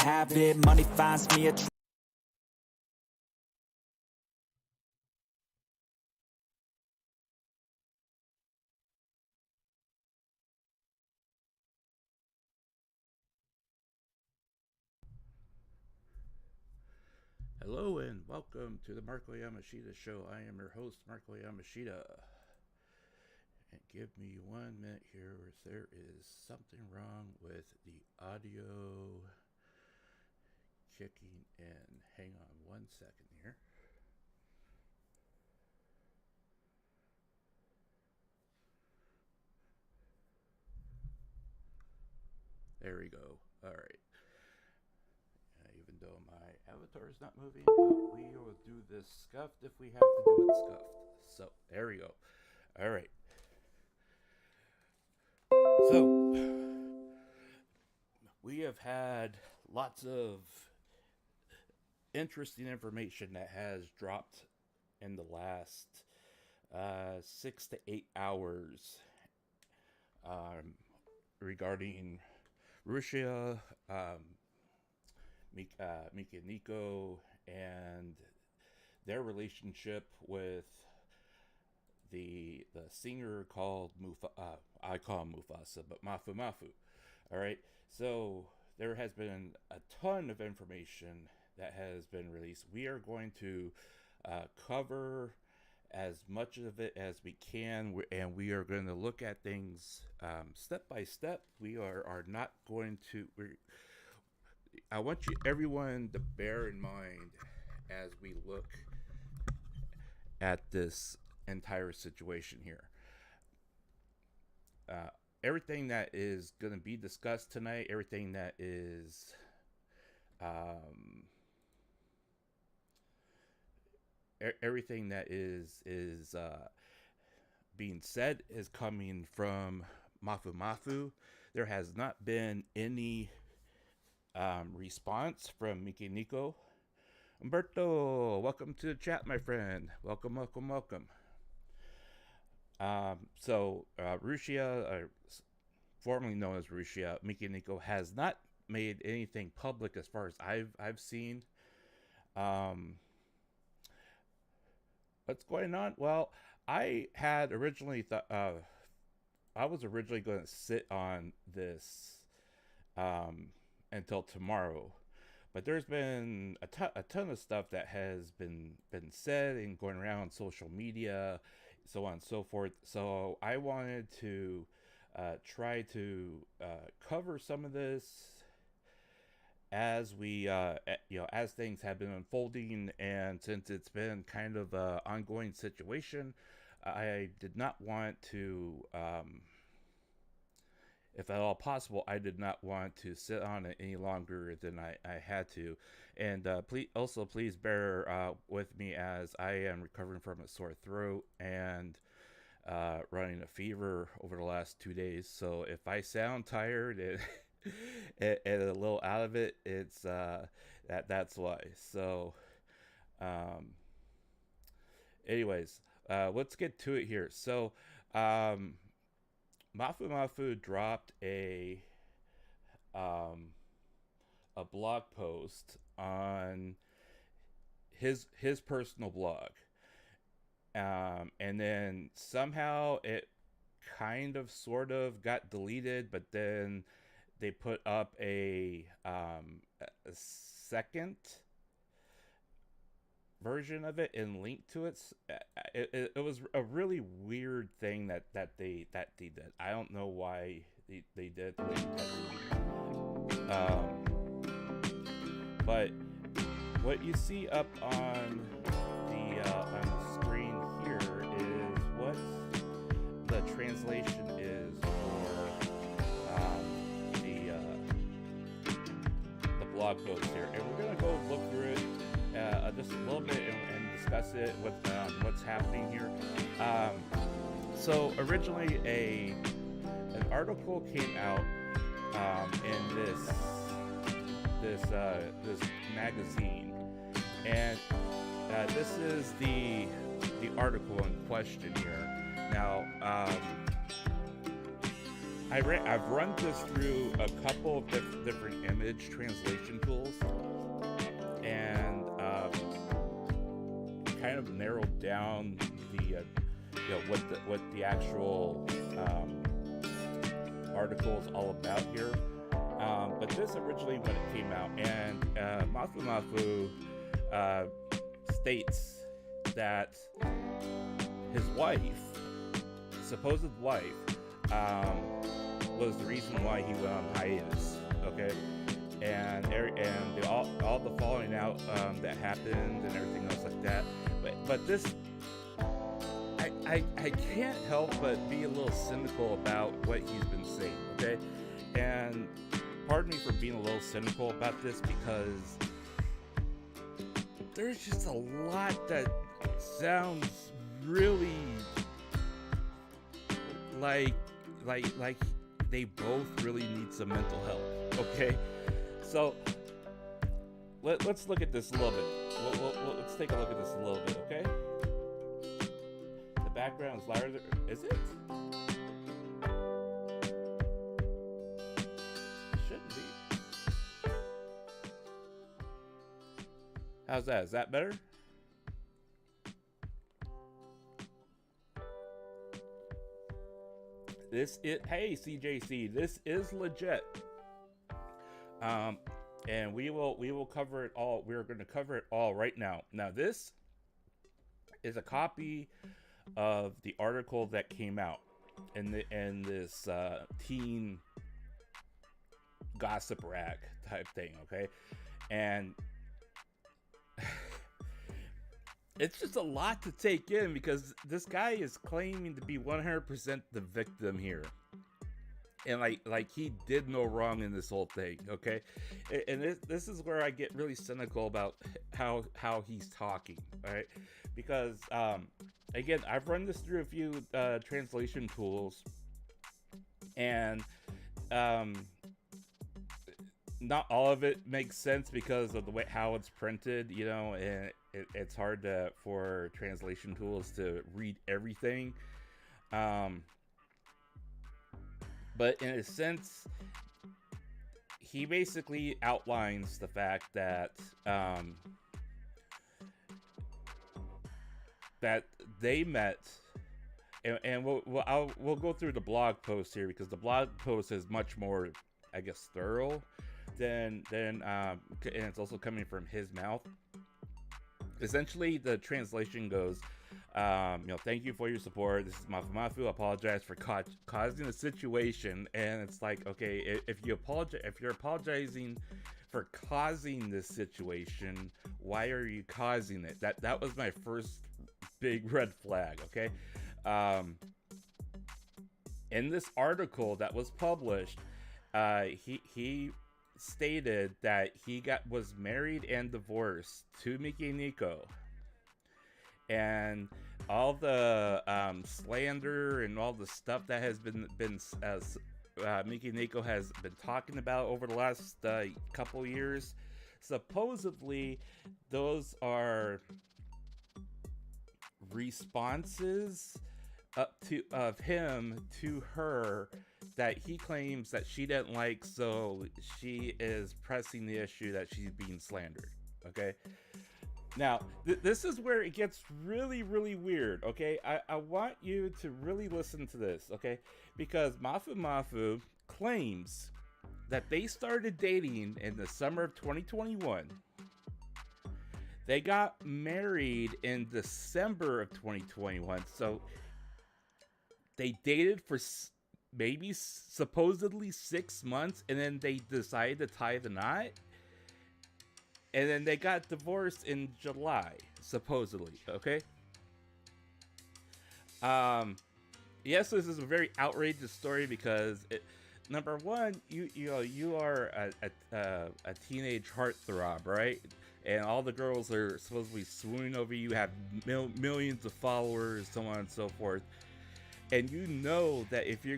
have it. Money finds me a Hello and welcome to the Marko Yamashita Show. I am your host, Marko Yamashita. And give me 1 minute here, as there is something wrong with the audio kicking in. Hang on 1 second here. There we go. All right. Even though my avatar is not moving, but we will do this scuffed if we have to do it scuffed. So there we go. All right. So we have had lots of interesting information that has dropped in the last 6 to 8 hours regarding Rushia, Mikeneko, and their relationship with the singer called I call him Mufasa, but Mufumufu. All right, so there has been a ton of information that has been released. We are going to cover as much of it as we can, and we are going to look at things step by step. We are not going to. I want everyone to bear in mind as we look at this entire situation here. Everything that is going to be discussed tonight, everything that is being said is coming from Mufumufu. There has not been any response from Mikeneko. Umberto, welcome to the chat, my friend. Welcome. Rushia, formerly known as Rushia, Mikeneko, has not made anything public as far as I've seen. What's going on? Well, I had originally thought I was originally going to sit on this until tomorrow, but there's been a ton of stuff that has been said and going around on social media, so on and so forth. So I wanted to try to cover some of this as we as things have been unfolding, and since it's been kind of an ongoing situation, I did not want to if at all possible, I did not want to sit on it any longer than I had to. And please bear with me as I am recovering from a sore throat and running a fever over the last 2 days. So if I sound tired and a little out of it, it's that's why. So anyways, let's get to it here. So Mufumufu dropped a blog post on his personal blog, and then somehow it kind of sort of got deleted, but then they put up a second version of it and link to it. It was a really weird thing that they did. I don't know why they did but what you see up on the screen here is what the translation is for the blog post here, and we're gonna go look through it just a little bit and discuss it with what's happening here. So originally an article came out in this magazine, and this is the article in question here. Now I've run this through a couple of different image translation tools, and kind of narrowed down the what the actual article is all about here. But this originally when it came out, and Mufumufu states that his wife, supposed wife, was the reason why he went on hiatus. Okay, and all the falling out that happened and everything else like that. But this, I can't help but be a little cynical about what he's been saying. Okay, and pardon me for being a little cynical about this, because there's just a lot that sounds really like they both really need some mental help. Okay, so let's look at this a little bit. Let's take a look at this a little bit. Okay, the background is louder. Is it? Shouldn't be. How's that? Is that better? Hey CJC, this is legit. And we will cover it all. We're going to cover it all right now. Now this is a copy of the article that came out in this teen gossip rag type thing, okay? And it's just a lot to take in, because this guy is claiming to be 100% the victim here. And like he did no wrong in this whole thing, okay? And this is where I get really cynical about how he's talking, all right? Because again, I've run this through a few translation tools, and not all of it makes sense because of the way how it's printed, you know, and it's hard for translation tools to read everything. But in a sense, he basically outlines the fact that that they met, and we'll go through the blog post here, because the blog post is much more, I guess, thorough than and it's also coming from his mouth. Essentially, the translation goes, thank you for your support. This is Mufumufu. Apologize for causing a situation. And it's like, okay, if you're apologizing for causing this situation, why are you causing it? That was my first big red flag. Okay, in this article that was published, he stated that he was married and divorced to Mikeneko, and all the slander and all the stuff that has been Mikeneko has been talking about over the last couple years, supposedly those are responses of him to her that he claims that she didn't like, so she is pressing the issue that she's being slandered. Okay, now this is where it gets really, really weird. Okay, I want you to really listen to this, okay, because Mufumufu claims that they started dating in the summer of 2021. They got married in December of 2021, so they dated for maybe supposedly 6 months, and then they decided to tie the knot, and then they got divorced in July, supposedly. Okay. Yes, this is a very outrageous story, because number one, you are a teenage heartthrob, right? And all the girls are supposed to be swooning over you, have millions of followers, so on and so forth. And you know that if you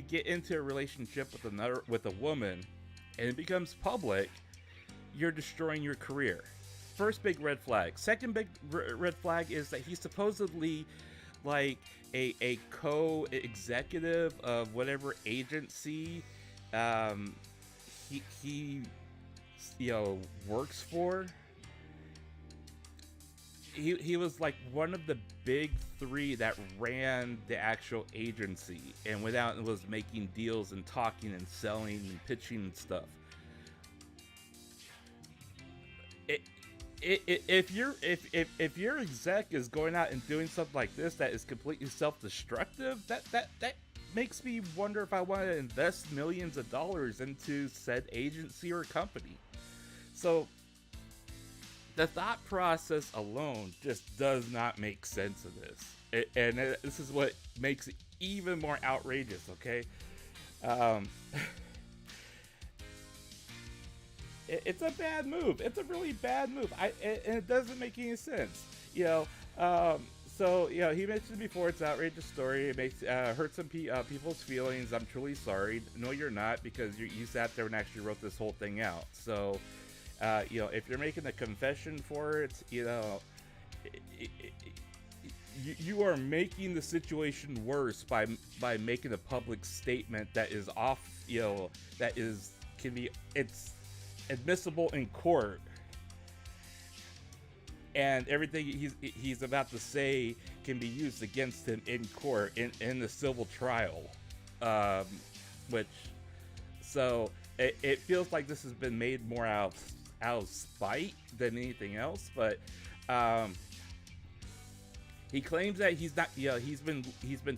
get into a relationship with a woman and it becomes public, you're destroying your career. First big red flag. Second big red flag is that he supposedly like a co-executive of whatever agency he works for. He was like one of the big three that ran the actual agency and went out and was making deals and talking and selling and pitching and stuff. If your exec is going out and doing something like this that is completely self-destructive, that makes me wonder if I want to invest millions of dollars into said agency or company. So the thought process alone just does not make sense of this, and this is what makes it even more outrageous. Okay, it's a bad move. It's a really bad move. And it doesn't make any sense. So he mentioned before, it's an outrageous story. It makes hurt some people's feelings. I'm truly sorry. No, you're not, because you sat there and actually wrote this whole thing out. So. If you're making a confession for it, you are making the situation worse by making a public statement that is off, it's admissible in court, and everything he's about to say can be used against him in court in the civil trial, it feels like this has been made more out of spite than anything else. But he claims that he's not, he's been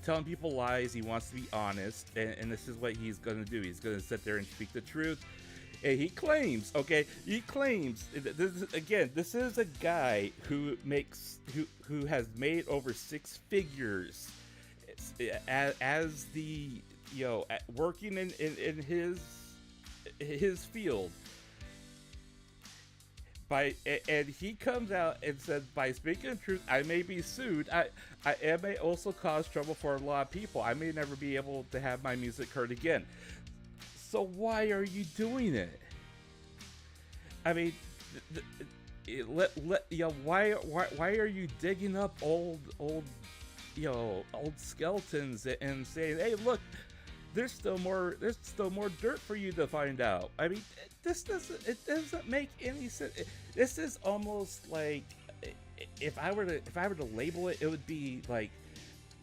telling people lies. He wants to be honest, and this is what he's going to do. He's going to sit there and speak the truth. And he claims, this is a guy who has made over six figures as the working in his field. And he comes out and says, by speaking the truth, I may be sued. I may also cause trouble for a lot of people. I may never be able to have my music heard again. So why are you doing it? I mean, why are you digging up old skeletons and saying, hey, look, there's still more dirt for you to find out. I mean, it doesn't make any sense. This is almost like, if I were to label it, it would be like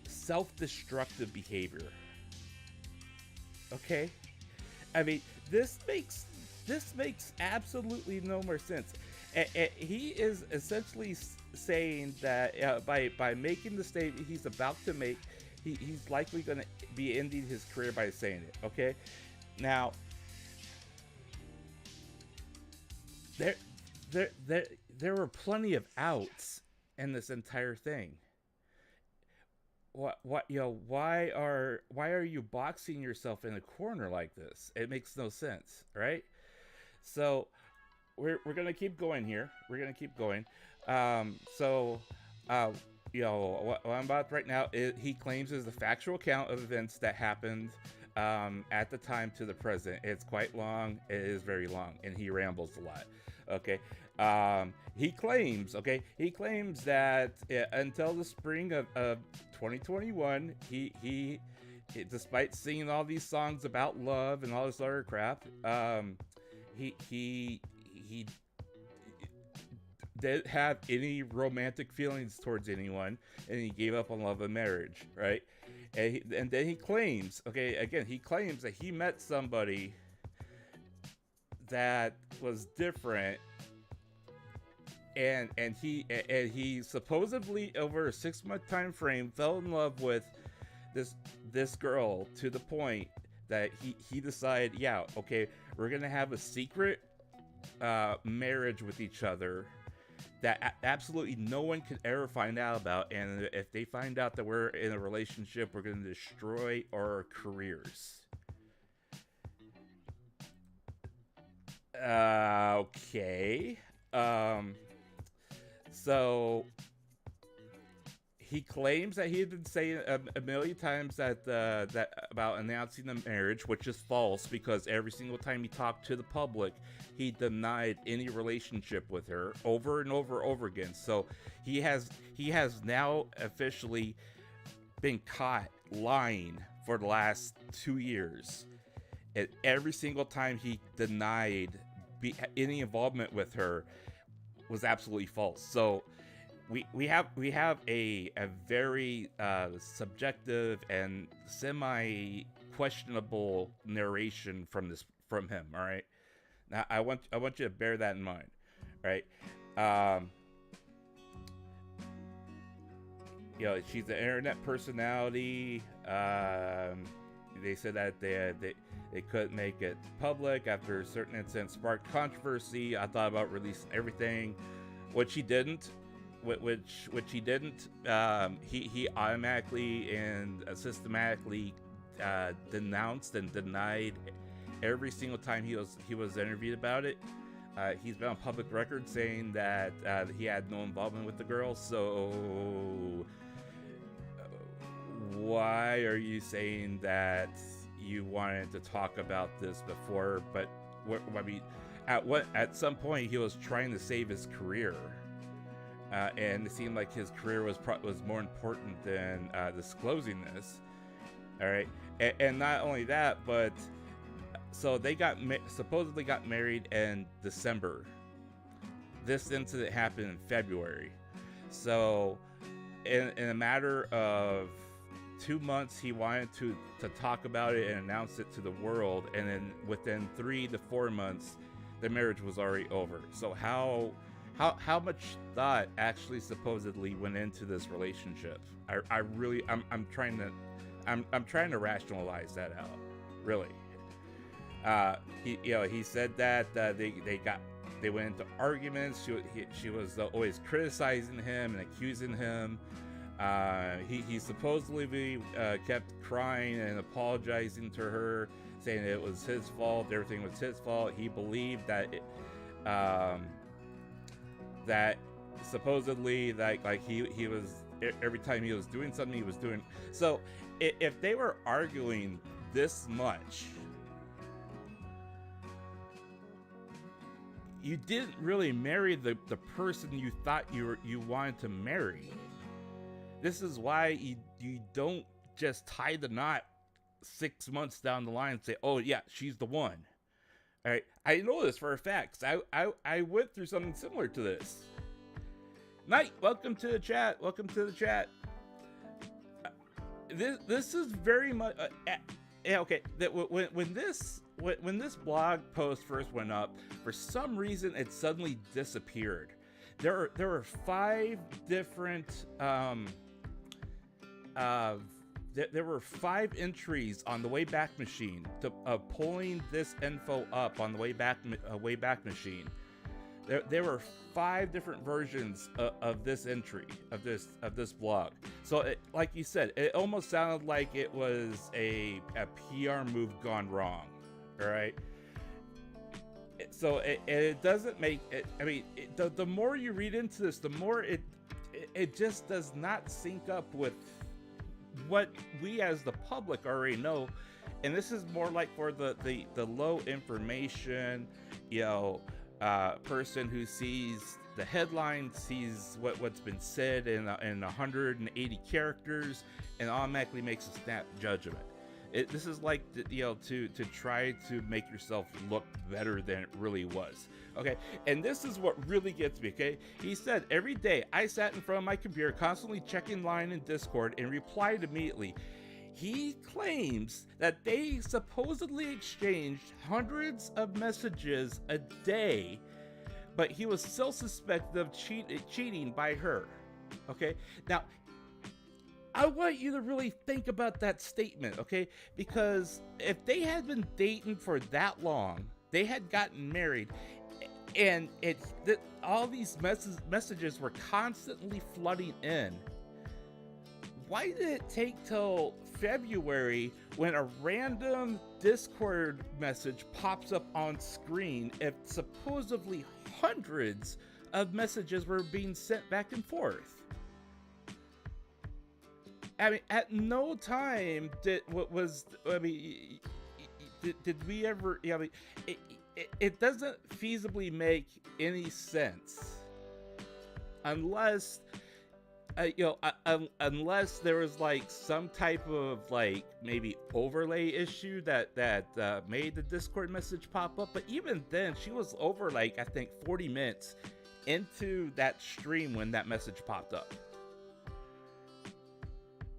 self-destructive behavior. Okay? I mean, this makes absolutely no more sense. He is essentially saying that by making the statement he's about to make, he's likely going to be ending his career by saying it. Okay, now there were plenty of outs in this entire thing. Why are you boxing yourself in a corner like this? It makes no sense, right? So we're gonna keep going here. We're gonna keep going. What I'm about right now is, he claims, is the factual account of events that happened at the time to the present. It's quite long. It is very long, and he rambles a lot. Okay. He claims that until the spring of 2021, he despite singing all these songs about love and all this other crap, he didn't have any romantic feelings towards anyone, and he gave up on love and marriage, right? And then he claims, that he met somebody that was different, and he supposedly, over a 6-month time frame, fell in love with this girl to the point that he decided, we're gonna have a secret marriage with each other that absolutely no one can ever find out about, and if they find out that we're in a relationship, we're going to destroy our careers. Okay. So he claims that he had been saying a million times that about announcing the marriage, which is false, because every single time he talked to the public, he denied any relationship with her over and over again. So he has now officially been caught lying for the last 2 years. And every single time he denied any involvement with her was absolutely false. So we have a very subjective and semi questionable narration from him. All right. Now I want you to bear that in mind. Right. You know, she's an internet personality. They said that they couldn't make it public after a certain incident sparked controversy. I thought about releasing everything, which he didn't. Which he didn't. He automatically and systematically denounced and denied every single time he was interviewed about it. He's been on public record saying that he had no involvement with the girl. So why are you saying that you wanted to talk about this before? But I mean, at some point he was trying to save his career, and it seemed like his career was more important than disclosing this. All right, and not only that, but so they supposedly got married in December. This incident happened in February. So in a matter of 2 months, he wanted to talk about it and announce it to the world, and then within 3 to 4 months, the marriage was already over. So how much thought actually supposedly went into this relationship? I'm trying to rationalize that out, really. He said that they went into arguments. She was always criticizing him and accusing him. He supposedly kept crying and apologizing to her, saying it was his fault, everything was his fault. He believed that that supposedly like he was, every time he was doing something, he was doing. So if they were arguing this much, you didn't really marry the person you thought you wanted to marry. This is why you don't just tie the knot 6 months down the line and say, oh yeah, she's the one. All right, I know this for a fact. I went through something similar to this. Knight, welcome to the chat. Welcome to the chat. This is very much okay. That when this blog post first went up, for some reason it suddenly disappeared. There were 5 different there were 5 entries on the Wayback Machine to pulling this info up on the Wayback Machine. There were 5 different versions of this entry of this blog. So like you said, it almost sounded like it was a PR move gone wrong. All right. So it doesn't make it. I mean, the more you read into this, the more it just does not sync up with what we as the public already know. And this is more like for the low information, person who sees the headline, sees what's been said in 180 characters, and automatically makes a snap judgment. This is like to try to make yourself look better than it really was. Okay, and this is what really gets me. Okay, he said, every day I sat in front of my computer constantly checking line in Discord and replied immediately. He claims that they supposedly exchanged hundreds of messages a day, but he was still suspected of cheating by her. Okay, now I want you to really think about that statement, okay? Because if they had been dating for that long, they had gotten married, and all these messages were constantly flooding in. Why did it take till February when a random Discord message pops up on screen if supposedly hundreds of messages were being sent back and forth? I mean, at no time did we ever? I mean, it doesn't feasibly make any sense unless unless there was like some type of like maybe overlay issue that made the Discord message pop up. But even then, she was over like I think 40 minutes into that stream when that message popped up.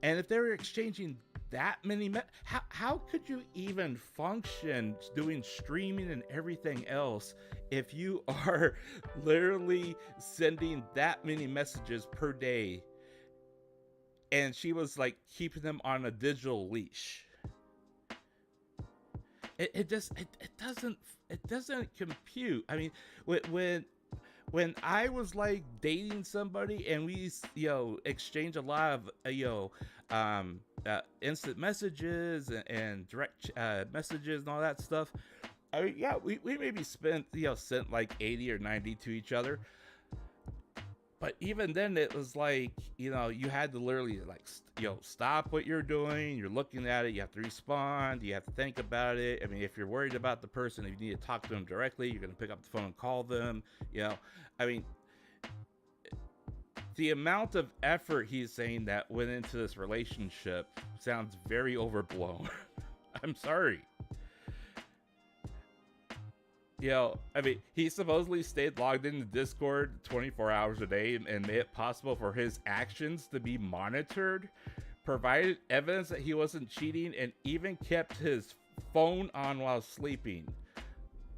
And if they were exchanging that many, how could you even function doing streaming and everything else if you are literally sending that many messages per day? And she was like keeping them on a digital leash. It doesn't compute. I mean, when I was like dating somebody and we exchange a lot of instant messages and direct messages and all that stuff, I mean, yeah, we maybe sent like 80 or 90 to each other. But even then, it was like, you had to literally like, stop what you're doing. You're looking at it. You have to respond. You have to think about it. I mean, if you're worried about the person, if you need to talk to them directly, you're going to pick up the phone and call them. I mean, the amount of effort he's saying that went into this relationship sounds very overblown. I'm sorry. I mean, he supposedly stayed logged into Discord 24 hours a day and made it possible for his actions to be monitored, provided evidence that he wasn't cheating, and even kept his phone on while sleeping.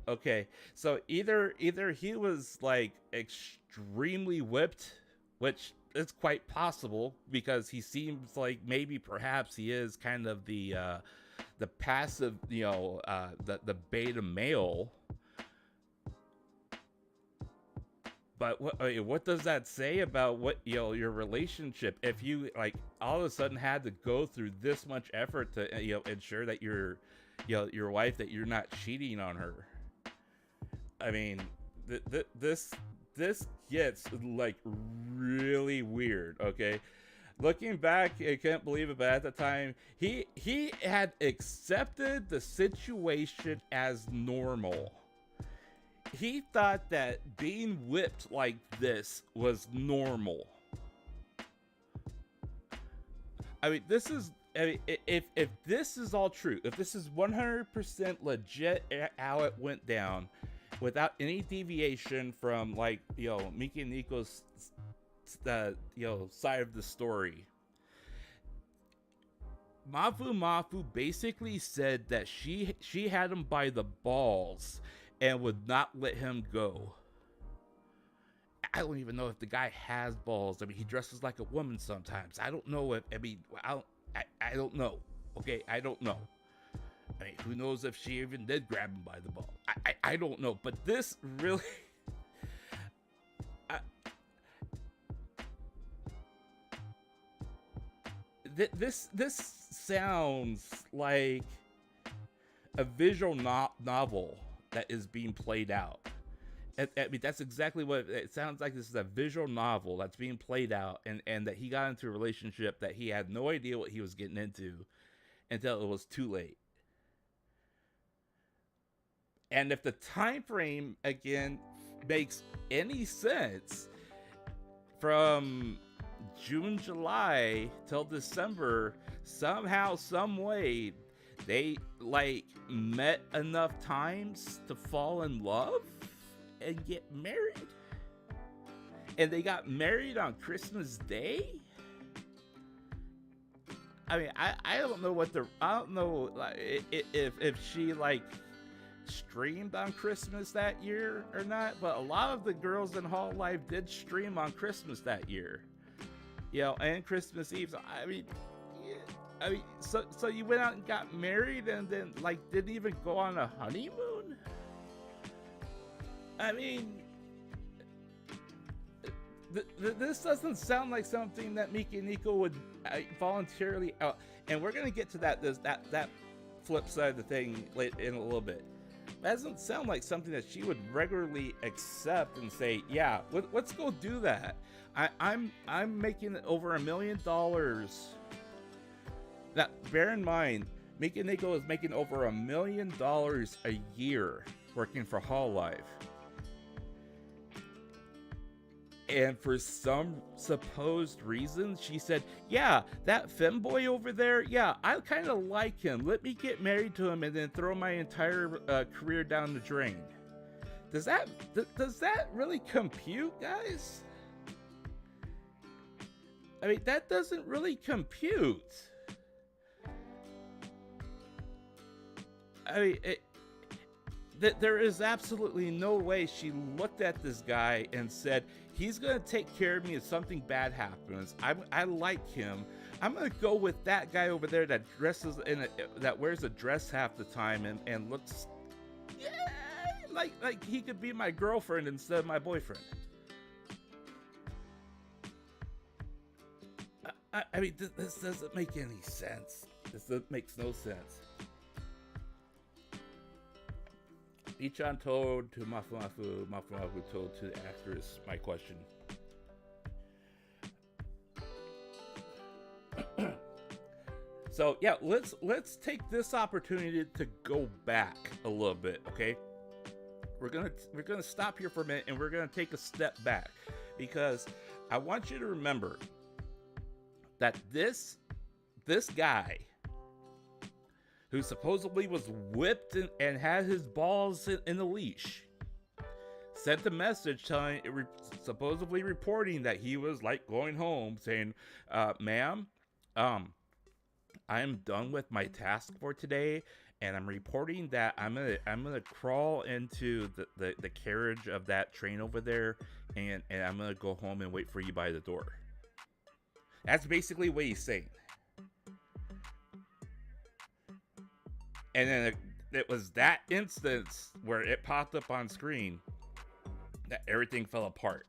Okay, so either he was like extremely whipped, which is quite possible because he seems like maybe perhaps he is kind of the passive, the beta male. But what does that say about what your relationship? If you like all of a sudden had to go through this much effort to ensure that your wife, that you're not cheating on her. I mean, this gets like really weird. Okay, looking back, I can't believe it, but at the time he had accepted the situation as normal. He thought that being whipped like this was normal. I mean, if this is all true, if this is 100% legit how it went down, without any deviation from like Mikeneko's side of the story, Mufumufu basically said that she had him by the balls and would not let him go. I don't even know if the guy has balls. I mean, he dresses like a woman sometimes. I don't know if, I don't know. Okay, I don't know. I mean, who knows if she even did grab him by the ball. I don't know. But this really... This sounds like a visual novel that is being played out. I mean, that's exactly what it sounds like. This is a visual novel that's being played out, and that he got into a relationship that he had no idea what he was getting into until it was too late. And if the time frame again makes any sense, from June, July till December, somehow, some way, they like met enough times to fall in love and get married, and they got married on Christmas Day. I mean, I don't know I don't know if she like streamed on Christmas that year or not, but a lot of the girls in Hall Life did stream on Christmas that year, and Christmas Eve. So so you went out and got married and then like didn't even go on a honeymoon? I mean, this doesn't sound like something that Mikeneko would voluntarily out. And we're gonna get to that flip side of the thing in a little bit. That doesn't sound like something that she would regularly accept and say, yeah, let's go do that. I'm making over $1 million. Now, bear in mind, Mikeneko is making over $1 million a year working for Hall Life. And for some supposed reason, she said, yeah, that femboy over there, yeah, I kind of like him. Let me get married to him and then throw my entire career down the drain. Does that really compute, guys? I mean, that doesn't really compute. I mean, there is absolutely no way she looked at this guy and said, he's going to take care of me if something bad happens. I like him. I'm going to go with that guy over there that dresses that wears a dress half the time and looks like he could be my girlfriend instead of my boyfriend. I mean, this doesn't make any sense. This makes no sense. Ichan told to Mufumufu, Mufumufu told to the actress my question. So yeah, let's take this opportunity to go back a little bit, okay? We're gonna stop here for a minute and we're gonna take a step back, because I want you to remember that this guy who supposedly was whipped and had his balls in a leash, sent a message supposedly reporting that he was like going home, saying, ma'am, I am done with my task for today, and I'm reporting that I'm gonna crawl into the carriage of that train over there, and I'm gonna go home and wait for you by the door. That's basically what he's saying. And then it was that instance where it popped up on screen that everything fell apart.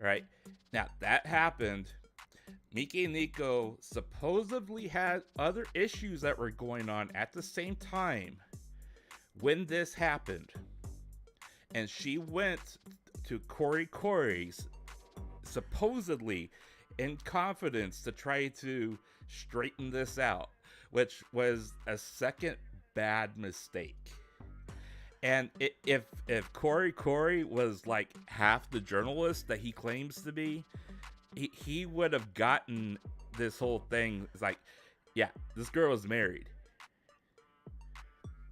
Right? Now, that happened. Mikeneko supposedly had other issues that were going on at the same time when this happened. And she went to Korikori's, supposedly in confidence, to try to straighten this out, which was a second bad mistake. And if Corey was like half the journalist that he claims to be, he would have gotten this whole thing. It's like, yeah, this girl was married,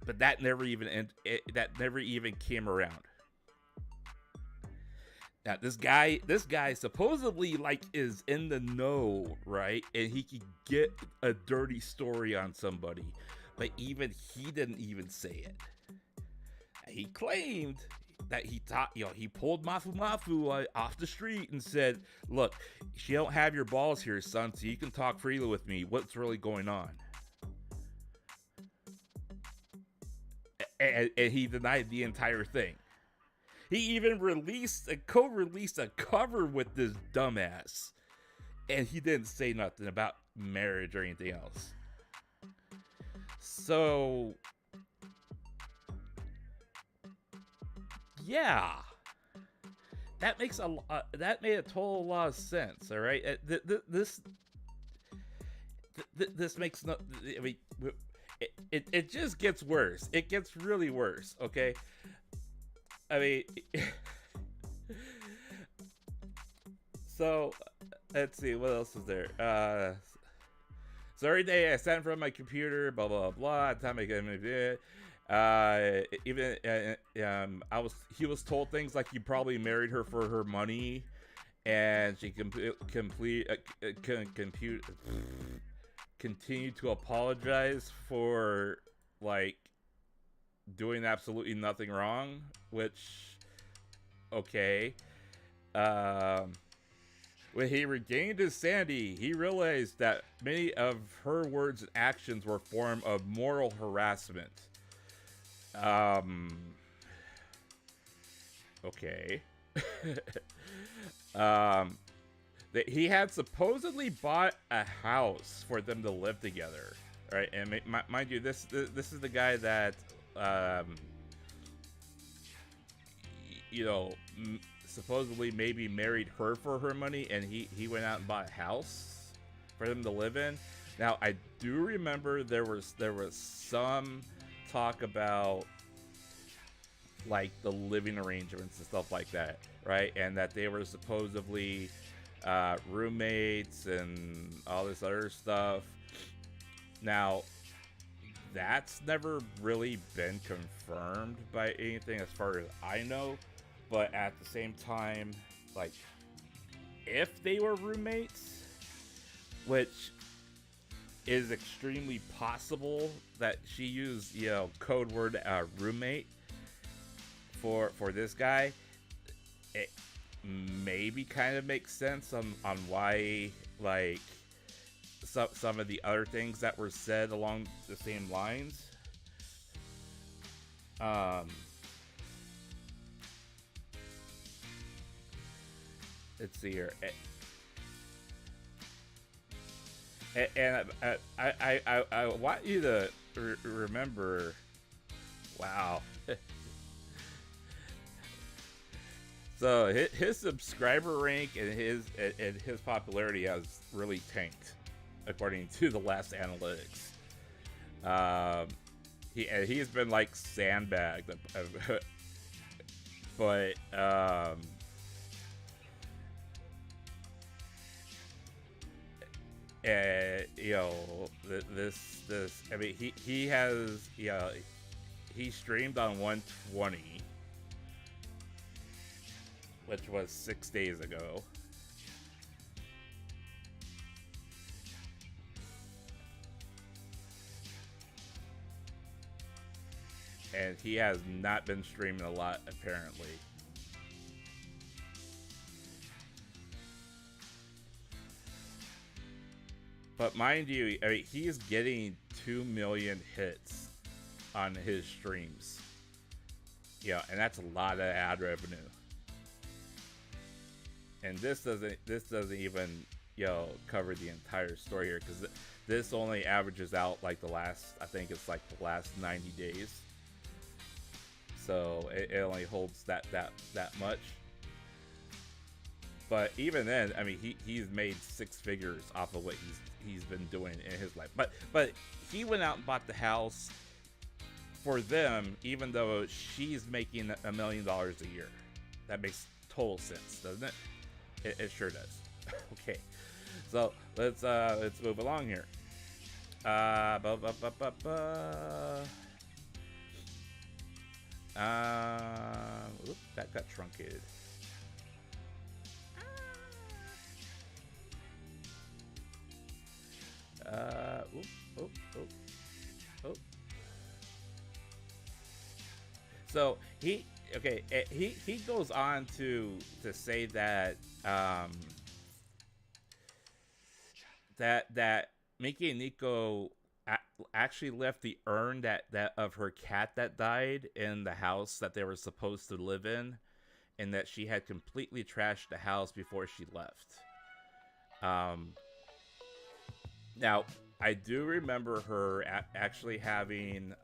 but that never even came around. Now this guy supposedly like is in the know, right? And he could get a dirty story on somebody, but even he didn't even say it. He claimed that he pulled Mufumufu off the street and said, look, she don't have your balls here, son, so you can talk freely with me. What's really going on? And he denied the entire thing. He even co-released a cover with this dumbass, and he didn't say nothing about marriage or anything else. So yeah, that made a total lot of sense. All right, this makes no. I mean, it just gets worse. It gets really worse. Okay. I mean, so let's see, what else is there? So every day I sat in front of my computer, blah blah blah. Time I get he was told things like you probably married her for her money, and she continued to apologize for like doing absolutely nothing wrong, which, okay. When he regained his sanity, he realized that many of her words and actions were a form of moral harassment. Okay. That he had supposedly bought a house for them to live together, right? And mind you, this is the guy that supposedly maybe married her for her money, and he went out and bought a house for them to live in. Now, I do remember there was some talk about like the living arrangements and stuff like that, right? And that they were supposedly roommates and all this other stuff. Now, that's never really been confirmed by anything as far as I know, but at the same time, like, if they were roommates, which is extremely possible that she used, you know, code word roommate for this guy, it maybe kind of makes sense on why, like, some of the other things that were said along the same lines. Let's see here. And I want you to remember. Wow. So his subscriber rank and his popularity has really tanked, according to the last analytics. He's been like sandbagged, but you know, this I mean, he has, you know, he streamed on 120, which was 6 days ago. And he has not been streaming a lot, apparently. But mind you, I mean, he's getting 2 million hits on his streams. Yeah, and that's a lot of ad revenue. And this doesn't even, you know, cover the entire story here, because this only averages out like the last, I think it's like the last 90 days. So it only holds that much. But even then, I mean, he's made 6 figures off of what he's been doing in his life. But he went out and bought the house for them, even though she's making $1 million a year. That makes total sense, doesn't it? It sure does. Okay, so let's move along here. Oops, that got truncated. So he goes on to say that that Mikeneko actually left the urn that of her cat that died in the house that they were supposed to live in, and that she had completely trashed the house before she left. Now, I do remember her actually having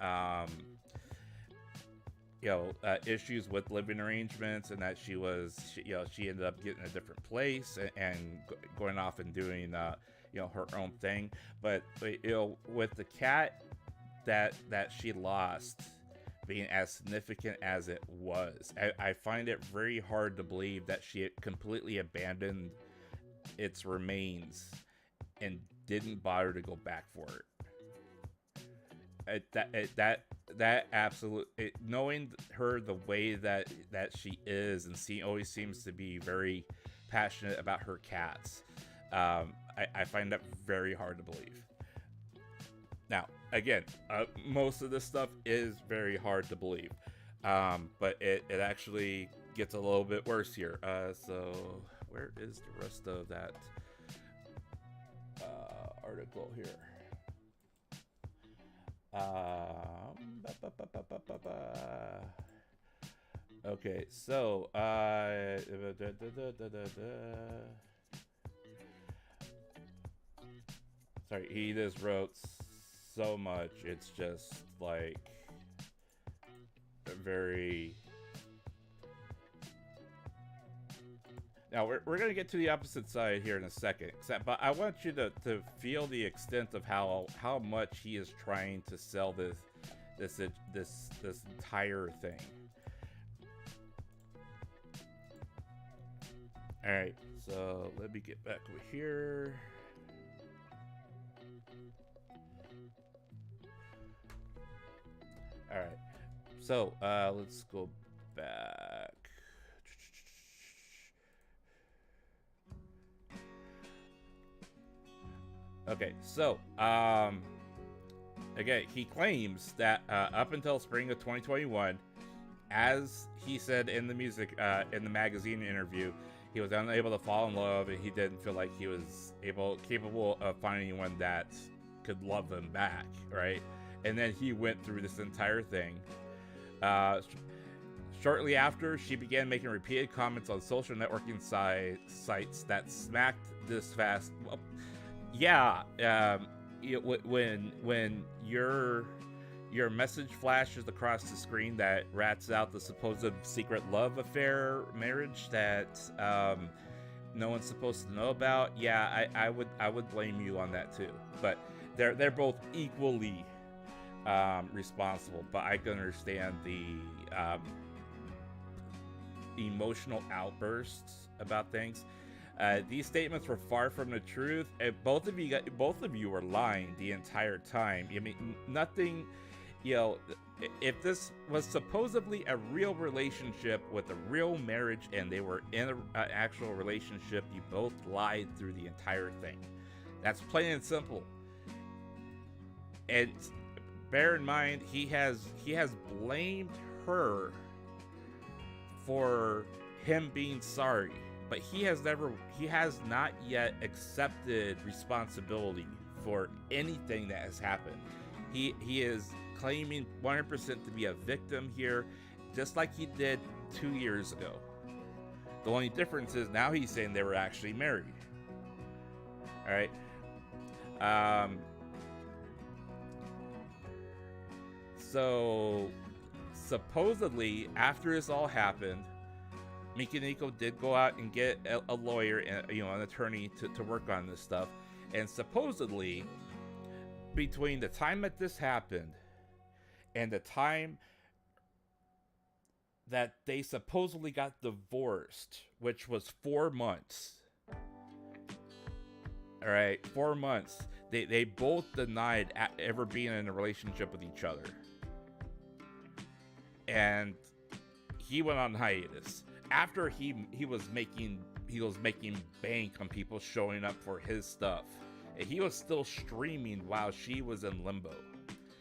issues with living arrangements, and that she ended up getting a different place and going off and doing her own thing. But with the cat that she lost being as significant as it was, I find it very hard to believe that she had completely abandoned its remains and didn't bother to go back for it. That absolutely, knowing her the way that she is, and always seems to be very passionate about her cats, I find that very hard to believe. Now, again, most of this stuff is very hard to believe, but it actually gets a little bit worse here. So where is the rest of that article here? Okay, so sorry, he just wrote so much, it's just like very. Now, we're going to get to the opposite side here in a second, but I want you to feel the extent of how much he is trying to sell this entire thing, All right, so let me get back over here. All right, so let's go back. Okay, so again, he claims that up until spring of 2021, as he said in the in the magazine interview, he was unable to fall in love, and he didn't feel like he was capable of finding anyone that could love him back, right? And then he went through this entire thing. Shortly after, she began making repeated comments on social networking sites that smacked this fast. Well, yeah, when your message flashes across the screen that rats out the supposed secret love affair marriage that no one's supposed to know about, yeah, I would blame you on that too. But they're both equally responsible. But I can understand the emotional outbursts about things. These statements were far from the truth. Both of you were lying the entire time. I mean, nothing. You know, if this was supposedly a real relationship with a real marriage and they were in an actual relationship, you both lied through the entire thing. That's plain and simple. And bear in mind, he has blamed her for him being sorry, but he has not yet accepted responsibility for anything that has happened. He is claiming 100% to be a victim here, just like he did 2 years ago. The only difference is now he's saying they were actually married. All right. So supposedly after this all happened, Mikeneko did go out and get a lawyer and an attorney to work on this stuff. And supposedly between the time that this happened and the time that they supposedly got divorced, which was 4 months. All right, 4 months. They both denied ever being in a relationship with each other. And he went on hiatus after he was making bank on people showing up for his stuff. And he was still streaming while she was in limbo.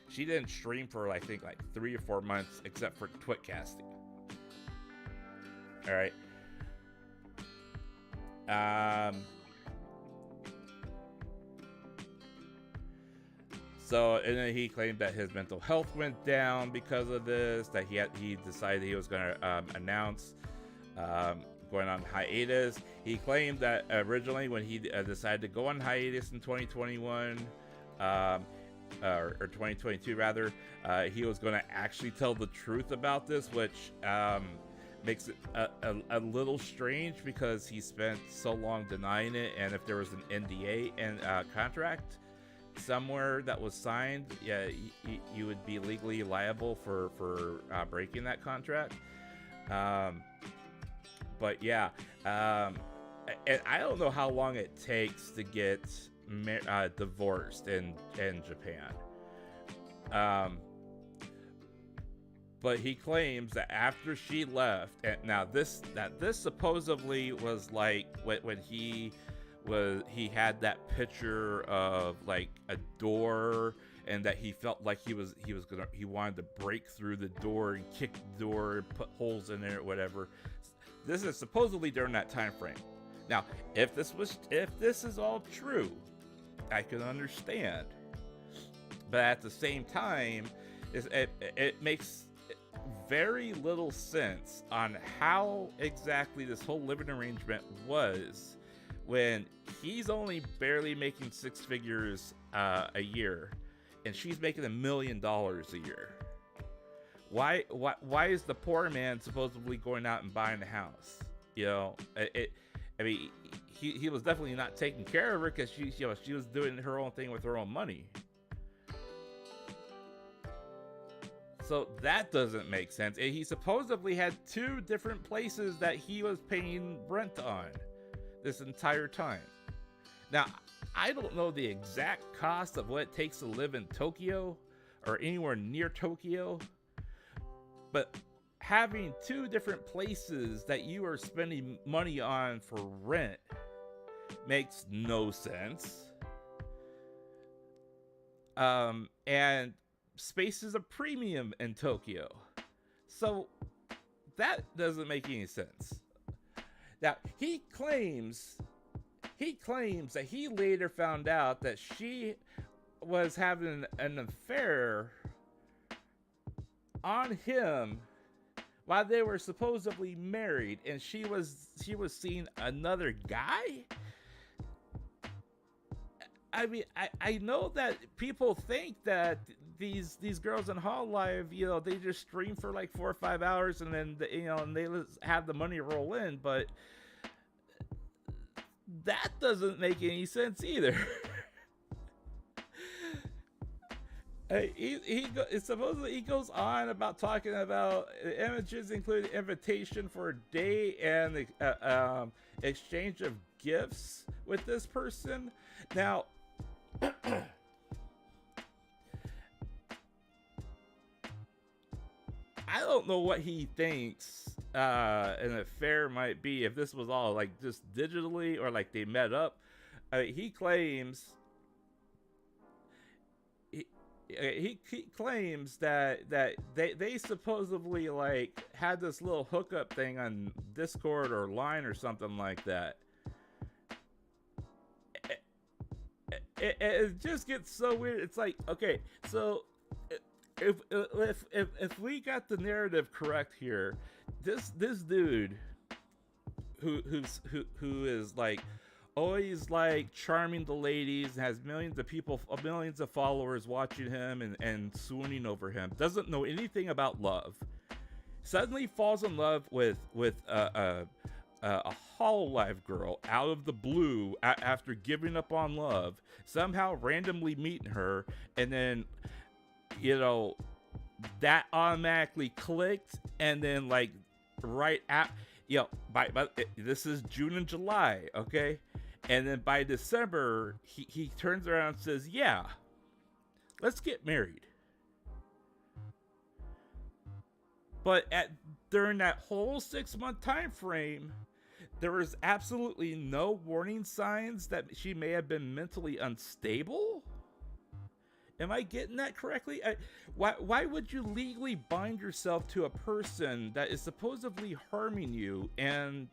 She didn't stream for I think like 3 or 4 months, except for twitcasting. All right. So, and then he claimed that his mental health went down because of this, that he decided he was going to announce going on hiatus. He claimed that originally when he decided to go on hiatus in 2021, or 2022 rather, he was going to actually tell the truth about this, which makes it a little strange because he spent so long denying it, and if there was an NDA and contract somewhere that was signed, yeah, you would be legally liable for breaking that contract. But yeah, and I don't know how long it takes to get divorced in Japan. But he claims that after she left, and now this supposedly was like when he had that picture of like a door, and that he felt like he wanted to break through the door and kick the door and put holes in it or whatever. This is supposedly during that time frame. Now, if this is all true, I can understand. But at the same time, it makes very little sense on how exactly this whole living arrangement was when he's only barely making 6 figures a year, and she's making $1 million a year. Why is the poor man supposedly going out and buying a house? You know, I mean, he was definitely not taking care of her because she was doing her own thing with her own money. So that doesn't make sense. And he supposedly had 2 different places that he was paying rent on. this entire time. Now, I don't know the exact cost of what it takes to live in Tokyo or anywhere near Tokyo, but having two different places that you are spending money on for rent makes no sense. And space is a premium in Tokyo, so that doesn't make any sense. Now, he claims that he later found out that she was having an affair on him while they were supposedly married, and she was seeing another guy. I mean, I know that people think that these girls in Hall Live, you know, they just stream for like 4 or 5 hours and then and they have the money roll in, but that doesn't make any sense either. Supposedly he goes on about talking about images including invitation for a date and the exchange of gifts with this person. Now, I don't know what he thinks an affair might be, if this was all like just digitally or like they met up. He claims he claims that they supposedly like had this little hookup thing on Discord or Line or something like that. It just gets so weird. It's like, okay, so if we got the narrative correct here, this dude who is like always like charming the ladies, has millions of followers watching him and swooning over him, doesn't know anything about love, suddenly falls in love with a Hololive girl out of the blue after giving up on love, somehow randomly meeting her, and then, you know, that automatically clicked, and then like right at, you know, by this is June and July, okay, and then by December he turns around and says, yeah, let's get married. But during that whole 6-month time frame, there was absolutely no warning signs that she may have been mentally unstable. Am I getting that correctly? Why would you legally bind yourself to a person that is supposedly harming you and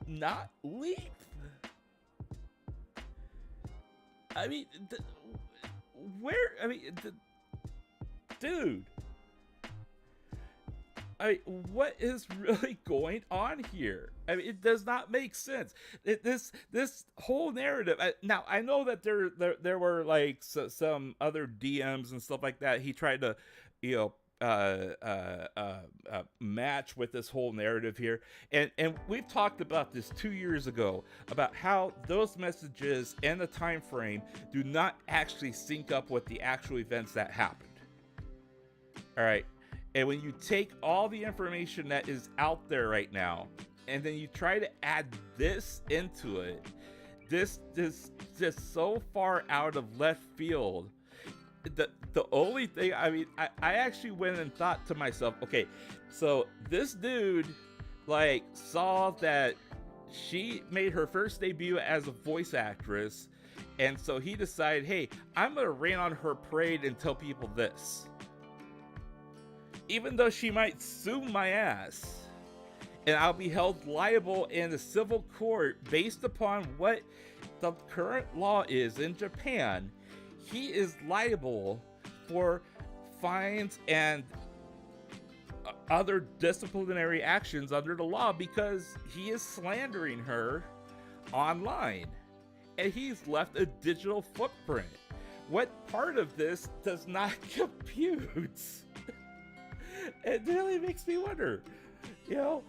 not leave? I mean, dude. I mean, what is really going on here? I mean, it does not make sense. This whole narrative. Now, I know that there were like some other DMs and stuff like that. He tried to, you know, match with this whole narrative here, and we've talked about this 2 years ago about how those messages and the time frame do not actually sync up with the actual events that happened. All right. And when you take all the information that is out there right now, and then you try to add this into it, this is just so far out of left field. The only thing, I mean, I actually went and thought to myself, okay, so this dude like saw that she made her first debut as a voice actress, and so he decided, hey, I'm gonna rain on her parade and tell people this. Even though she might sue my ass, and I'll be held liable in the civil court based upon what the current law is in Japan, he is liable for fines and other disciplinary actions under the law because he is slandering her online, and he's left a digital footprint. What part of this does not compute? It really makes me wonder, you know,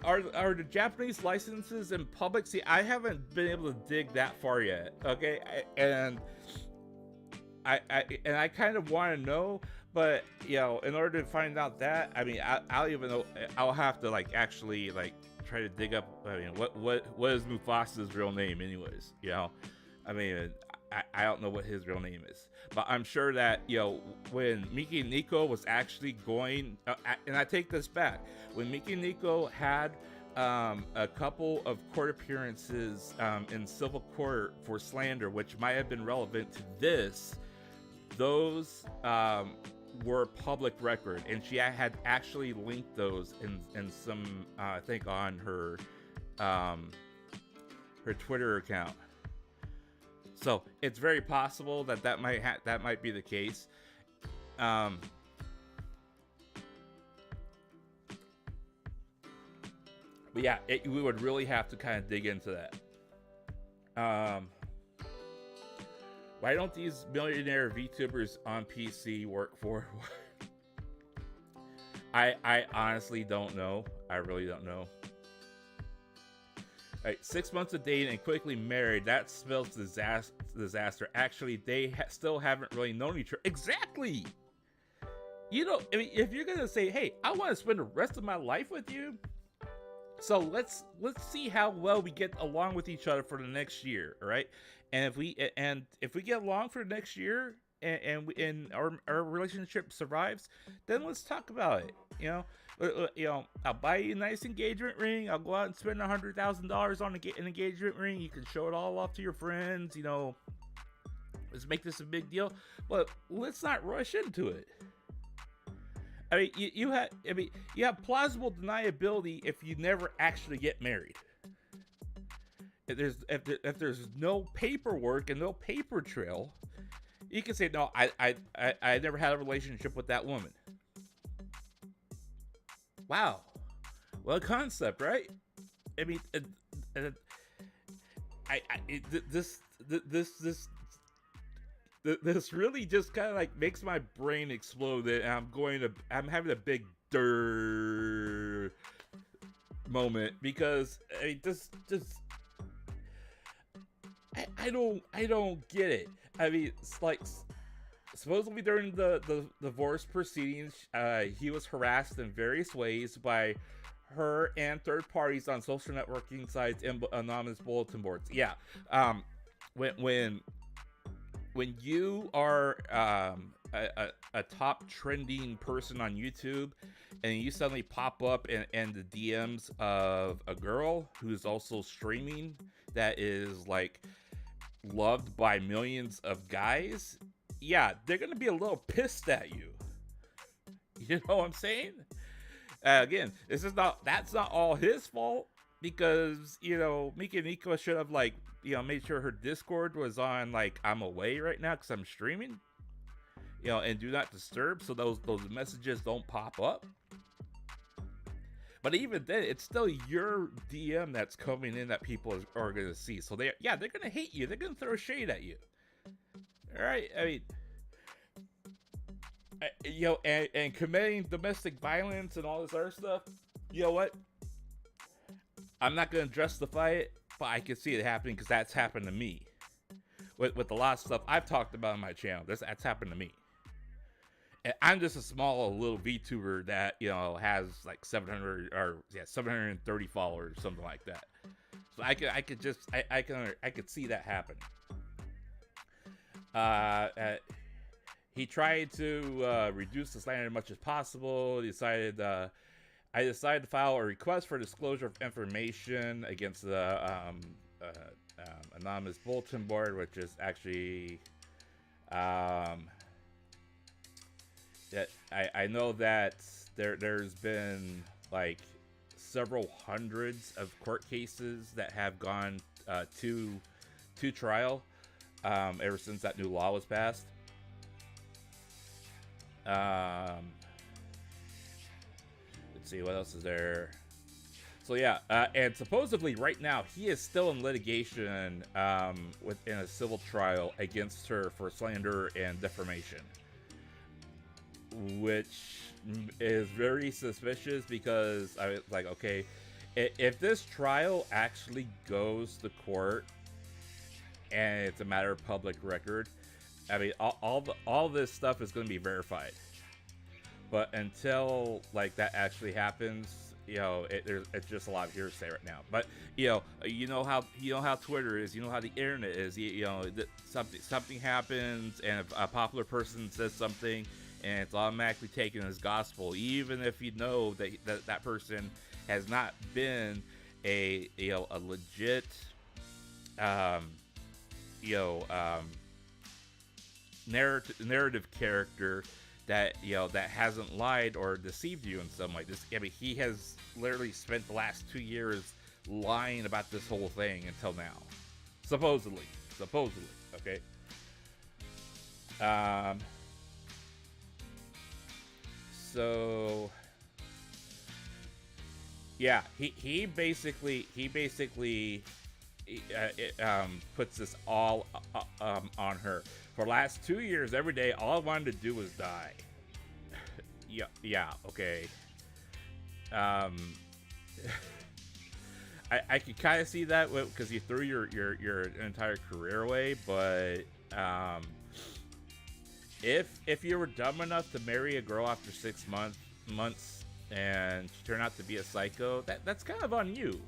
are the Japanese licenses in public? See, I haven't been able to dig that far yet, okay? And I kind of want to know, But in order to find out that, I mean, I'll even know. I'll have to like actually like try to dig up. I mean, what is Mufasa's real name, anyways? I mean, I don't know what his real name is, but I'm sure that when Mikeneko was actually going, and I take this back, when Mikeneko had a couple of court appearances in civil court for slander, which might have been relevant to this, those were public record, and she had actually linked those in some I think on her Twitter account. So it's very possible that might be the case. But yeah, we would really have to kind of dig into that. Why don't these millionaire VTubers on PC work for? I honestly don't know. I really don't know. All right, 6 months of dating and quickly married. That spells disaster. Actually, they still haven't really known each other. Exactly. I mean, if you're gonna say, "Hey, I want to spend the rest of my life with you," so let's see how well we get along with each other for the next year, all right? And if we get along for the next year, and our relationship survives, then let's talk about it. I'll buy you a nice engagement ring. I'll go out and spend $100,000 on an engagement ring. You can show it all off to your friends. Let's make this a big deal. But let's not rush into it. I mean, you have plausible deniability if you never actually get married. If there's no paperwork and no paper trail, you can say, no, I never had a relationship with that woman. Wow, what a concept, right? I mean, this really just kind of like makes my brain explode, and I'm having a big moment, because I mean, I don't get it. I mean, it's like, supposedly during the divorce proceedings, he was harassed in various ways by her and third parties on social networking sites and anonymous bulletin boards. Yeah, when you are a top trending person on YouTube, and you suddenly pop up in the DMs of a girl who's also streaming that is like loved by millions of guys, yeah, they're gonna be a little pissed at you. You know what I'm saying? Again, that's not all his fault, because Mikeneko should have made sure her Discord was on like, I'm away right now because I'm streaming, and do not disturb, so those messages don't pop up. But even then, it's still your DM that's coming in that people are going to see. So they're going to hate you. They're going to throw shade at you. All right. I mean, and committing domestic violence and all this other stuff. You know what? I'm not going to justify it, but I can see it happening, because that's happened to me. With a lot of stuff I've talked about on my channel, that's happened to me. And I'm just a small little VTuber that has like 730 followers, something like that. So I could see that happen. He tried to reduce the slander as much as possible. I decided to file a request for disclosure of information against the anonymous bulletin board, which is actually that I know that there's been like several hundreds of court cases that have gone to trial ever since that new law was passed. Let's see, what else is there? So yeah, and supposedly right now he is still in litigation within a civil trial against her for slander and defamation, which is very suspicious, because I was like, okay, if this trial actually goes to court and it's a matter of public record, I mean, all this stuff is going to be verified. but until like that actually happens, it's just a lot of hearsay right now. But you know how Twitter is, you know how the internet is. Something happens, and if a popular person says something, and it's automatically taken as gospel, even if you know that person has not been a legit narrative character that that hasn't lied or deceived you in some way. I mean, he has literally spent the last 2 years lying about this whole thing until now, supposedly. Okay. So yeah, he basically puts this all on her. For the last 2 years, every day, all I wanted to do was die. Yeah, okay. I could kind of see that because you threw your entire career away, but if you were dumb enough to marry a girl after 6 months and she turned out to be a psycho, that's kind of on you.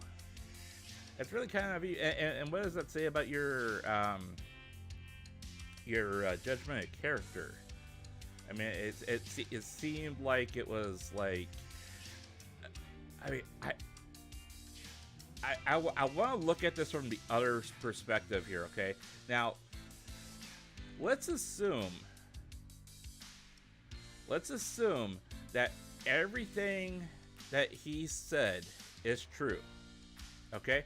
It's really kind of you. And what does that say about your judgment of character? I mean, it seemed like it was like, I mean, I want to look at this from the other perspective here. Okay, now let's assume that everything that he said is true. Okay,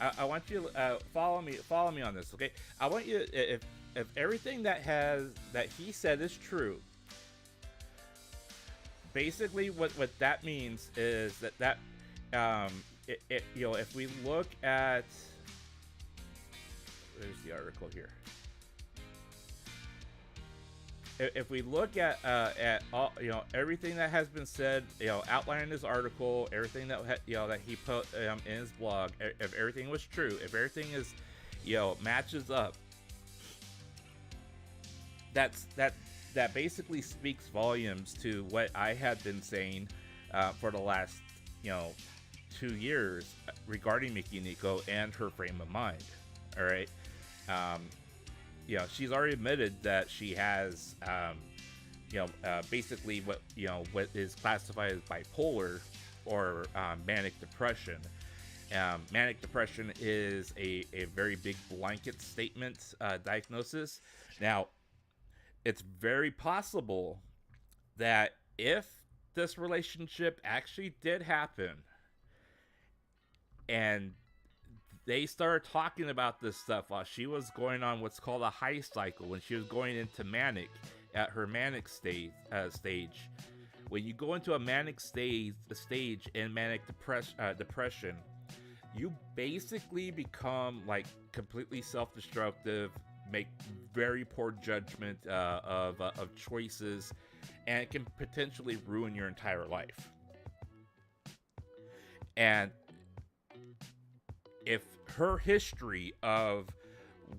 I want you to follow me on this. Okay, I want you, if everything that he said is true, basically what that means is that if we look at, there's the article here. If we look at all, everything that has been said, outlined in his article, everything that that he put in his blog, if everything was true, if everything is matches up, that basically speaks volumes to what I had been saying for the last 2 years regarding Mikeneko and her frame of mind. All right. She's already admitted that she has, basically what is classified as bipolar or manic depression. Manic depression is a very big blanket statement diagnosis. Now, it's very possible that if this relationship actually did happen and they started talking about this stuff while she was going on what's called a high cycle, when she was going into manic, at her manic stage. When you go into a manic stage in manic depression, you basically become like completely self-destructive, make very poor judgment of choices, and it can potentially ruin your entire life. And if her history of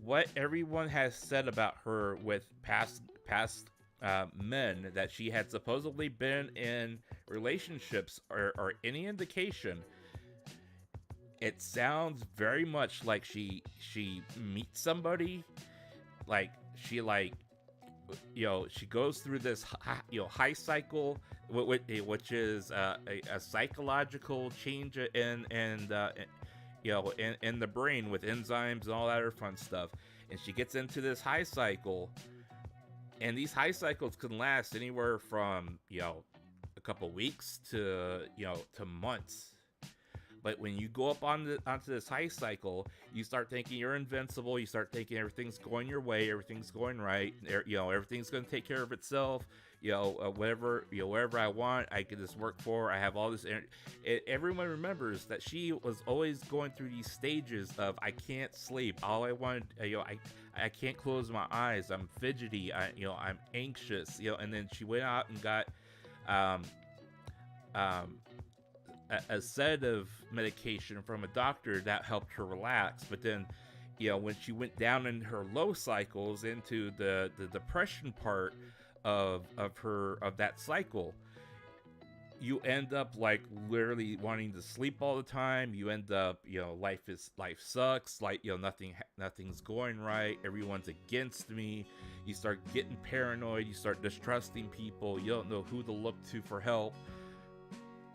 what everyone has said about her with past men that she had supposedly been in relationships or any indication, it sounds very much like she meets somebody, like she she goes through this high cycle, which is a psychological change in the brain with enzymes and all that other fun stuff, and she gets into this high cycle, and these high cycles can last anywhere from a couple weeks to months. But when you go up onto this high cycle, you start thinking you're invincible. You start thinking everything's going your way, everything's going right. Everything's going to take care of itself. Whatever I want, I can just work for. I have all this. Everyone remembers that she was always going through these stages of I can't sleep. All I want, I can't close my eyes. I'm fidgety. I'm anxious. And then she went out and got a sedative medication from a doctor that helped her relax. But then, when she went down in her low cycles into the depression part of that cycle, you end up like literally wanting to sleep all the time. You end up, life sucks. Like, nothing's going right. Everyone's against me. You start getting paranoid. You start distrusting people. You don't know who to look to for help.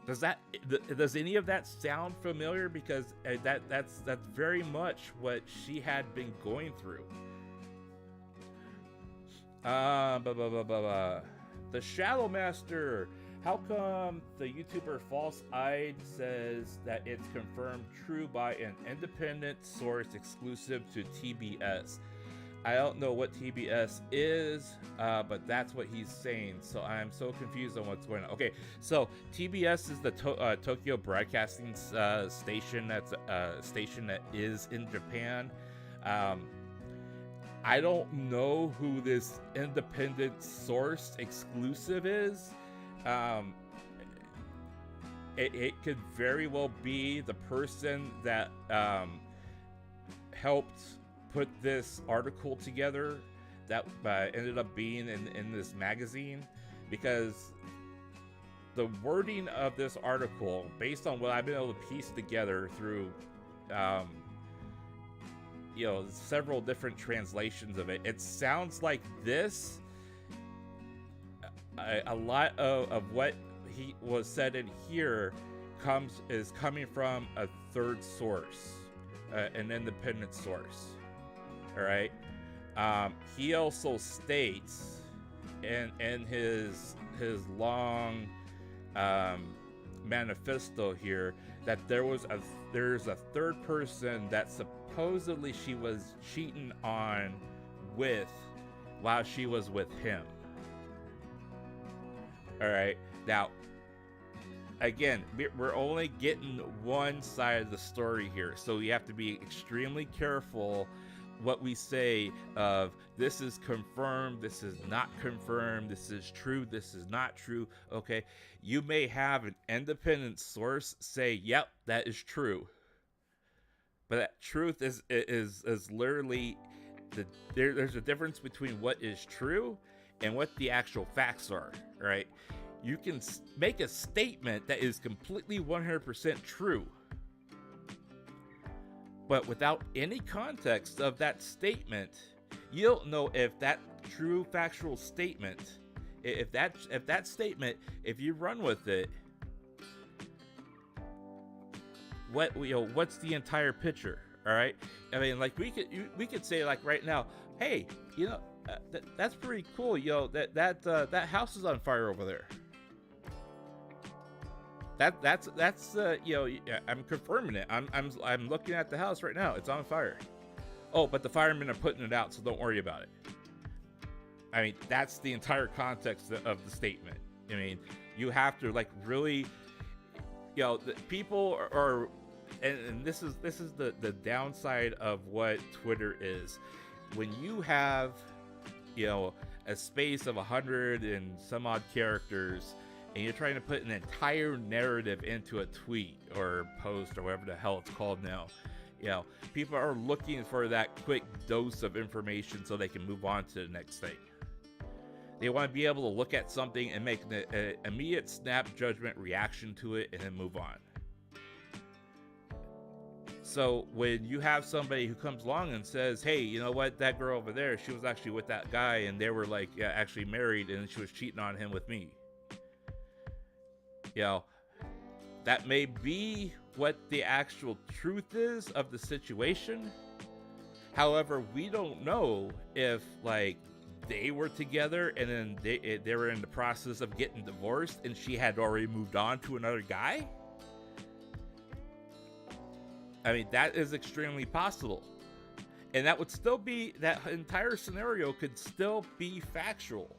Does any of that sound familiar? Because that's very much what she had been going through. The Shadow Master. How come the YouTuber False Eyed says that it's confirmed true by an independent source exclusive to TBS? I don't know what TBS is, but that's what he's saying. So I'm so confused on what's going on. Okay, so TBS is the Tokyo Broadcasting station. That's a station that is in Japan. I don't know who this independent source exclusive is. It could very well be the person that helped put this article together that ended up being in this magazine, because the wording of this article, based on what I've been able to piece together through several different translations of it, it sounds like this. A lot of what he was said in here is coming from a third source, an independent source. All right. He also states in his long manifesto here that there's a third person that supposedly she was cheating on with while she was with him. All right. Now, again, we're only getting one side of the story here, so we have to be extremely careful what we say of this is confirmed, this is not confirmed, this is true, this is not true. Okay, you may have an independent source say, yep, that is true, but that truth is literally there's a difference between what is true and what the actual facts are. Right? You can make a statement that is completely 100% true, but without any context of that statement, you don't know if that true factual statement, if that statement, if you run with it, what's the entire picture? All right. I mean, like we could say like right now, hey, that's pretty cool. That house is on fire over there. That's I'm confirming it. I'm looking at the house right now. It's on fire. Oh, but the firemen are putting it out, so don't worry about it. I mean, that's the entire context of the statement. I mean, you have to like really, the people are and this is the downside of what Twitter is. When you have, a space of 100 and some odd characters, and you're trying to put an entire narrative into a tweet or post or whatever the hell it's called now, people are looking for that quick dose of information so they can move on to the next thing. They want to be able to look at something and make an immediate snap judgment reaction to it and then move on. So when you have somebody who comes along and says, hey, you know what, that girl over there, she was actually with that guy and they were like actually married and she was cheating on him with me. That may be what the actual truth is of the situation. However, we don't know if like they were together and then they were in the process of getting divorced and she had already moved on to another guy. I mean, that is extremely possible. And that would still be, that entire scenario could still be factual.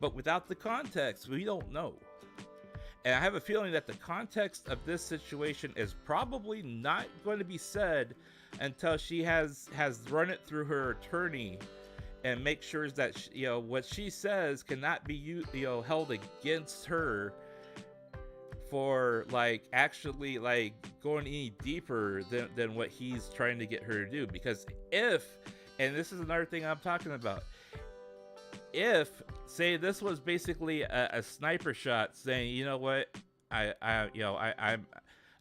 But without the context, we don't know. And I have a feeling that the context of this situation is probably not going to be said until she has run it through her attorney and make sure that what she says cannot be held against her for like actually like going any deeper than what he's trying to get her to do. Because if, and this is another thing I'm talking about, if say this was basically a sniper shot saying, you know what, I'm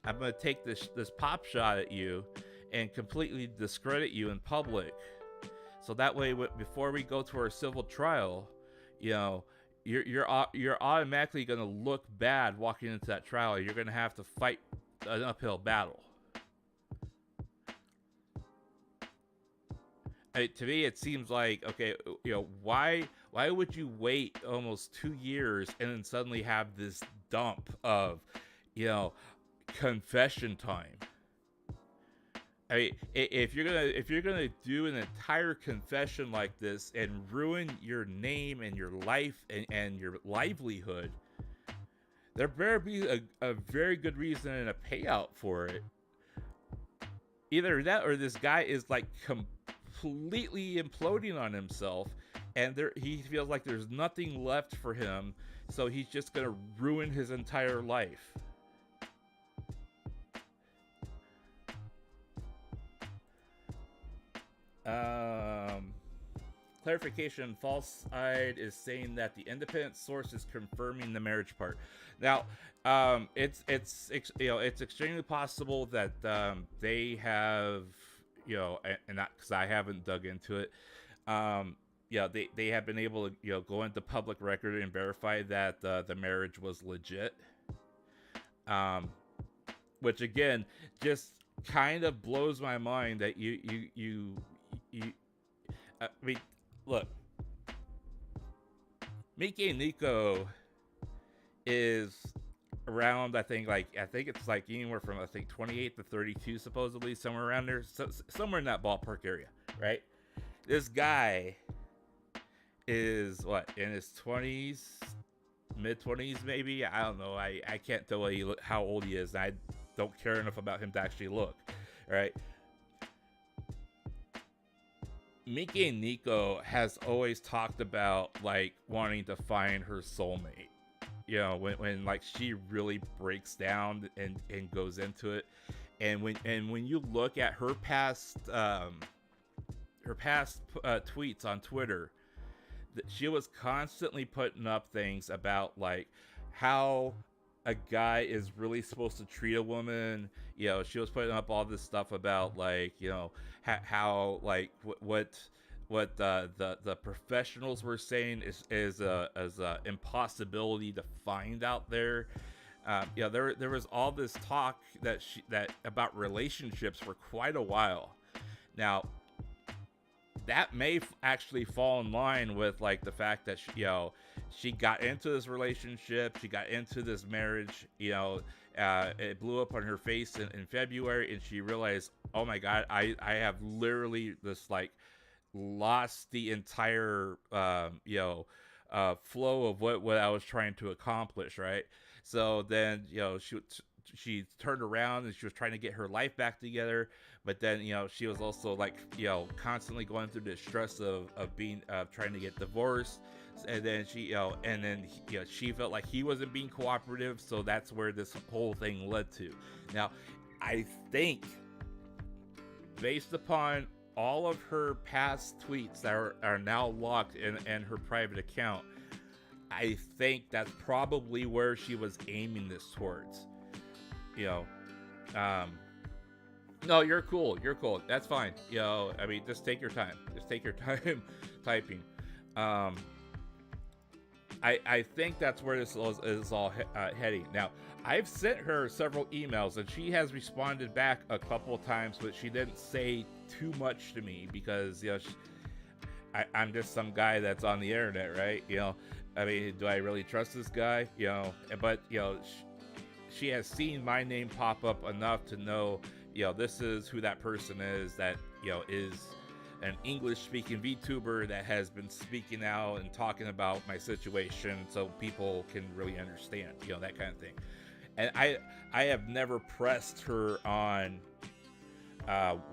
gonna take this pop shot at you and completely discredit you in public. So that way, before we go to our civil trial, you know, you're automatically gonna look bad walking into that trial. You're gonna have to fight an uphill battle. To me, it seems like, okay, you know, why would you wait almost 2 years and then suddenly have this dump of, you know, confession time? I mean, if you're gonna do an entire confession like this and ruin your name and your life and your livelihood, there better be a very good reason and a payout for it. Either that or this guy is like completely imploding on himself, and he feels like there's nothing left for him, so he's just gonna ruin his entire life. Clarification: false side is saying that the independent source is confirming the marriage part. Now, it's you know, it's extremely possible that they have, you know, and not because I haven't dug into it. Yeah, they have been able to, you know, go into public record and verify that the marriage was legit. Which again just kind of blows my mind that you I mean, look, Mikeneko is around, I think it's like anywhere from, I think, 28 to 32 supposedly, somewhere around there, somewhere in that ballpark area, right? This guy is what, in his 20s, mid 20s maybe. I don't know. I can't tell how old he is. I don't care enough about him to actually look, right? Mikeneko has always talked about like wanting to find her soulmate. You know, when like she really breaks down and goes into it, and when you look at her past tweets on Twitter, she was constantly putting up things about like how a guy is really supposed to treat a woman. You know, she was putting up all this stuff about like, you know, how like what the professionals were saying is a impossibility to find out there. You know, there was all this talk that about relationships for quite a while. Now, that may actually fall in line with like the fact that she got into this relationship, she got into this marriage, you know, it blew up on her face in February, and she realized, oh my god, I have literally this like lost the entire flow of what I was trying to accomplish, right? So then, you know, she turned around and she was trying to get her life back together, but then, you know, she was also like, you know, constantly going through the stress of trying to get divorced. And then she felt like he wasn't being cooperative, so that's where this whole thing led to. Now, I think based upon all of her past tweets that are now locked in her private account, I think that's probably where she was aiming this towards. You know, no, you're cool. That's fine. You know, I mean, just take your time. Typing. I think that's where this is all heading. Now, I've sent her several emails, and she has responded back a couple of times, but she didn't say too much to me because, you know, I'm just some guy that's on the internet, right? You know, I mean, do I really trust this guy? You know, but, you know, she has seen my name pop up enough to know, you know, this is who that person is that, you know, is an English-speaking VTuber that has been speaking out and talking about my situation so people can really understand, you know, that kind of thing. And I have never pressed her on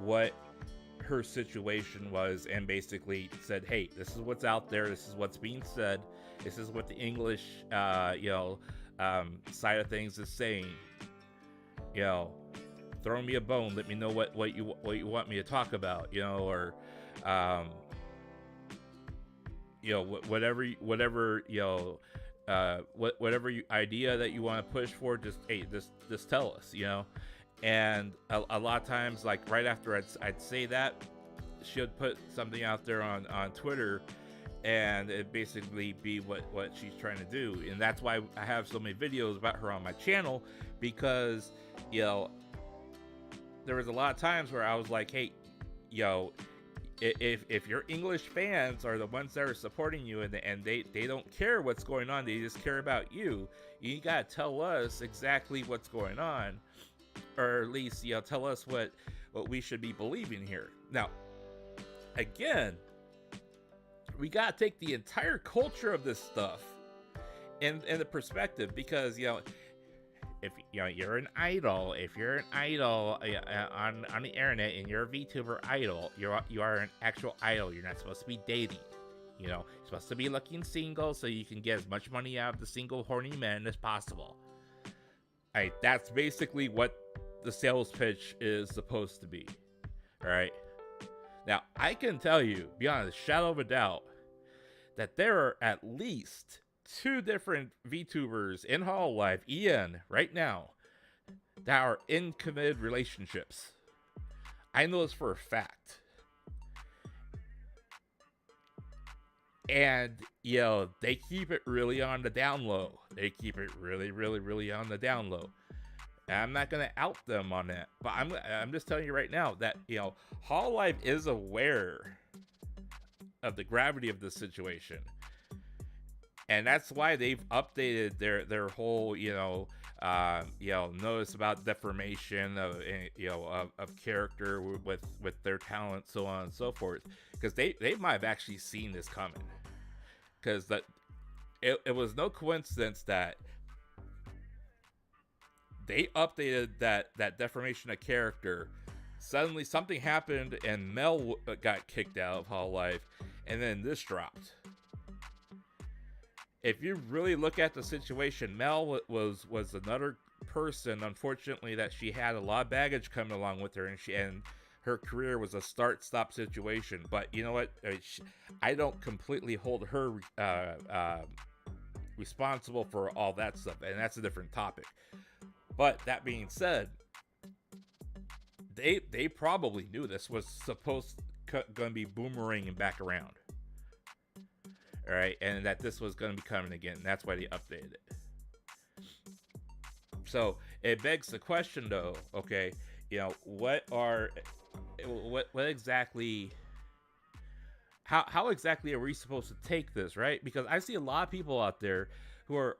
what her situation was and basically said, hey, this is what's out there, this is what's being said, this is what the English side of things is saying. You know, throw me a bone, let me know what you want me to talk about, you know, or whatever whatever idea that you want to push for, just tell us, And a lot of times, like right after I'd say that, she'll put something out there on Twitter, and it basically be what she's trying to do. And that's why I have so many videos about her on my channel, because there was a lot of times where I was like, hey, if your English fans are the ones that are supporting you, and they don't care what's going on, they just care about you gotta tell us exactly what's going on, or at least tell us what we should be believing here. Now, again, we gotta take the entire culture of this stuff in the perspective, because if you're an idol, on the internet, and you're a VTuber idol, you are an actual idol. You're not supposed to be dating. You're supposed to be looking single so you can get as much money out of the single horny men as possible. That's basically what the sales pitch is supposed to be. All right. Now, I can tell you, beyond a shadow of a doubt, that there are at least 2 different VTubers in Hololive, EN, right now, that are in committed relationships. I know this for a fact. And, they keep it really on the down low. They keep it really, really, really on the down low. And I'm not going to out them on that. But I'm just telling you right now that, Hololive is aware of the gravity of this situation. And that's why they've updated their whole, notice about deformation of character with their talent, so on and so forth. Because they might have actually seen this coming. Because it was no coincidence that they updated that deformation of character. Suddenly something happened and Mel got kicked out of Hololive, and then this dropped. If you really look at the situation, Mel was another person, unfortunately, that she had a lot of baggage coming along with her, and her career was a start-stop situation. But you know what? I don't completely hold her responsible for all that stuff, and that's a different topic. But that being said, they probably knew this was supposed going to be boomeranging back around. All right, and that this was going to be coming again. That's why they updated it. So it begs the question, though. Okay, what exactly? How exactly are we supposed to take this, right? Because I see a lot of people out there who are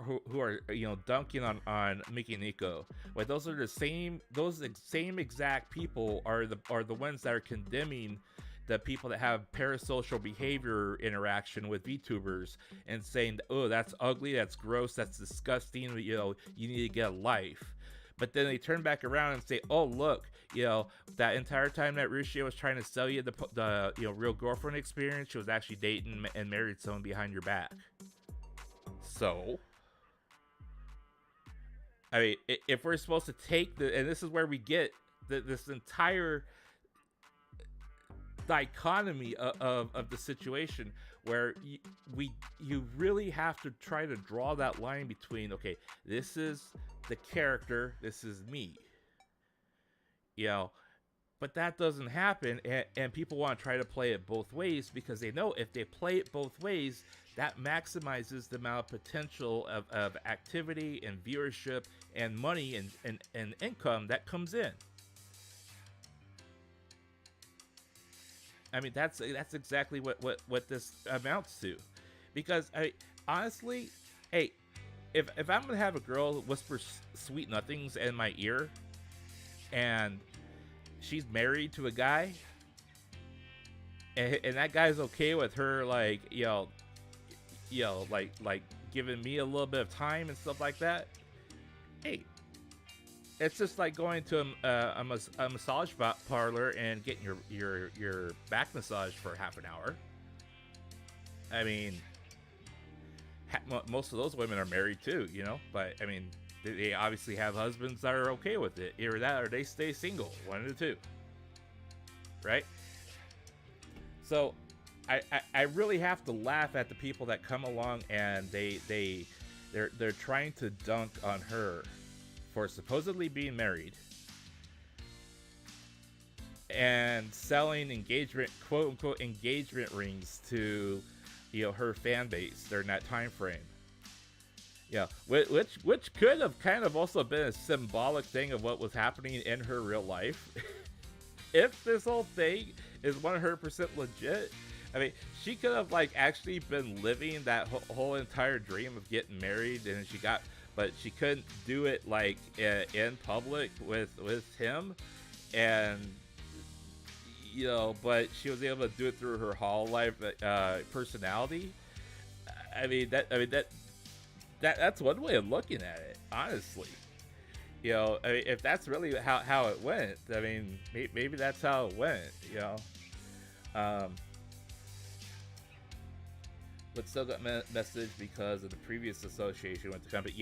dunking on Mikeneko. But those same exact people are the ones that are condemning the people that have parasocial behavior interaction with VTubers and saying, oh, that's ugly, that's gross, that's disgusting, you need to get a life. But then they turn back around and say, oh, look, that entire time that Rushia was trying to sell you the real girlfriend experience, she was actually dating and married someone behind your back. So, I mean, if we're supposed to take and this is where we get this entire dichotomy of the situation, where you really have to try to draw that line between, okay, this is the character, this is me, but that doesn't happen, and people want to try to play it both ways, because they know if they play it both ways, that maximizes the amount of potential of activity and viewership and money and income that comes in. I mean, that's exactly what this amounts to. Because, honestly, hey, if I'm going to have a girl whisper sweet nothings in my ear, and she's married to a guy, and that guy's okay with her, like, like giving me a little bit of time and stuff like that, hey, it's just like going to a massage parlor and getting your back massage for half an hour. I mean, most of those women are married too, but I mean, they obviously have husbands that are okay with it. Either that or they stay single, one of the two, right? So I really have to laugh at the people that come along and they're trying to dunk on her for supposedly being married and selling engagement, quote unquote, engagement rings to, her fan base during that time frame. Which could have kind of also been a symbolic thing of what was happening in her real life. If this whole thing is 100% legit, I mean, she could have actually been living that whole entire dream of getting married, and but she couldn't do it in public with him, and but she was able to do it through her Hall Life personality. That's one way of looking at it, honestly. If that's really how it went, maybe that's how it went. But still got message because of the previous association with the company.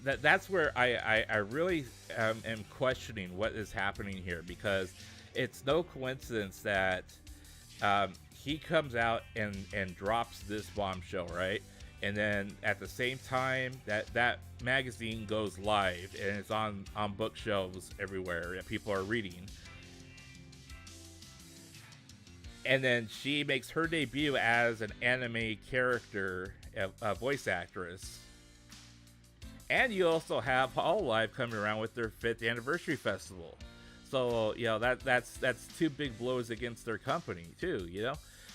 That's where I really am questioning what is happening here, because it's no coincidence that he comes out and drops this bombshell, right? And then at the same time that magazine goes live and it's on bookshelves everywhere that people are reading. And then she makes her debut as an anime character, a voice actress. And you also have Hololive coming around with their 5th anniversary festival. So, that's two big blows against their company, too,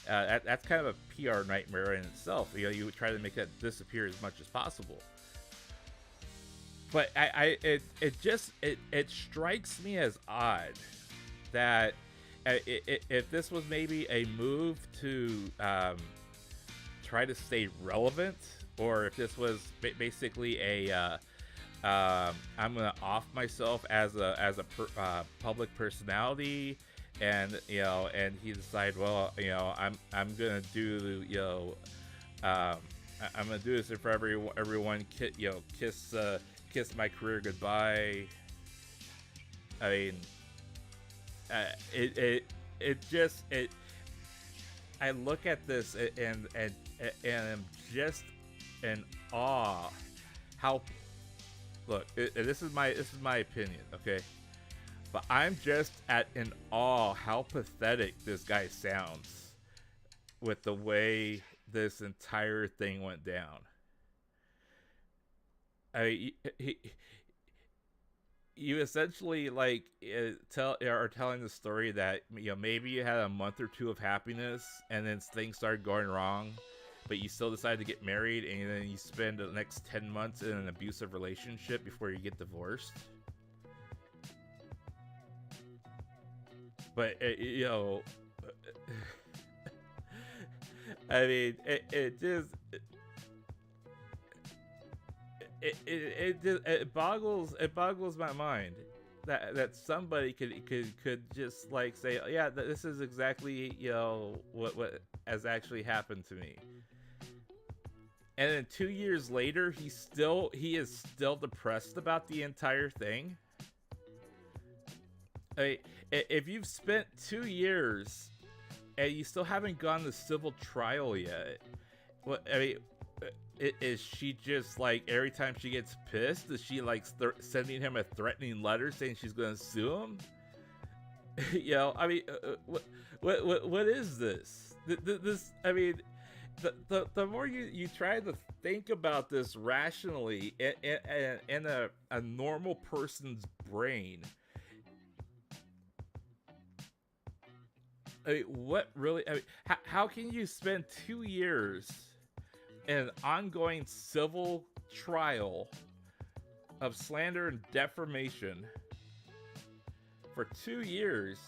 That's kind of a PR nightmare in itself. You would try to make that disappear as much as possible. But it strikes me as odd that if this was maybe a move to try to stay relevant, or if this was basically I'm gonna off myself as a public personality, and and he decided, well, I'm gonna do I'm gonna do this for everyone kiss my career goodbye. I look at this and I'm just in awe. This is my opinion, okay? But I'm just in awe how pathetic this guy sounds with the way this entire thing went down. You essentially are telling the story that maybe you had a month or two of happiness and then things started going wrong, but you still decided to get married, and then you spend the next 10 months in an abusive relationship before you get divorced. But it boggles my mind that somebody could just say, yeah, this is exactly what has actually happened to me. And then 2 years later, he is still depressed about the entire thing. If you've spent 2 years and you still haven't gone to civil trial yet, is she just every time she gets pissed, is she sending him a threatening letter saying she's gonna sue him? What is this? The more you try to think about this rationally in a normal person's brain, how can you spend 2 years in an ongoing civil trial of slander and defamation for 2 years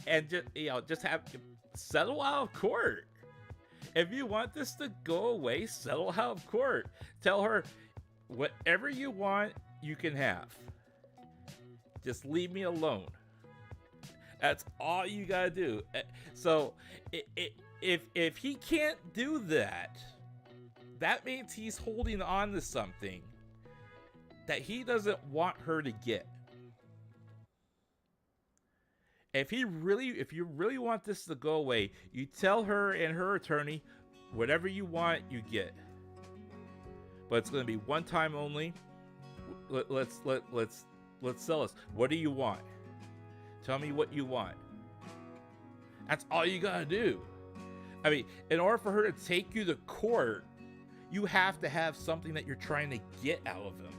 and just have settle out of court? If you want this to go away, settle out of court. Tell her whatever you want, you can have. Just leave me alone. That's all you gotta do. So if he can't do that, that means he's holding on to something that he doesn't want her to get. if you really want this to go away, you tell her and her attorney, whatever you want, you get. But it's going to be one time only. Let's sell us. What do you want? Tell me what you want. That's all you gotta do. I mean, in order for her to take you to court, you have to have something that you're trying to get out of him.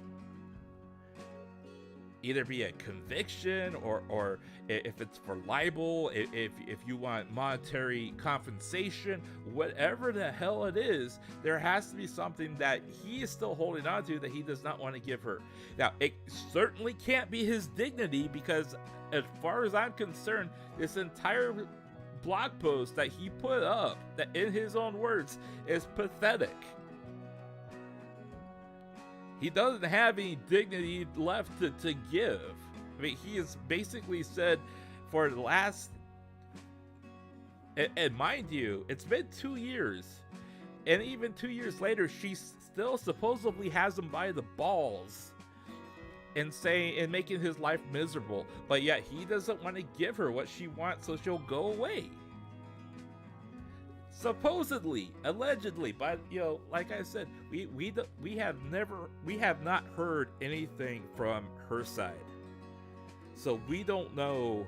Either be a conviction, or if it's for libel, if you want monetary compensation, whatever the hell it is, there has to be something that he is still holding on to that he does not want to give her. Now, it certainly can't be his dignity, because as far as I'm concerned, this entire blog post that he put up, that in his own words, is pathetic. He doesn't have any dignity left to give. I mean, he has basically said for the last, and mind you, it's been 2 years, and even 2 years later, she still supposedly has him by the balls and saying and making his life miserable. But yet he doesn't want to give her what she wants, so she'll go away. Supposedly, allegedly, but like I said, we have not heard anything from her side, so we don't know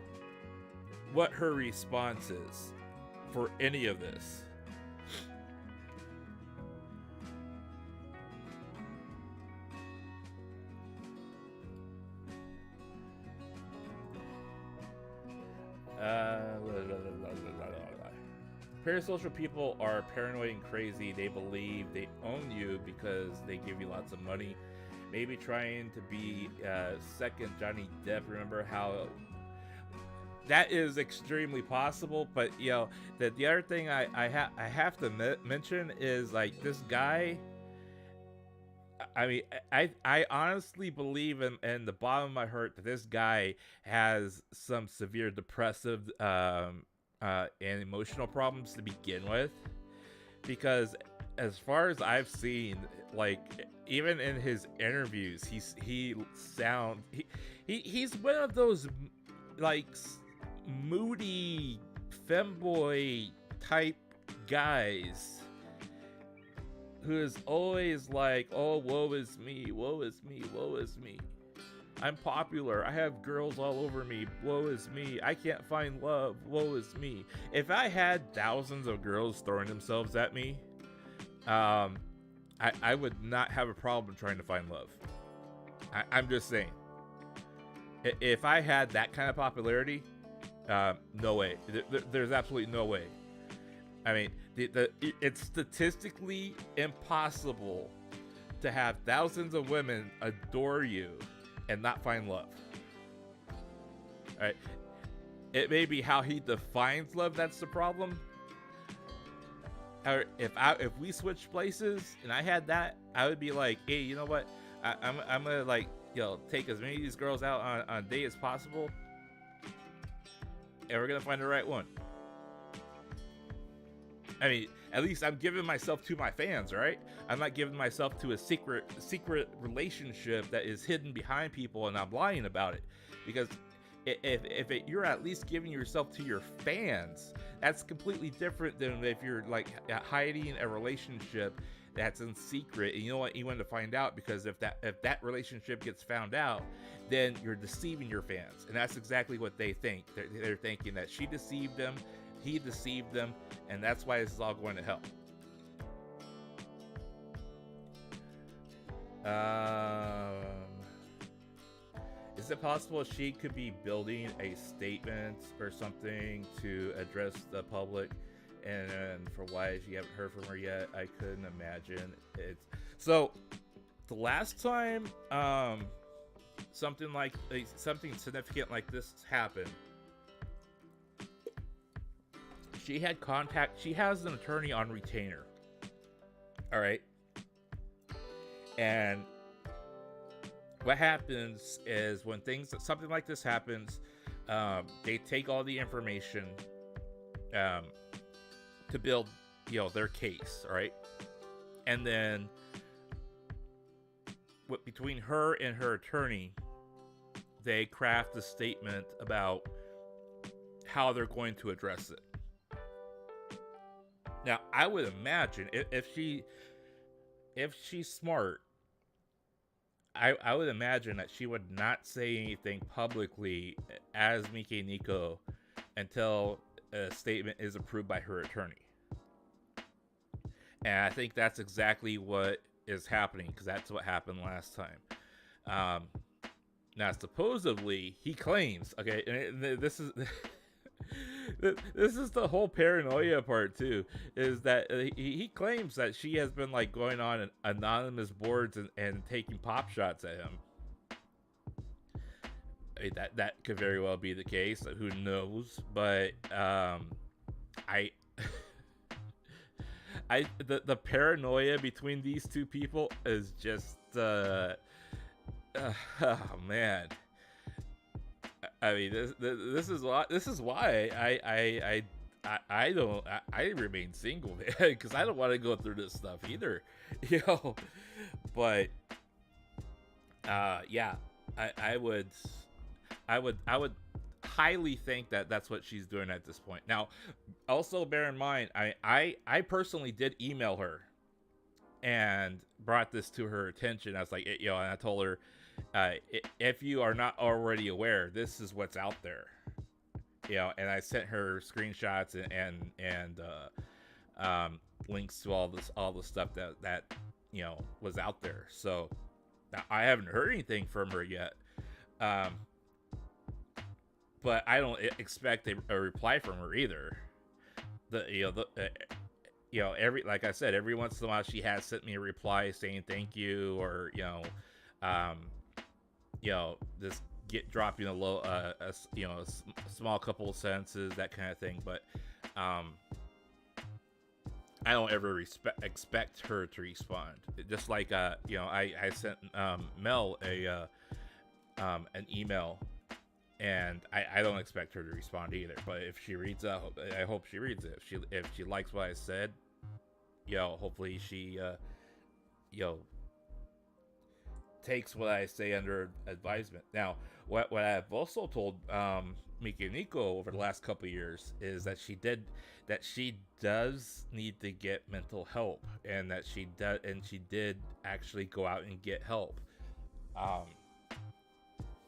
what her response is for any of this. Parasocial people are paranoid and crazy. They believe they own you because they give you lots of money. Maybe trying to be second Johnny Depp. Remember how that is extremely possible. But the other thing I have to mention is, like, this guy. I mean, I honestly believe in the bottom of my heart that this guy has some severe depressive and emotional problems to begin with, because as far as I've seen, like, even in his interviews, he's one of those, like, moody femboy type guys who is always like, oh, woe is me, woe is me, woe is me. I'm popular. I have girls all over me. Woe is me. I can't find love. Woe is me. If I had thousands of girls throwing themselves at me, I would not have a problem trying to find love. I'm just saying. If I had that kind of popularity, no way. There's absolutely no way. I mean, it's statistically impossible to have thousands of women adore you and not find love. All right. It may be how he defines love that's the problem. Or if we switch places and I had that, I would be like, hey, you know what? I'm gonna, like, take as many of these girls out on a date as possible, and we're gonna find the right one. I mean, at least I'm giving myself to my fans, right? I'm not giving myself to a secret relationship that is hidden behind people and I'm lying about it. Because if you're at least giving yourself to your fans, that's completely different than if you're, like, hiding a relationship that's in secret. And you know what? You want to find out, because if that relationship gets found out, then you're deceiving your fans. And that's exactly what they think. They're thinking that she deceived them, he deceived them, and that's why this is all going to hell. Is it possible she could be building a statement or something to address the public, and for why she haven't heard from her yet? I couldn't imagine it. So the last time something significant like this happened, she has an attorney on retainer. All right. And what happens is, when something like this happens, they take all the information to build, their case, all right? And then between her and her attorney, they craft a statement about how they're going to address it. Now, I would imagine if she's smart, I would imagine that she would not say anything publicly as Mikeneko until a statement is approved by her attorney. And I think that's exactly what is happening, because that's what happened last time. Now, supposedly, he claims, okay, and this is this is the whole paranoia part too, is that he claims that she has been like going on anonymous boards and taking pop shots at him. That could very well be the case. Who knows? But I the paranoia between these two people is just oh man. I mean, this is why I remain single, man, because I don't want to go through this stuff either, you know. But yeah, I would highly think that that's what she's doing at this point. Now, also bear in mind, I personally did email her and brought this to her attention. I was like, you know, and I told her, if you are not already aware, this is what's out there, you know. And I sent her screenshots and links to all the stuff that you know was out there. So now, I haven't heard anything from her yet, but I don't expect a reply from her either. Every, like I said, every once in a while she has sent me a reply saying thank you, or just dropping a low, a small couple of sentences, that kind of thing. But I don't ever expect her to respond. Just like I sent Mel an email, and I don't expect her to respond either. But if she reads it, I hope she reads it. If she likes what I said, hopefully she takes what I say under advisement. Now, what I've also told Mikeneko over the last couple of years is that she does need to get mental help, and that she did actually go out and get help.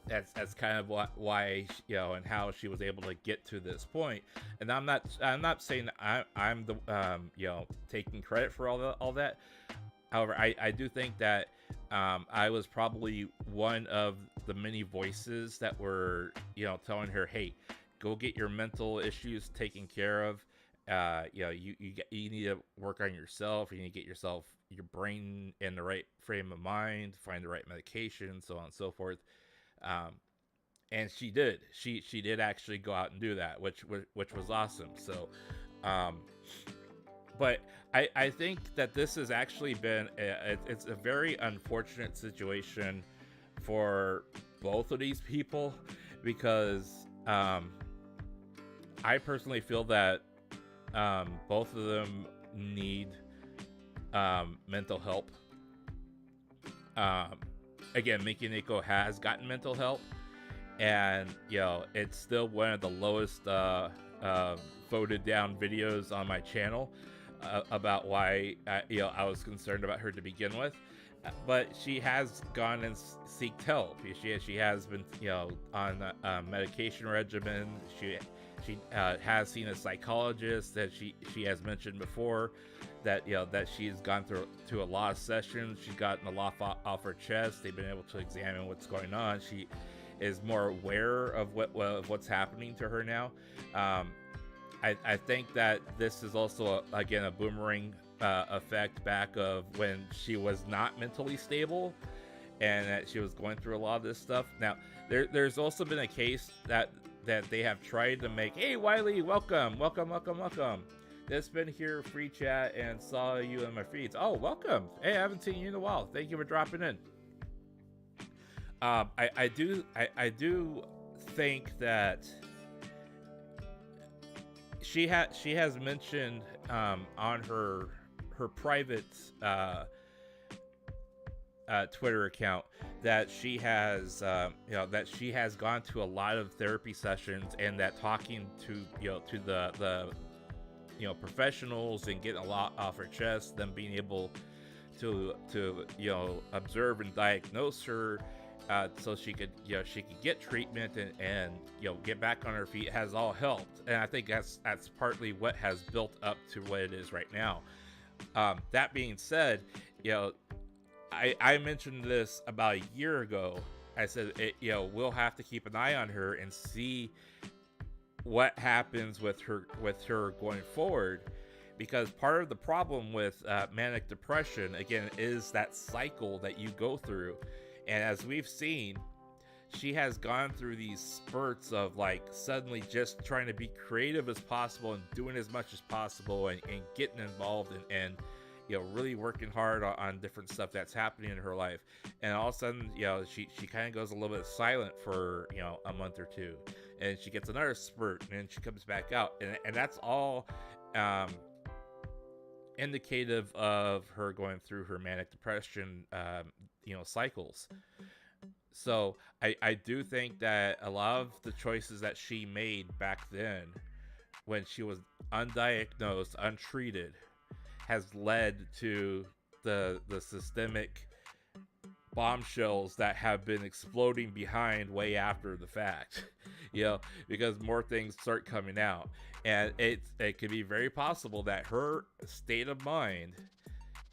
That's kind of why and how she was able to get to this point. And I'm not saying that I'm the taking credit for all that. However, I do think that I was probably one of the many voices that were telling her, hey, go get your mental issues taken care of. You need to work on yourself. You need to get your brain in the right frame of mind, find the right medication, so on and so forth. And she did. She did actually go out and do that, which was awesome. So, but I think that this has actually been it's a very unfortunate situation for both of these people, because I personally feel that both of them need mental help. Again, Mikeneko has gotten mental help, and it's still one of the lowest voted down videos on my channel about why I was concerned about her to begin with. But she has gone and seeked help. She has been on a medication regimen. She has seen a psychologist that she has mentioned before, that that she's gone through a lot of sessions. She's gotten a lot off her chest. They've been able to examine what's going on. She is more aware of what's happening to her now. I think that this is also again a boomerang effect back of when she was not mentally stable, and that she was going through a lot of this stuff. Now there's also been a case that they have tried to make, hey Wiley, welcome. Just been here, free chat, and saw you in my feeds. Oh, welcome. Hey, I haven't seen you in a while. Thank you for dropping in. I do think that she has mentioned on her private Twitter account that she has, that she has gone to a lot of therapy sessions, and that talking to, to the professionals and getting a lot off her chest, them being able to observe and diagnose her, so she could get treatment and get back on her feet, has all helped. And I think that's partly what has built up to what it is right now. That being said, I mentioned this about a year ago. I said, we'll have to keep an eye on her and see what happens with her going forward, because part of the problem with manic depression, again, is that cycle that you go through. And as we've seen, she has gone through these spurts of like suddenly just trying to be creative as possible and doing as much as possible and getting involved and really working hard on different stuff that's happening in her life. And all of a sudden, she kind of goes a little bit silent for, a month or two, and she gets another spurt, and then she comes back out. And that's all indicative of her going through her manic depression, cycles. So I do think that a lot of the choices that she made back then, when she was undiagnosed, untreated, has led to the systemic bombshells that have been exploding behind way after the fact, because more things start coming out. And it could be very possible that her state of mind,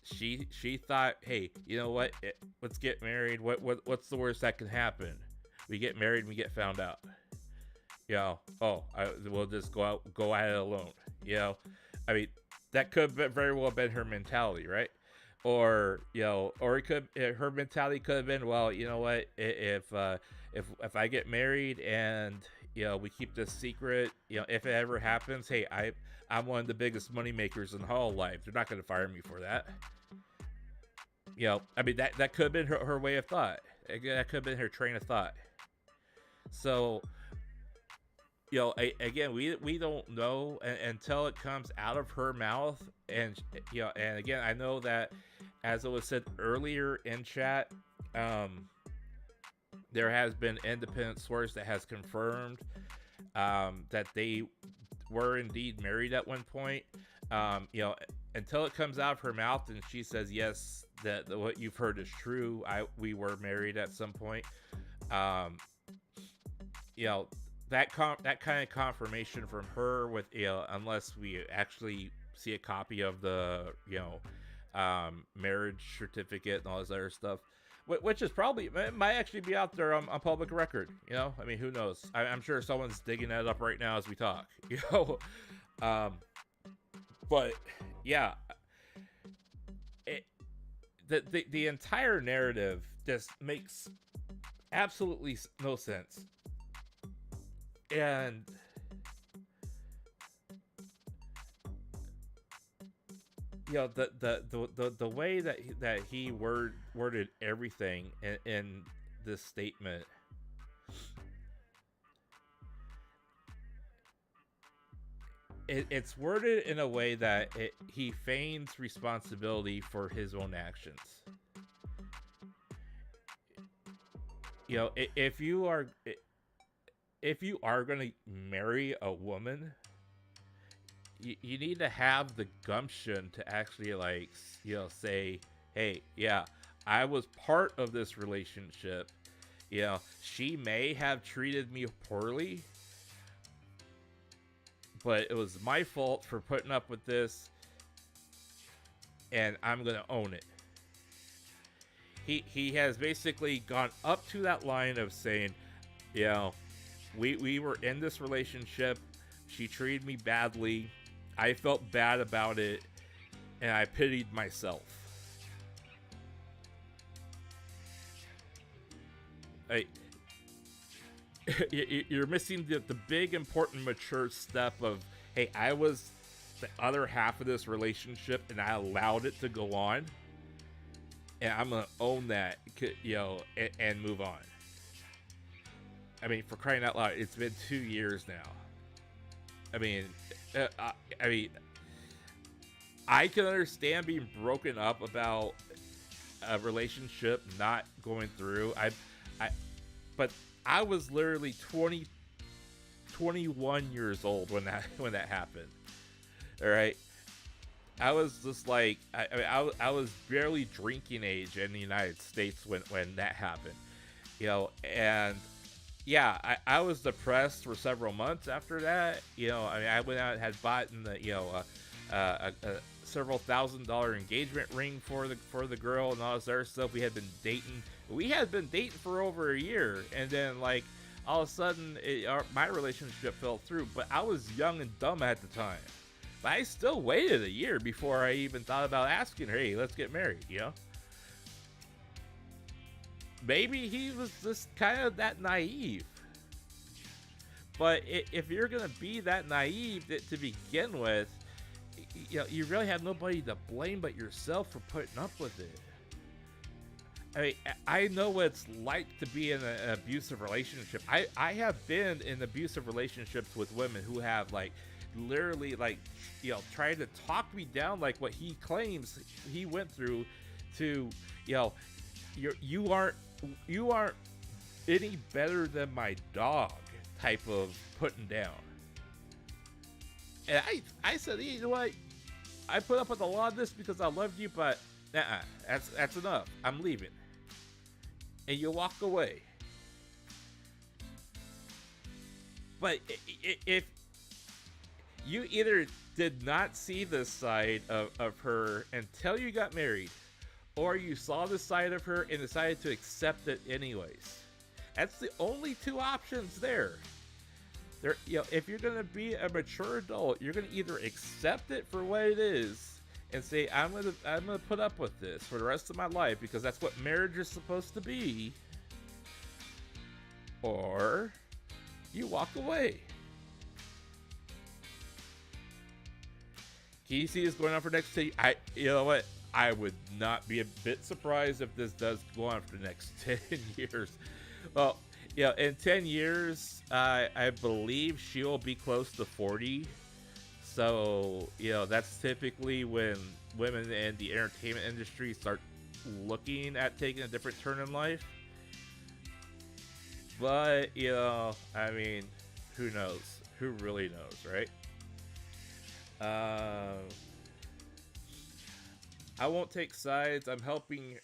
she thought, hey, you know what, let's get married. What's the worst that can happen? We get married and we get found out. We'll just go at it alone. I mean, that could very well have been her mentality, right? Or her mentality could have been, well, you know what, if I get married and we keep this secret, if it ever happens, hey, I'm one of the biggest money makers in all life. They're not going to fire me for that. I mean, that could have been her way of thought. That could have been her train of thought. So, again, we don't know until it comes out of her mouth. And, and again, I know that, as it was said earlier in chat, there has been independent source that has confirmed that they were indeed married at one point. Until it comes out of her mouth and she says, yes, that what you've heard is true, we were married at some point. That kind of confirmation from her, with unless we actually see a copy of the marriage certificate and all this other stuff, which is probably, it might actually be out there on public record. I mean, who knows? I'm sure someone's digging that up right now as we talk. But yeah, the entire narrative just makes absolutely no sense. And the way that he worded everything in this statement, it's worded in a way that he feigns responsibility for his own actions. If you are going to marry a woman, you need to have the gumption to actually say, hey, yeah, I was part of this relationship. She may have treated me poorly, but it was my fault for putting up with this, and I'm gonna own it. He has basically gone up to that line of saying, we were in this relationship, she treated me badly, I felt bad about it, and I pitied myself. You're missing the big important mature step of, hey, I was the other half of this relationship and I allowed it to go on, and I'm gonna own that, and move on. I mean, for crying out loud, it's been 2 years now. I mean, I can understand being broken up about a relationship not going through. But I was literally 21 years old when that happened. All right. I was just like, I was barely drinking age in the United States when that happened, and yeah, I was depressed for several months after that. I went out and had bought a several $1,000 engagement ring for the girl and all this other stuff. We had been dating for over a year, and then like all of a sudden my relationship fell through. But I was young and dumb at the time. But I still waited a year before I even thought about asking her, hey, let's get married, Maybe he was just kind of that naive. But if you're going to be that naive to begin with, you really have nobody to blame but yourself for putting up with it. I mean, I know what it's like to be in an abusive relationship. I have been in abusive relationships with women who have, like, literally, like, trying to talk me down, like what he claims he went through to, you aren't any better than my dog type of putting down. And I said, you know what? I put up with a lot of this because I loved you, but that's enough. I'm leaving. And you walk away. But if you either did not see this side of her until you got married, or you saw this side of her and decided to accept it anyways. That's the only two options there. If you're gonna be a mature adult, you're gonna either accept it for what it is and say, I'm gonna put up with this for the rest of my life because that's what marriage is supposed to be, or you walk away. Casey is going on for next 10. You know what? I would not be a bit surprised if this does go on for the next 10 years. Well, in 10 years, I believe she'll be close to 40. So, that's typically when women in the entertainment industry start looking at taking a different turn in life. But, I mean, who knows? Who really knows, right? I won't take sides. I'm hoping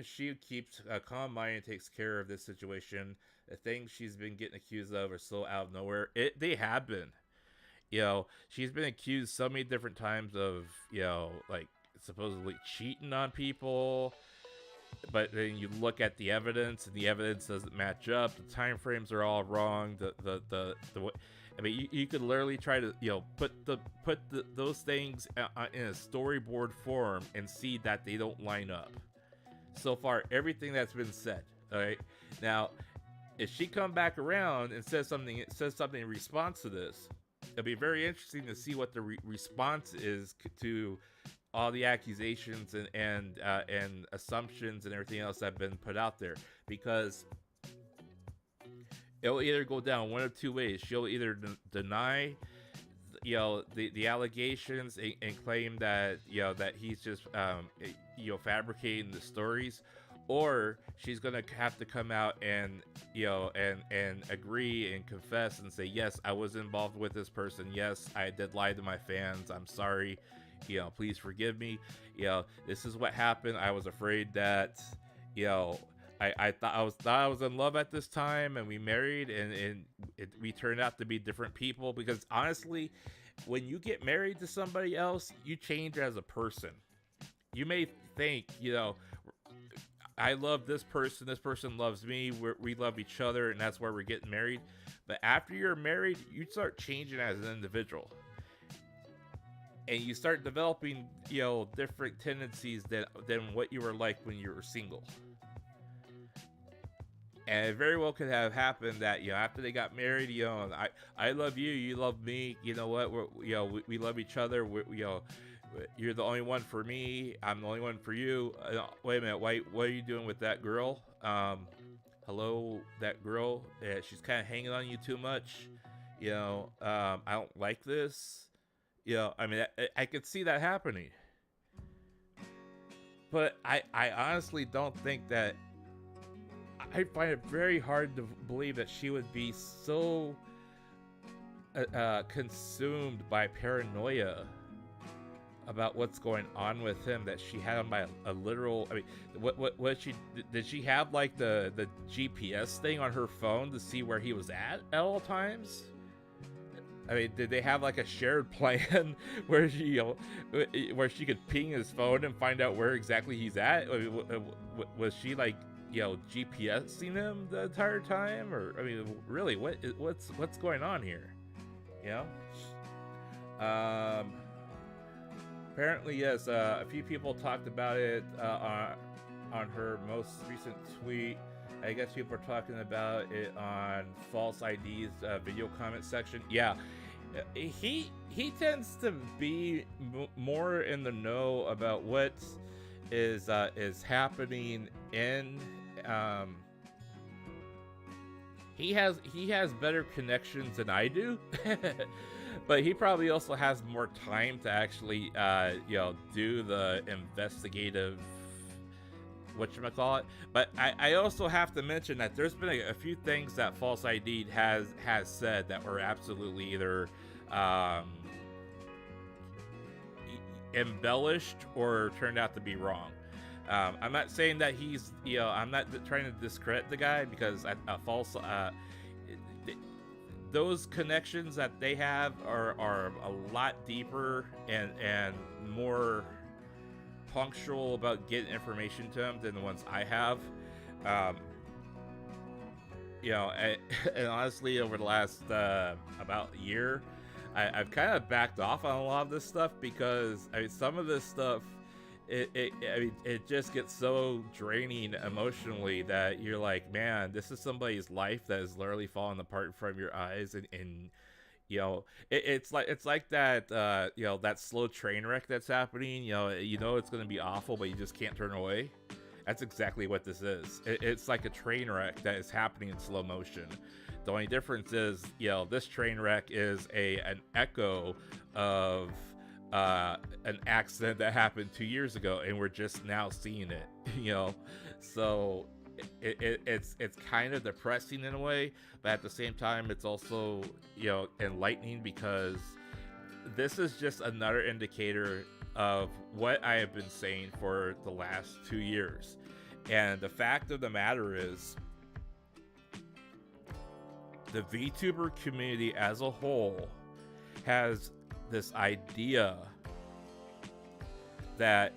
she keeps a calm mind and takes care of this situation. The things she's been getting accused of are so out of nowhere. They have been. She's been accused so many different times of, like supposedly cheating on people. But then you look at the evidence, and the evidence doesn't match up. The time frames are all wrong. I mean, you could literally try to, put those things in a storyboard form and see that they don't line up. So far, everything that's been said. All right. Now, if she come back around and says something in response to this, it'll be very interesting to see what the response is to all the accusations and assumptions and everything else that have been put out there, because it'll either go down one of two ways. She'll either deny, the allegations and claim that, that he's just, fabricating the stories, or she's gonna have to come out and, and agree and confess and say, yes, I was involved with this person. Yes, I did lie to my fans. I'm sorry. Please forgive me. This is what happened. I was afraid that, I thought I was in love at this time, and we married, and we turned out to be different people. Because honestly, when you get married to somebody else, you change as a person. You may think, I love this person loves me, we love each other, and that's why we're getting married. But after you're married, you start changing as an individual. And you start developing, different tendencies than what you were like when you were single. And it very well could have happened that, after they got married, I love you, you love me. You know what? We love each other. You're the only one for me. I'm the only one for you. Wait a minute. What are you doing with that girl? Hello, that girl. She's kind of hanging on you too much. I don't like this. I mean, I could see that happening. but I honestly don't think that. I find it very hard to believe that she would be so consumed by paranoia about what's going on with him that she had him by a literal. I mean, what she did she have like the GPS thing on her phone to see where he was at all times? I mean, did they have like a shared plan where she could ping his phone and find out where exactly he's at? I mean, was she like GPSing him the entire time, or I mean, really, what's going on here? Apparently, yes. A few people talked about it on her most recent tweet. I guess people are talking about it on False ID's video comment section. Yeah, he tends to be more in the know about what is happening in. He has better connections than I do, but he probably also has more time to actually do the investigative whatchamacallit. But I also have to mention that there's been a few things that False ID has said that were absolutely either embellished or turned out to be wrong. I'm not saying that he's, I'm not trying to discredit the guy, because those connections that they have are a lot deeper and more punctual about getting information to him than the ones I have. And honestly, over the last about year, I've kind of backed off on a lot of this stuff, because I mean, some of this stuff, it just gets so draining emotionally that you're like, man, this is somebody's life that is literally falling apart in front of your eyes, and it's like that that slow train wreck that's happening. It's going to be awful, but you just can't turn away. That's exactly what this is. It's like a train wreck that is happening in slow motion. The only difference is, this train wreck is an echo of an accident that happened 2 years ago, and we're just now seeing it. So it's kind of depressing in a way, but at the same time, it's also enlightening, because this is just another indicator of what I have been saying for the last 2 years. And the fact of the matter is, the VTuber community as a whole has this idea that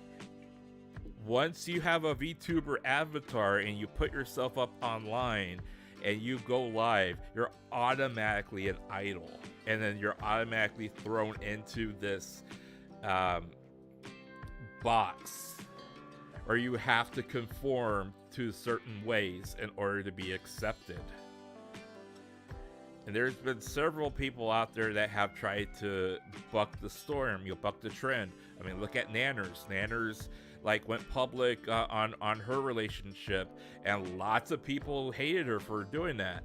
once you have a VTuber avatar and you put yourself up online and you go live, you're automatically an idol, and then you're automatically thrown into this box, or you have to conform to certain ways in order to be accepted. And there's been several people out there that have tried to buck the storm, buck the trend. I mean, look at Nanners. Nanners went public on her relationship, and lots of people hated her for doing that.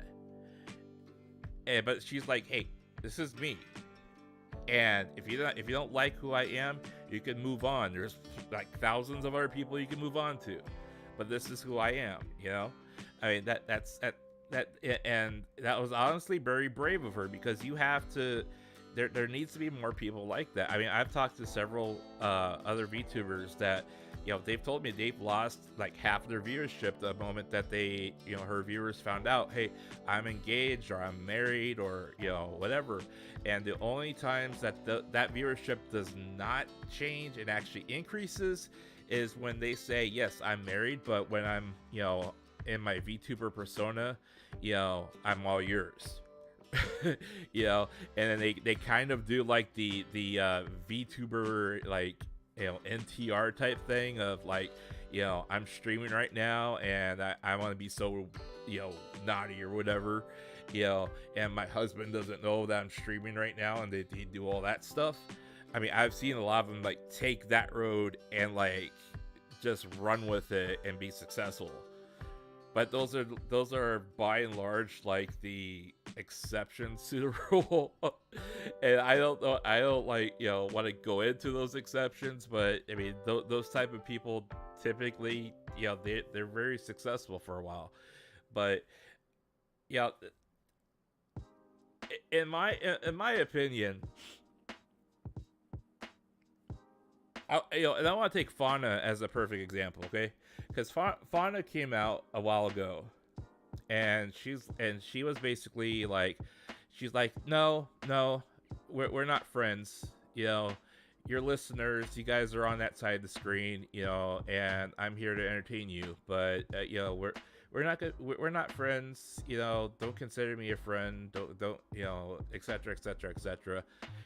But she's like, hey, this is me, and if you don't like who I am, you can move on. There's thousands of other people you can move on to, but this is who I am. I mean, and that was honestly very brave of her, because you have to. There needs to be more people like that. I mean, I've talked to several other VTubers that, they've told me they've lost half their viewership the moment that they, her viewers found out, hey, I'm engaged, or I'm married, or, whatever. And the only times that that viewership does not change and actually increases is when they say, yes, I'm married, but when I'm, in my VTuber persona, I'm all yours. And then they kind of do the VTuber NTR type thing of I'm streaming right now, and I want to be so naughty or whatever, and my husband doesn't know that I'm streaming right now, and they do all that stuff. I mean, I've seen a lot of them take that road and just run with it and be successful. but those are by and large like the exceptions to the rule. And I don't know, I don't like, you know, want to go into those exceptions, but I mean those type of people typically, you know, they're very successful for a while. But yeah, in my opinion, and I want to take Fauna as a perfect example, okay? Because Fauna came out a while ago, and she was basically like, she's like, no, we're not friends, you know. Your listeners, you guys are on that side of the screen, you know, and I'm here to entertain you, but you know, we're not friends, you know. Don't consider me a friend. Don't you know, etc., etc., etc.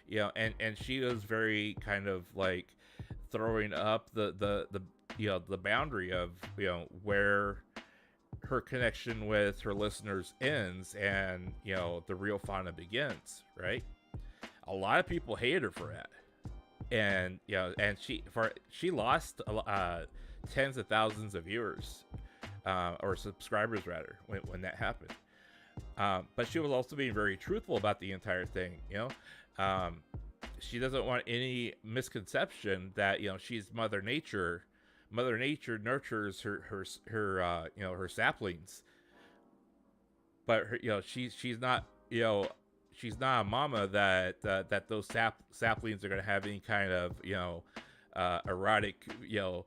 You know, and she was very kind of like throwing up the you know, the boundary of, you know, where her connection with her listeners ends and, you know, the real Fauna begins, right? A lot of people hate her for that, and you know, and she lost tens of thousands of viewers, or subscribers rather, when that happened. But she was also being very truthful about the entire thing, you know. She doesn't want any misconception that, you know, she's Mother Nature. Mother Nature nurtures her you know, her saplings, but her, you know, she's not, you know, she's not a mama that those saplings are going to have any kind of, you know, erotic, you know,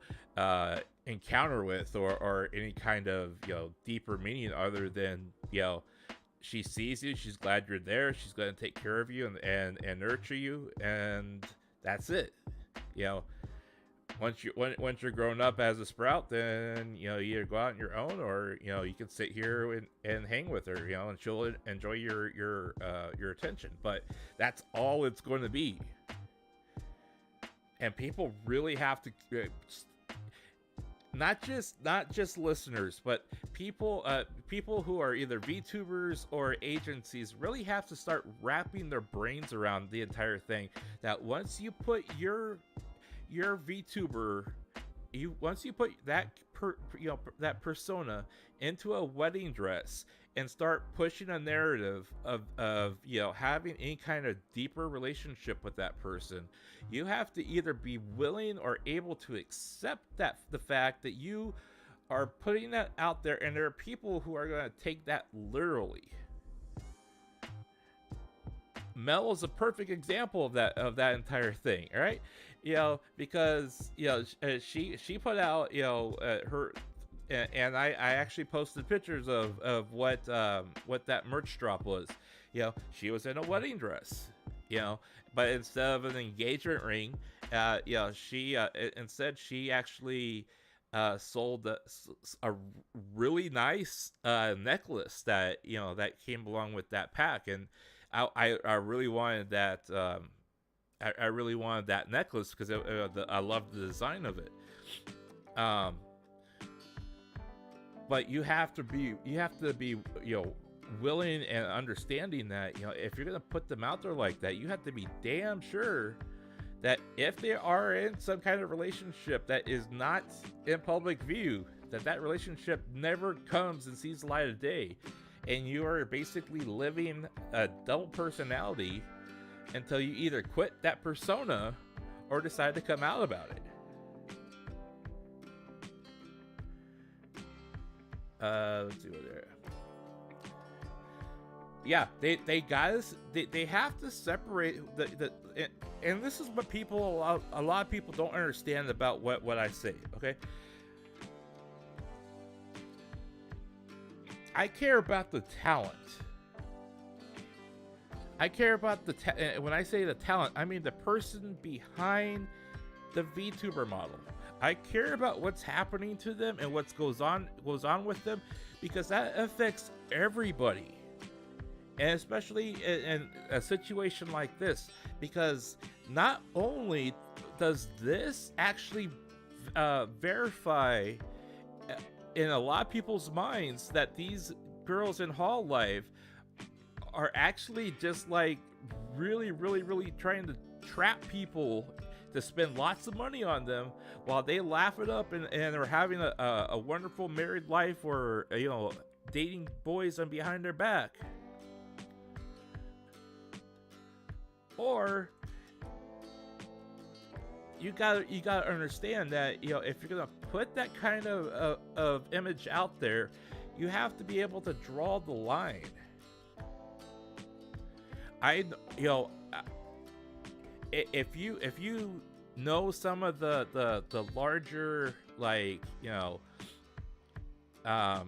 encounter with, or any kind of, you know, deeper meaning other than, you know, she sees you, she's glad you're there, she's going to take care of you and nurture you, and that's it. You know, once you're grown up as a sprout, then, you know, you either go out on your own, or, you know, you can sit here and hang with her, you know, and she'll enjoy your attention. But that's all it's going to be. And people really have to, not just listeners, but people who are either VTubers or agencies really have to start wrapping their brains around the entire thing. That once you put your VTuber, once you put that that persona into a wedding dress and start pushing a narrative of you know, having any kind of deeper relationship with that person, you have to either be willing or able to accept that the fact that you are putting that out there, and there are people who are going to take that literally. Mel is a perfect example of that entire thing, all right? You know, because, you know, she put out, you know, her, and I actually posted pictures of what that merch drop was. You know, she was in a wedding dress, you know, but instead of an engagement ring, you know, she instead she actually sold a really nice necklace that, you know, that came along with that pack, and I really wanted that. I really wanted that necklace because I loved the design of it. But you have to be, you know, willing and understanding that, you know, if you're gonna put them out there like that, you have to be damn sure that if they are in some kind of relationship that is not in public view, that relationship never comes and sees the light of day, and you are basically living a double personality until you either quit that persona or decide to come out about it. Let's see what they're. Yeah, they guys, they have to separate and this is what people, a lot of people don't understand about what I say. Okay, I care about the talent. I care about when I say the talent, I mean the person behind the VTuber model. I care about what's happening to them and what goes on with them, because that affects everybody, and especially in a situation like this, because not only does this actually verify in a lot of people's minds that these girls in Hall Life are actually just like really trying to trap people to spend lots of money on them while they laugh it up and are having a wonderful married life, or dating boys on behind their back. Or you gotta understand that if you're gonna put that kind of image out there, you have to be able to draw the line. If you know some of the larger, like, not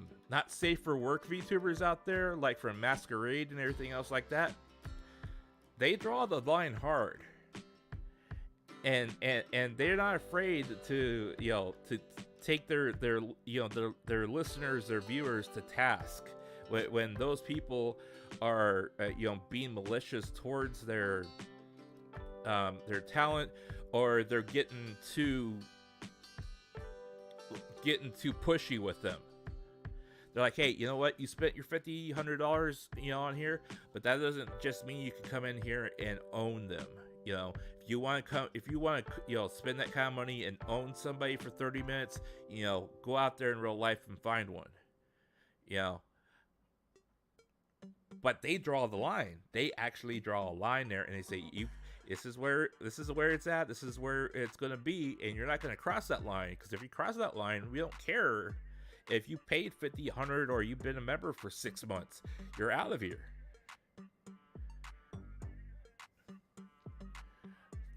safe for work VTubers out there, like from Masquerade and everything else like that, they draw the line hard, and they're not afraid to take their listeners, their viewers to task when those people are being malicious towards their talent, or they're getting too pushy with them. They're like, hey, you know what? You spent your $100 on here, but that doesn't just mean you can come in here and own them. If you want to spend that kind of money and own somebody for 30 minutes, go out there in real life and find one. But they draw the line. They actually draw a line there, and they say, this is where it's at. This is where it's going to be, and you're not going to cross that line, because if you cross that line, we don't care if you paid $50, $100, or you've been a member for 6 months. You're out of here.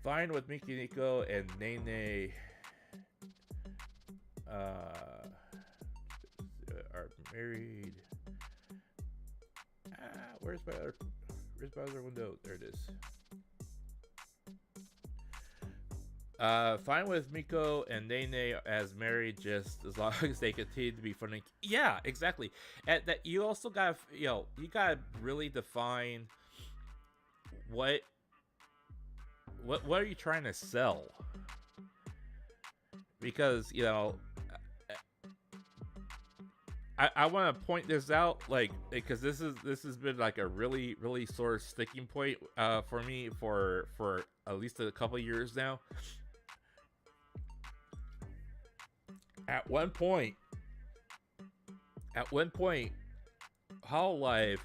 Fine with Mikeneko and Nene are married. Where's my other window? There it is. Fine with Miko and Nene as married, just as long as they continue to be funny. Yeah, exactly. And that you also got, you gotta really define what are you trying to sell? Because I want to point this out, like, because this has been like a really sore sticking point for me for at least a couple of years now. At one point, Hololive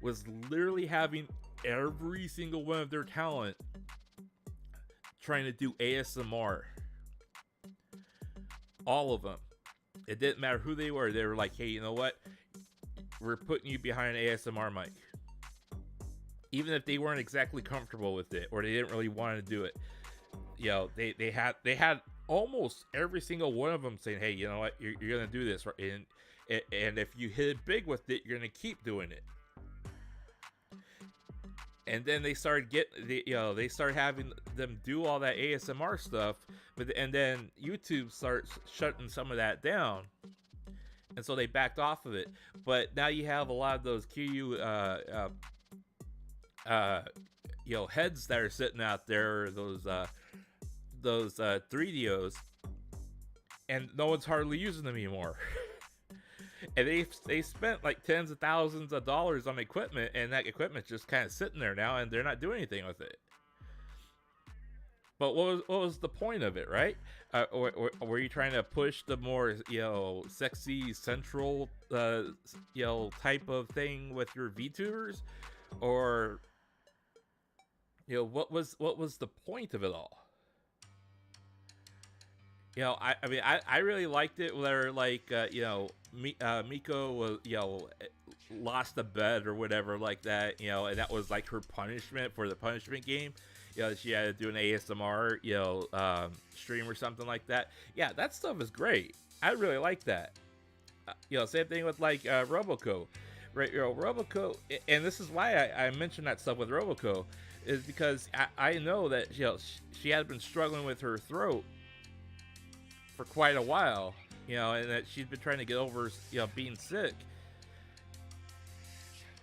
was literally having every single one of their talent trying to do ASMR. All of them. It didn't matter who they were. They were like, hey, you know what? We're putting you behind an ASMR mic. Even if they weren't exactly comfortable with it, or they didn't really want to do it. They had almost every single one of them saying, hey, you know what? You're going to do this. And if you hit it big with it, you're going to keep doing it. And then they started they started having them do all that ASMR stuff, and then YouTube starts shutting some of that down, and so they backed off of it. But now you have a lot of those QU heads that are sitting out there, those 3DOs, and no one's hardly using them anymore. And they spent like tens of thousands of dollars on equipment, and that equipment's just kind of sitting there now, and they're not doing anything with it. But what was the point of it, right? Or were you trying to push the more sexy central type of thing with your VTubers, or what was the point of it all? I really liked it where, like, Miko was, lost a bet or whatever like that, and that was like her punishment for the punishment game. She had to do an ASMR, stream or something like that. Yeah, that stuff is great. I really like that. Same thing with like Roboco, right? Roboco, and this is why I mentioned that stuff with Roboco, is because I know that she had been struggling with her throat for quite a while, and that she's been trying to get over, being sick.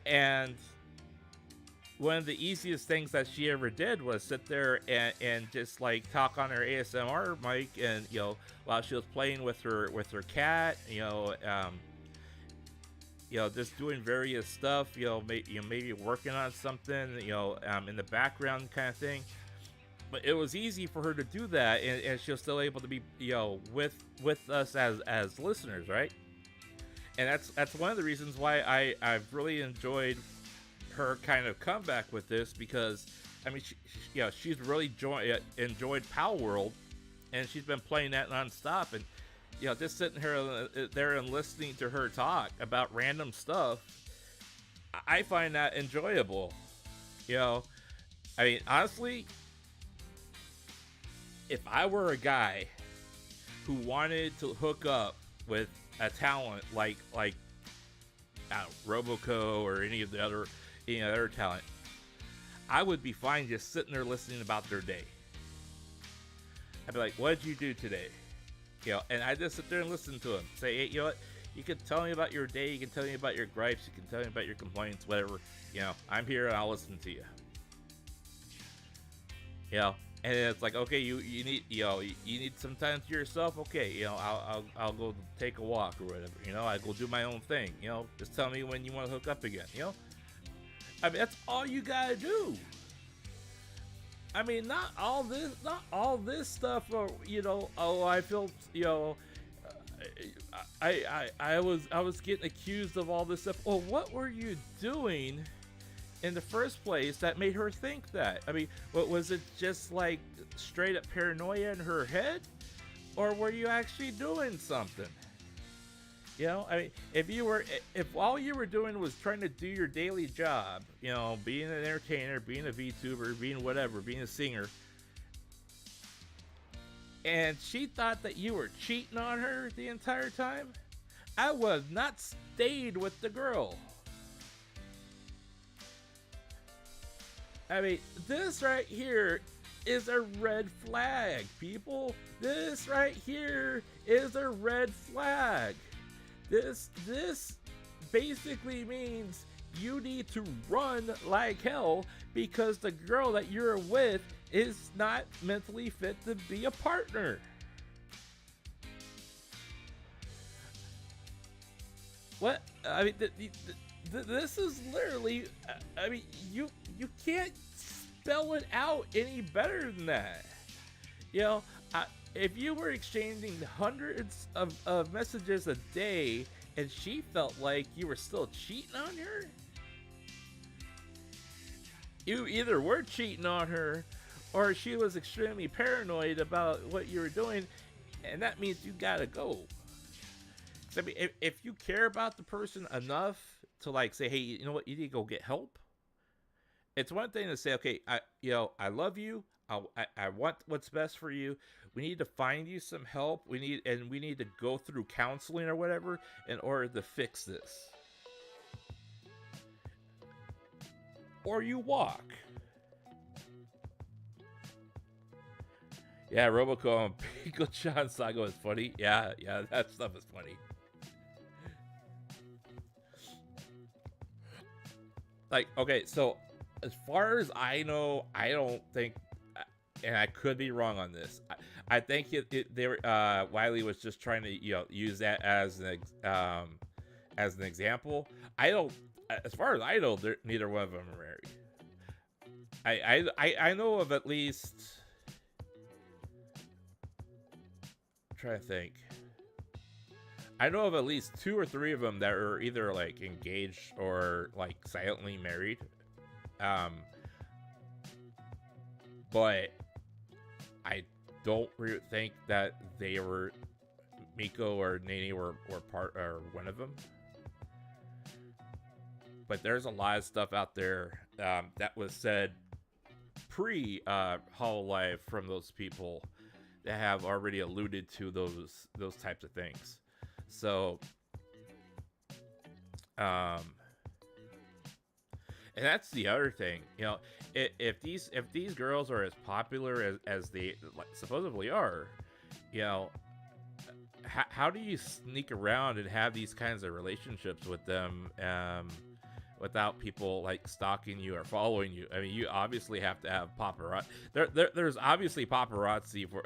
And one of the easiest things that she ever did was sit there and just like talk on her ASMR mic, and while she was playing with her cat, just doing various stuff, maybe working on something, in the background kind of thing. but it was easy for her to do that, and she was still able to be, with us as listeners, right? And that's one of the reasons why I've really enjoyed her kind of comeback with this, because I mean, she's really enjoyed Power World, and she's been playing that nonstop, and just sitting here there and listening to her talk about random stuff, I find that enjoyable. I mean, honestly, if I were a guy who wanted to hook up with a talent like Roboco or any of the other talent, I would be fine just sitting there listening about their day. I'd be like, "What did you do today?" And I just sit there and listen to them. Say, "Hey, you know what? You can tell me about your day. You can tell me about your gripes. You can tell me about your complaints, whatever. I'm here and I'll listen to you." And it's like, okay, you need you need some time to yourself. Okay, I'll go take a walk or whatever. I go do my own thing. Just tell me when you want to hook up again. I mean, that's all you gotta do. I mean, not all this stuff. Or oh, I feel I was getting accused of all this stuff. Well, what were you doing in the first place that made her think that? I mean, what was it, just like straight up paranoia in her head, or were you actually doing something? I mean, if all you were doing was trying to do your daily job, being an entertainer, being a VTuber, being whatever, being a singer, and she thought that you were cheating on her the entire time, I would have not stayed with the girl. I mean, this right here is a red flag, people. This right here is a red flag. This basically means you need to run like hell, because the girl that you're with is not mentally fit to be a partner. What? I mean, this is literally, I mean, you can't spell it out any better than that. If you were exchanging hundreds of messages a day and she felt like you were still cheating on her, you either were cheating on her or she was extremely paranoid about what you were doing, and that means you gotta go. I mean, if you care about the person enough to like say, hey, you know what, you need to go get help. It's one thing to say, okay, I love you. I want what's best for you. We need to find you some help. We need to go through counseling or whatever in order to fix this. Or you walk. Yeah, Roboco and Pico Chan Saga is funny. Yeah, that stuff is funny. Like, okay, so as far as I know, I don't think, and I could be wrong on this, I think Wiley was just trying to use that as an example. I don't, as far as I know, neither one of them are married. I know of at least, I'm trying to think. I know of at least 2 or 3 of them that are either like engaged or like silently married. But I don't really think that they were, Miko or Nene were part or one of them. But there's a lot of stuff out there that was said pre Hololive from those people that have already alluded to those types of things. So, and that's the other thing, if these girls are as popular as they supposedly are, how do you sneak around and have these kinds of relationships with them without people like stalking you or following you? I mean, you obviously have to have paparazzi. There's obviously paparazzi for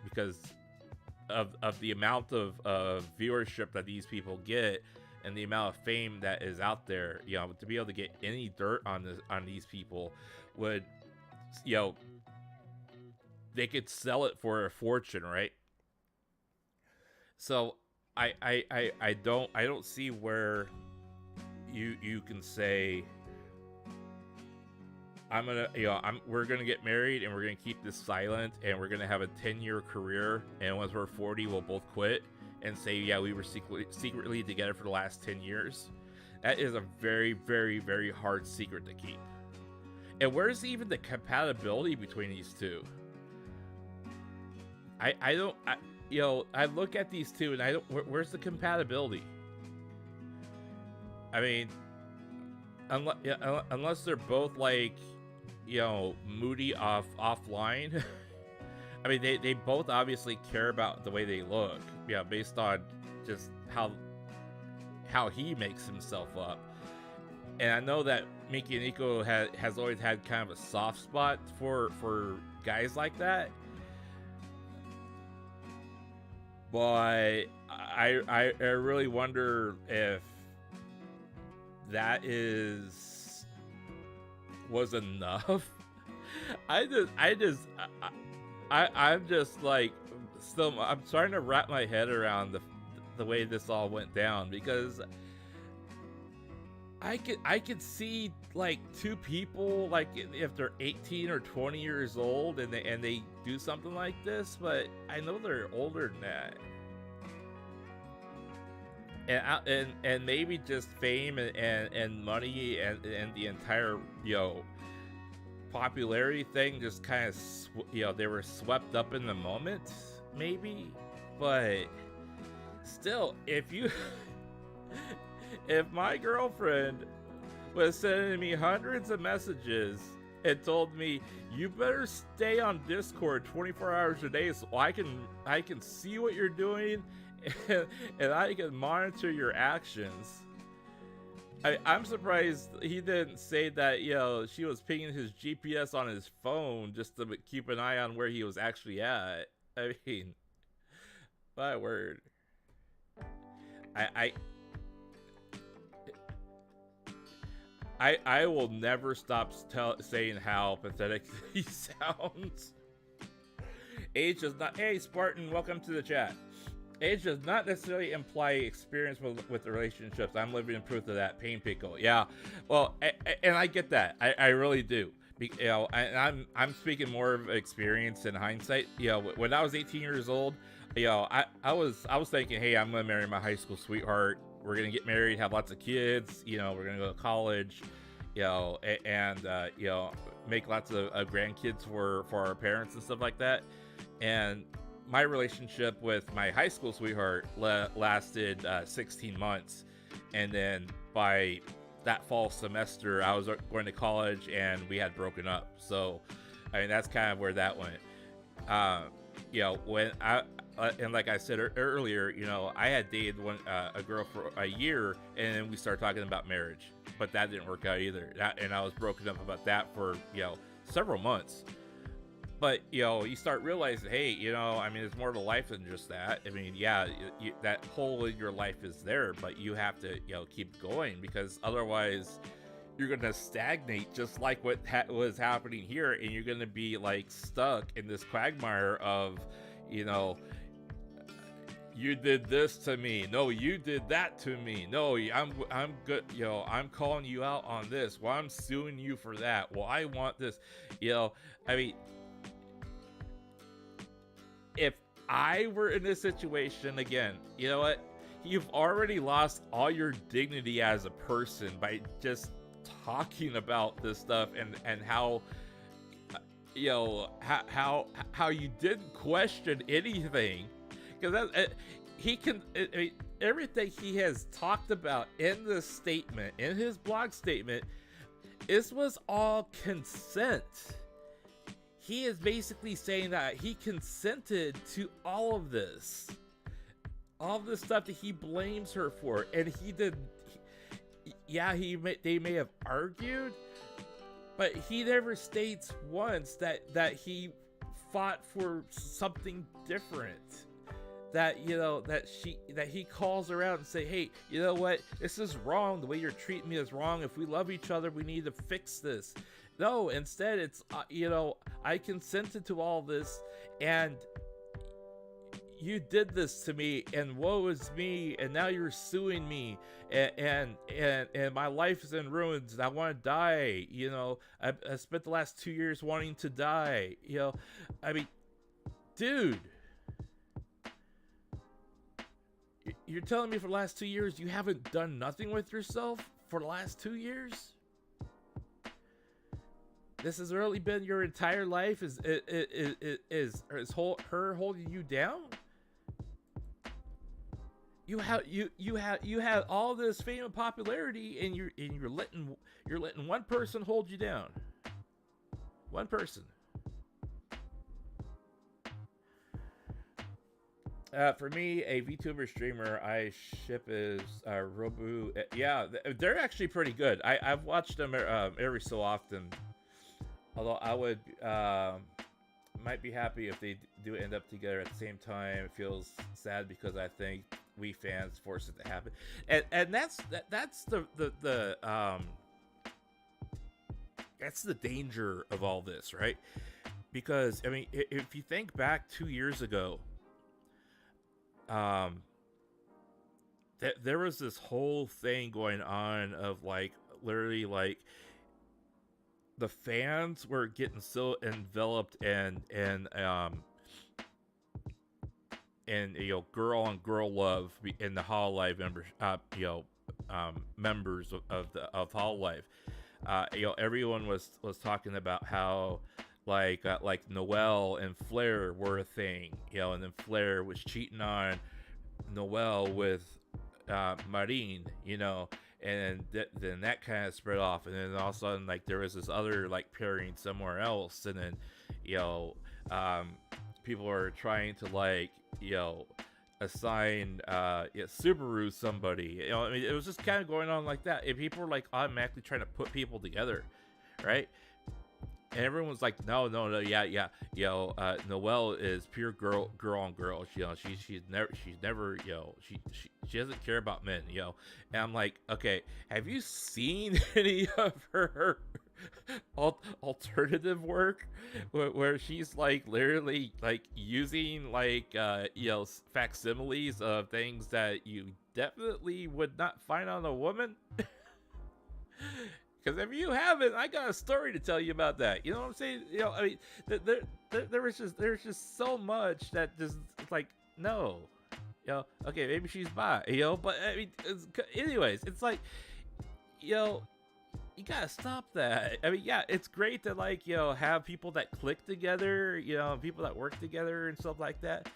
because of the amount of viewership that these people get and the amount of fame that is out there. To be able to get any dirt on these people would they could sell it for a fortune, right? So I don't see where you can say we're gonna get married and we're gonna keep this silent and we're gonna have a 10-year career, and once we're 40 we'll both quit and say, yeah, we were secretly together for the last 10 years. That is a very, very, very hard secret to keep. And where's even the compatibility between these two? I look at these two and where's the compatibility? I mean, unless they're both like, moody offline. I mean, they both obviously care about the way they look, based on just how he makes himself up. And I know that Mikeneko has always had kind of a soft spot for guys like that. But I really wonder if that was enough. I'm just like, still, I'm trying to wrap my head around the way this all went down, because I could see like two people, like if they're 18 or 20 years old and they do something like this, but I know they're older than that. And maybe just fame and money and the entire popularity thing just kind of they were swept up in the moment, maybe. But still, if my girlfriend was sending me hundreds of messages and told me, you better stay on Discord 24 hours a day so I can see what you're doing and I can monitor your actions. I'm surprised he didn't say that, she was pinging his GPS on his phone just to keep an eye on where he was actually at. I mean, my word. I will never stop saying how pathetic he sounds. Age does not... Hey, Spartan, welcome to the chat. Age does not necessarily imply experience with relationships. I'm living in proof of that. Pain pickle. Yeah. Well, and I get that. I really do. And I'm speaking more of experience and hindsight. When I was 18 years old, I was thinking, hey, I'm gonna marry my high school sweetheart. We're gonna get married, have lots of kids. We're gonna go to college. And make lots of grandkids for our parents and stuff like that. And my relationship with my high school sweetheart lasted 16 months. And then by that fall semester, I was going to college and we had broken up. So, I mean, that's kind of where that went. When and like I said earlier, I had dated a girl for a year and then we started talking about marriage, but that didn't work out either. And I was broken up about that for, several months. But, you start realizing, hey, I mean, there's more to life than just that. I mean, yeah, that hole in your life is there, but you have to, keep going, because otherwise you're going to stagnate, just like what was happening here. And you're going to be like stuck in this quagmire of, you did this to me. No, you did that to me. No, I'm good. I'm calling you out on this. Well, I'm suing you for that. Well, I want this. I mean, if I were in this situation again, you know what? You've already lost all your dignity as a person by just talking about this stuff and how how you didn't question anything, because everything he has talked about in this statement, in his blog statement, this was all consent. He is basically saying that he consented to all of this stuff that he blames her for, and he did. They may have argued, but he never states once that he fought for something different. That he calls her out and say, hey, you know what? This is wrong. The way you're treating me is wrong. If we love each other, we need to fix this. No, instead it's I consented to all this, and you did this to me, and woe is me, and now you're suing me, and my life is in ruins, and I want to die. I spent the last 2 years wanting to die. I mean, dude, you're telling me for the last 2 years you haven't done nothing with yourself for the last 2 years? This has really been your entire life? Is her holding you down? You had all this fame and popularity, and you're letting one person hold you down. One person. For me, a VTuber streamer I ship is Robu. Yeah, they're actually pretty good. I've watched them every so often. Although I would might be happy if they do end up together at the same time. It feels sad because I think we fans force it to happen, and that's the danger of all this, right? Because I mean, if you think back 2 years ago, there was this whole thing going on of like literally like the fans were getting so enveloped and girl on girl love in the Hololive members, members of Hololive. Everyone was talking about how like Noelle and Flair were a thing, and then Flair was cheating on Noelle with Marine, and then that kind of spread off, and then all of a sudden like there was this other like pairing somewhere else, and then people are trying to like assign Subaru somebody. I mean, it was just kind of going on like that, and people were like automatically trying to put people together, right? And everyone was like, no, yeah, Noelle is pure girl on girl. She's never, she doesn't care about men, And I'm like, okay, have you seen any of her alternative work where she's like literally like using like facsimiles of things that you definitely would not find on a woman? Because if you haven't, I got a story to tell you about that. You know what I'm saying? I mean, there's just so much that just like no, okay, maybe she's bi, but I mean, anyways, it's like, you gotta stop that. I mean, yeah, it's great to like have people that click together, people that work together and stuff like that.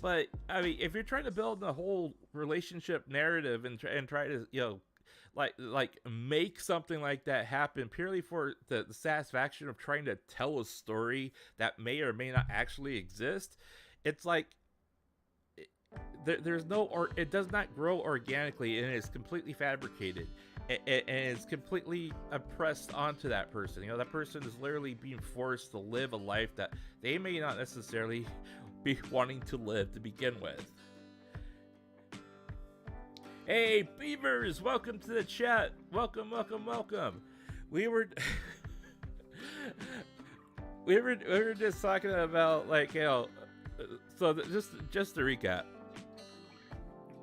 But I mean, if you're trying to build a whole relationship narrative and try to like make something like that happen purely for the satisfaction of trying to tell a story that may or may not actually exist, it's like there's no, or it does not grow organically, and it's completely fabricated, and it's completely oppressed onto that person. That person is literally being forced to live a life that they may not necessarily be wanting to live to begin with. Hey, Beavers, welcome to the chat. Welcome. We were just talking about like, so just to recap,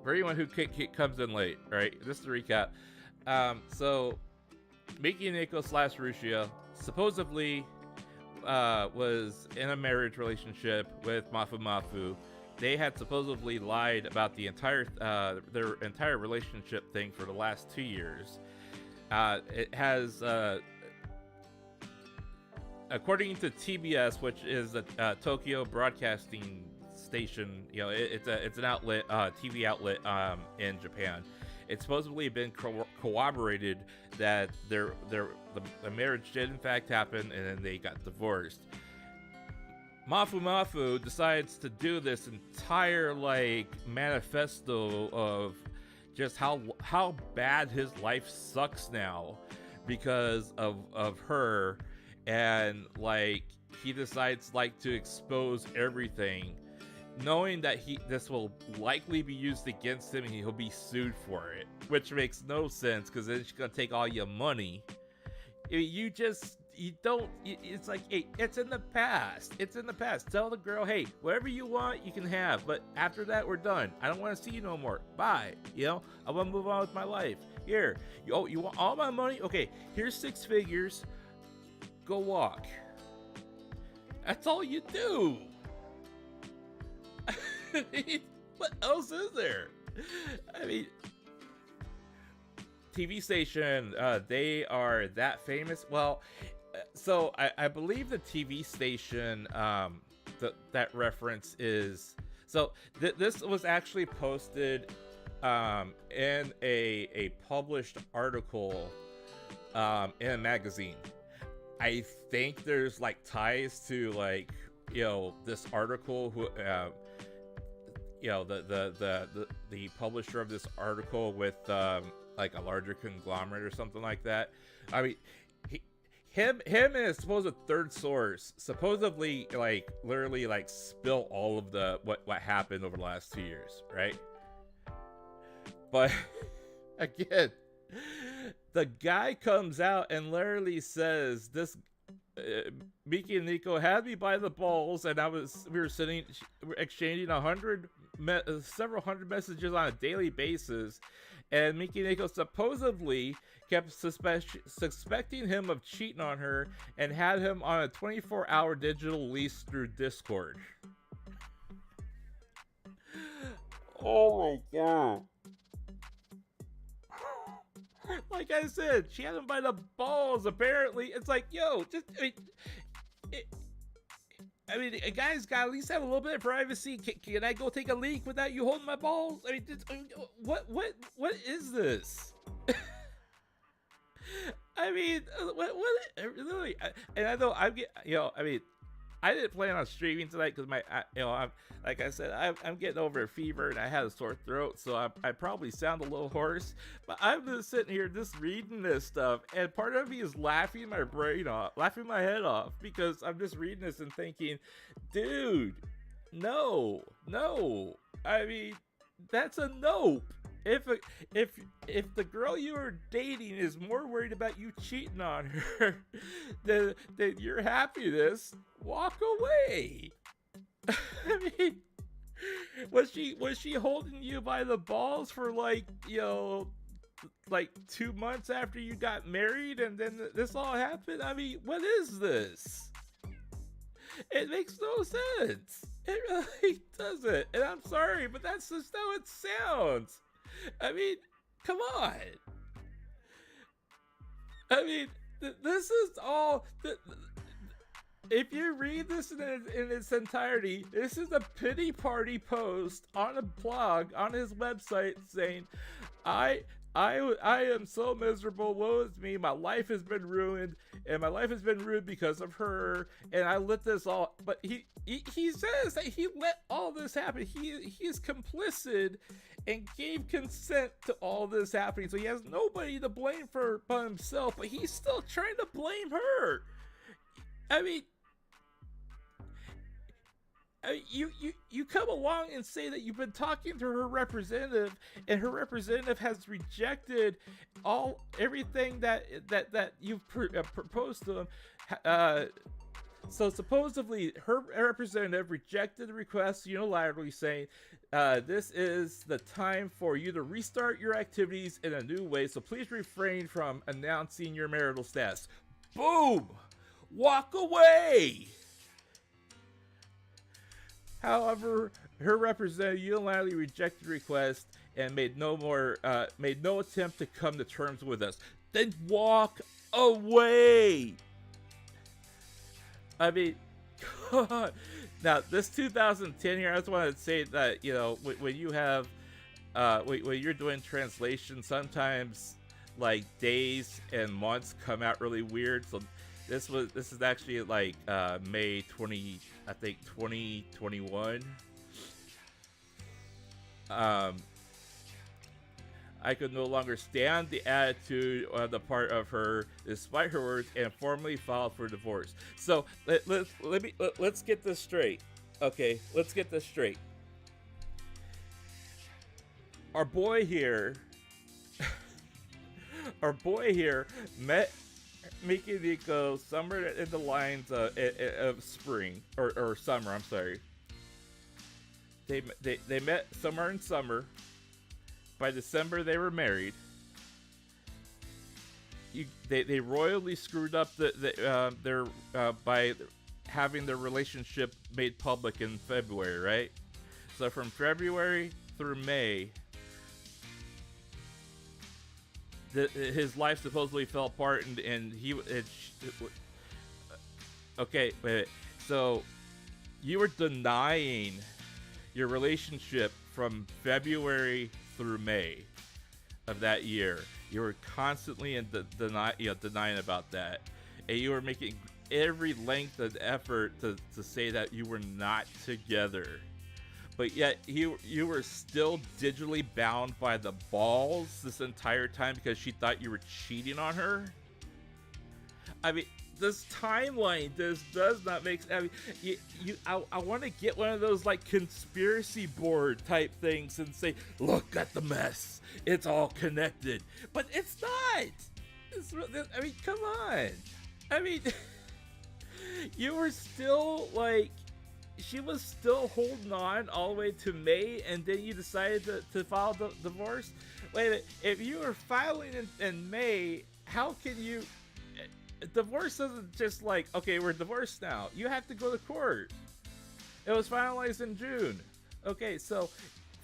for anyone who comes in late, right? Just to recap, so Mikeneko / Rushia supposedly was in a marriage relationship with Mufumufu. They had supposedly lied about the entire their entire relationship thing for the last 2 years. It has, according to TBS, which is a Tokyo broadcasting station, it's an outlet, TV outlet in Japan. It's supposedly been corroborated that the marriage did in fact happen, and then they got divorced. Mufumufu decides to do this entire like manifesto of just how bad his life sucks now because of her, and like he decides like to expose everything, knowing that this will likely be used against him and he'll be sued for it, which makes no sense because it's gonna take all your money. You just you don't. It's like, hey, it's in the past. It's in the past. Tell the girl, hey, whatever you want, you can have. But after that, we're done. I don't want to see you no more. Bye. You know, I want to move on with my life. Here, you want all my money? Okay, here's 6 figures. Go walk. That's all you do. I mean, what else is there? I mean, TV station, they are that famous. Well, so I believe the TV station that reference is, so this was actually posted in a published article in a magazine. I think there's like ties to like, you know, this article who you know, the publisher of this article with like a larger conglomerate or something like that. I mean, him and his supposed third source supposedly like literally like spill all of the what happened over the last 2 years, right? But again, the guy comes out and literally says this. Mikeneko had me by the balls, and we were exchanging several hundred messages on a daily basis, and Mikeneko supposedly kept suspecting him of cheating on her and had him on a 24-hour digital leash through Discord. Oh my god. Like I said, she had him by the balls. Apparently, it's like, yo, just I mean, a guy's got to at least have a little bit of privacy. Can I go take a leak without you holding my balls? I mean, what is this? I mean, what really? And I know I'm getting, you know, I mean, I didn't plan on streaming tonight because I'm like I said, I'm getting over a fever and I had a sore throat, so I probably sound a little hoarse. But I'm just sitting here just reading this stuff, and part of me is laughing my brain off, laughing my head off, because I'm just reading this and thinking, dude, no. I mean, that's a nope. If the girl you are dating is more worried about you cheating on her than your happiness, walk away. I mean, was she holding you by the balls for like, you know, like 2 months after you got married and then this all happened? I mean, what is this? It makes no sense. It really doesn't. And I'm sorry, but that's just how it sounds. I mean, come on. I mean, this is all. If you read this in its entirety, this is a pity party post on a blog on his website saying, I am so miserable. Woe is me. My life has been ruined, and my life has been ruined because of her. And I let this all. But he says that he let all this happen. He is complicit and gave consent to all this happening. So he has nobody to blame for but himself. But he's still trying to blame her. I mean, you come along and say that you've been talking to her representative, and her representative has rejected everything that you've proposed to him. So supposedly her representative rejected the request unilaterally, saying, this is the time for you to restart your activities in a new way, so please refrain from announcing your marital status. Boom! Walk away! However, her representative unilaterally rejected the request and made no attempt to come to terms with us. Then walk away! I mean, God. Now, this 2010 here, I just wanted to say that, you know, when you have, when you're doing translation, sometimes, like, days and months come out really weird. So this is actually, like, May 2021. I could no longer stand the attitude on the part of her, despite her words, and formally filed for divorce. So let's get this straight. Okay, let's get this straight. Our boy here met Mikeneko somewhere in the lines of spring or summer. I'm sorry. They met somewhere in summer. By December, they were married. They royally screwed up their by having their relationship made public in February, right? So from February through May, his life supposedly fell apart, and okay, wait. So you were denying your relationship from February through May of that year. You were constantly denying about that, and you were making every length of effort to say that you were not together. But yet you were still digitally bound by the balls this entire time because she thought you were cheating on her. I mean, this timeline does not make sense. I mean, I want to get one of those like conspiracy board type things and say, look at the mess. It's all connected. But it's not. I mean, come on. I mean, you were still like, she was still holding on all the way to May, and then you decided to file the divorce? Wait a minute, if you were filing in May, how can you... Divorce isn't just like, okay, we're divorced now. You have to go to court. It was finalized in June. Okay, so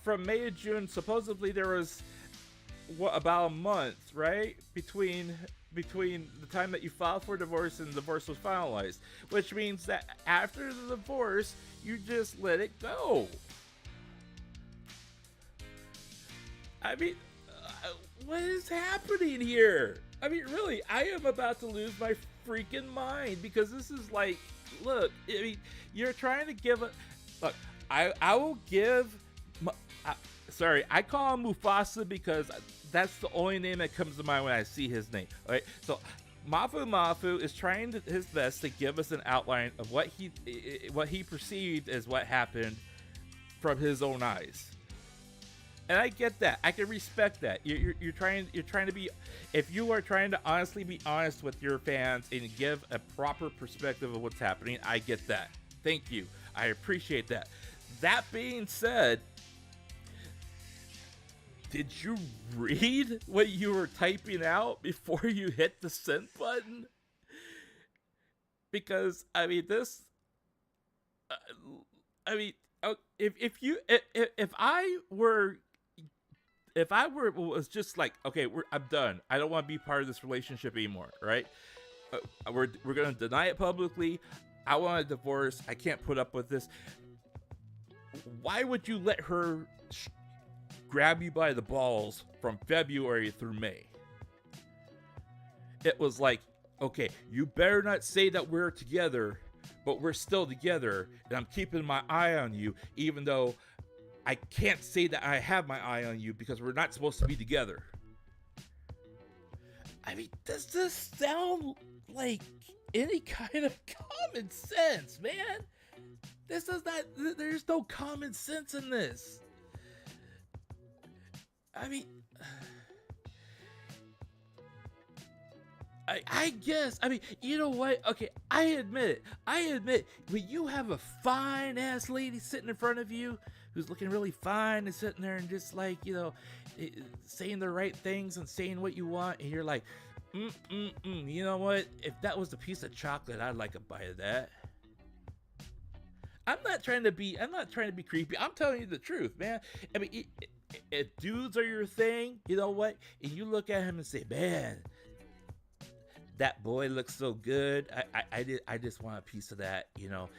from May to June, supposedly there was about a month, right? Between the time that you filed for divorce and the divorce was finalized, which means that after the divorce, you just let it go. I mean, what is happening here? I mean, really, I am about to lose my freaking mind because this is like, look, I mean, you're trying to give a, look, I will give, sorry, I call him Mufasa because that's the only name that comes to mind when I see his name. All right, so Mufumufu is trying his best to give us an outline of what he perceived as what happened from his own eyes, and I get that. I can respect that. You're trying to be, if you are trying to honestly be honest with your fans and give a proper perspective of what's happening, I get that. Thank you. I appreciate that. That being said, did you read what you were typing out before you hit the send button? Because I mean, this. I mean, if I was just like, okay, I'm done. I don't want to be part of this relationship anymore, right? We're gonna deny it publicly. I want a divorce. I can't put up with this. Why would you let her grab you by the balls from February through May? It was like, okay, you better not say that we're together, but we're still together, and I'm keeping my eye on you, even though I can't say that I have my eye on you because we're not supposed to be together. I mean, does this sound like any kind of common sense, man? This is not, there's no common sense in this. I mean, I guess, I mean, you know what? Okay, I admit, when you have a fine ass lady sitting in front of you who's looking really fine and sitting there and just like, you know, saying the right things and saying what you want, and you're like, you know what? If that was a piece of chocolate, I'd like a bite of that. I'm not trying to be creepy. I'm telling you the truth, man. I mean, if dudes are your thing, you know what? And you look at him and say, man, that boy looks so good. I just want a piece of that, you know.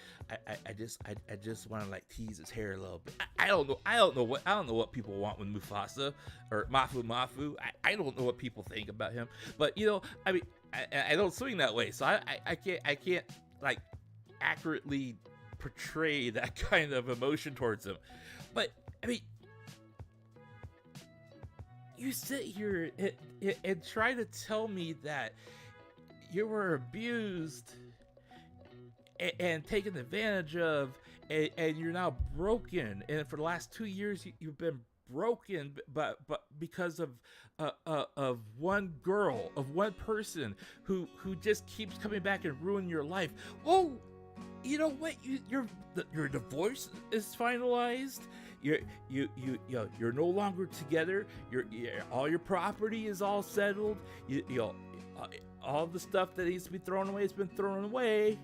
I just want to like tease his hair a little bit. I don't know what people want with Mufasa or Mufumufu. I don't know what people think about him. But you know, I mean, I don't swing that way, so I can't like accurately portray that kind of emotion towards him. But I mean, you sit here and try to tell me that you were abused and taken advantage of, and you're now broken, and for the last 2 years you've been broken, but because of one girl, of one person who just keeps coming back and ruining your life. Oh, you know what? Your divorce is finalized. You're no longer together. All your property is all settled. All the stuff that needs to be thrown away has been thrown away.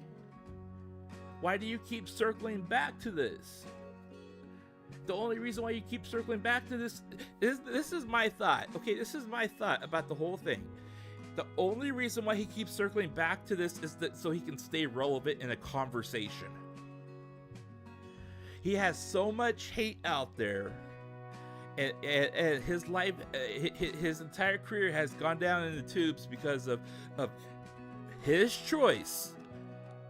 Why do you keep circling back to this? The only reason why you keep circling back to this is my thought. Okay, this is my thought about the whole thing. The only reason why he keeps circling back to this is that so he can stay relevant in a conversation. He has so much hate out there, and his life, his entire career has gone down in the tubes because of his choice.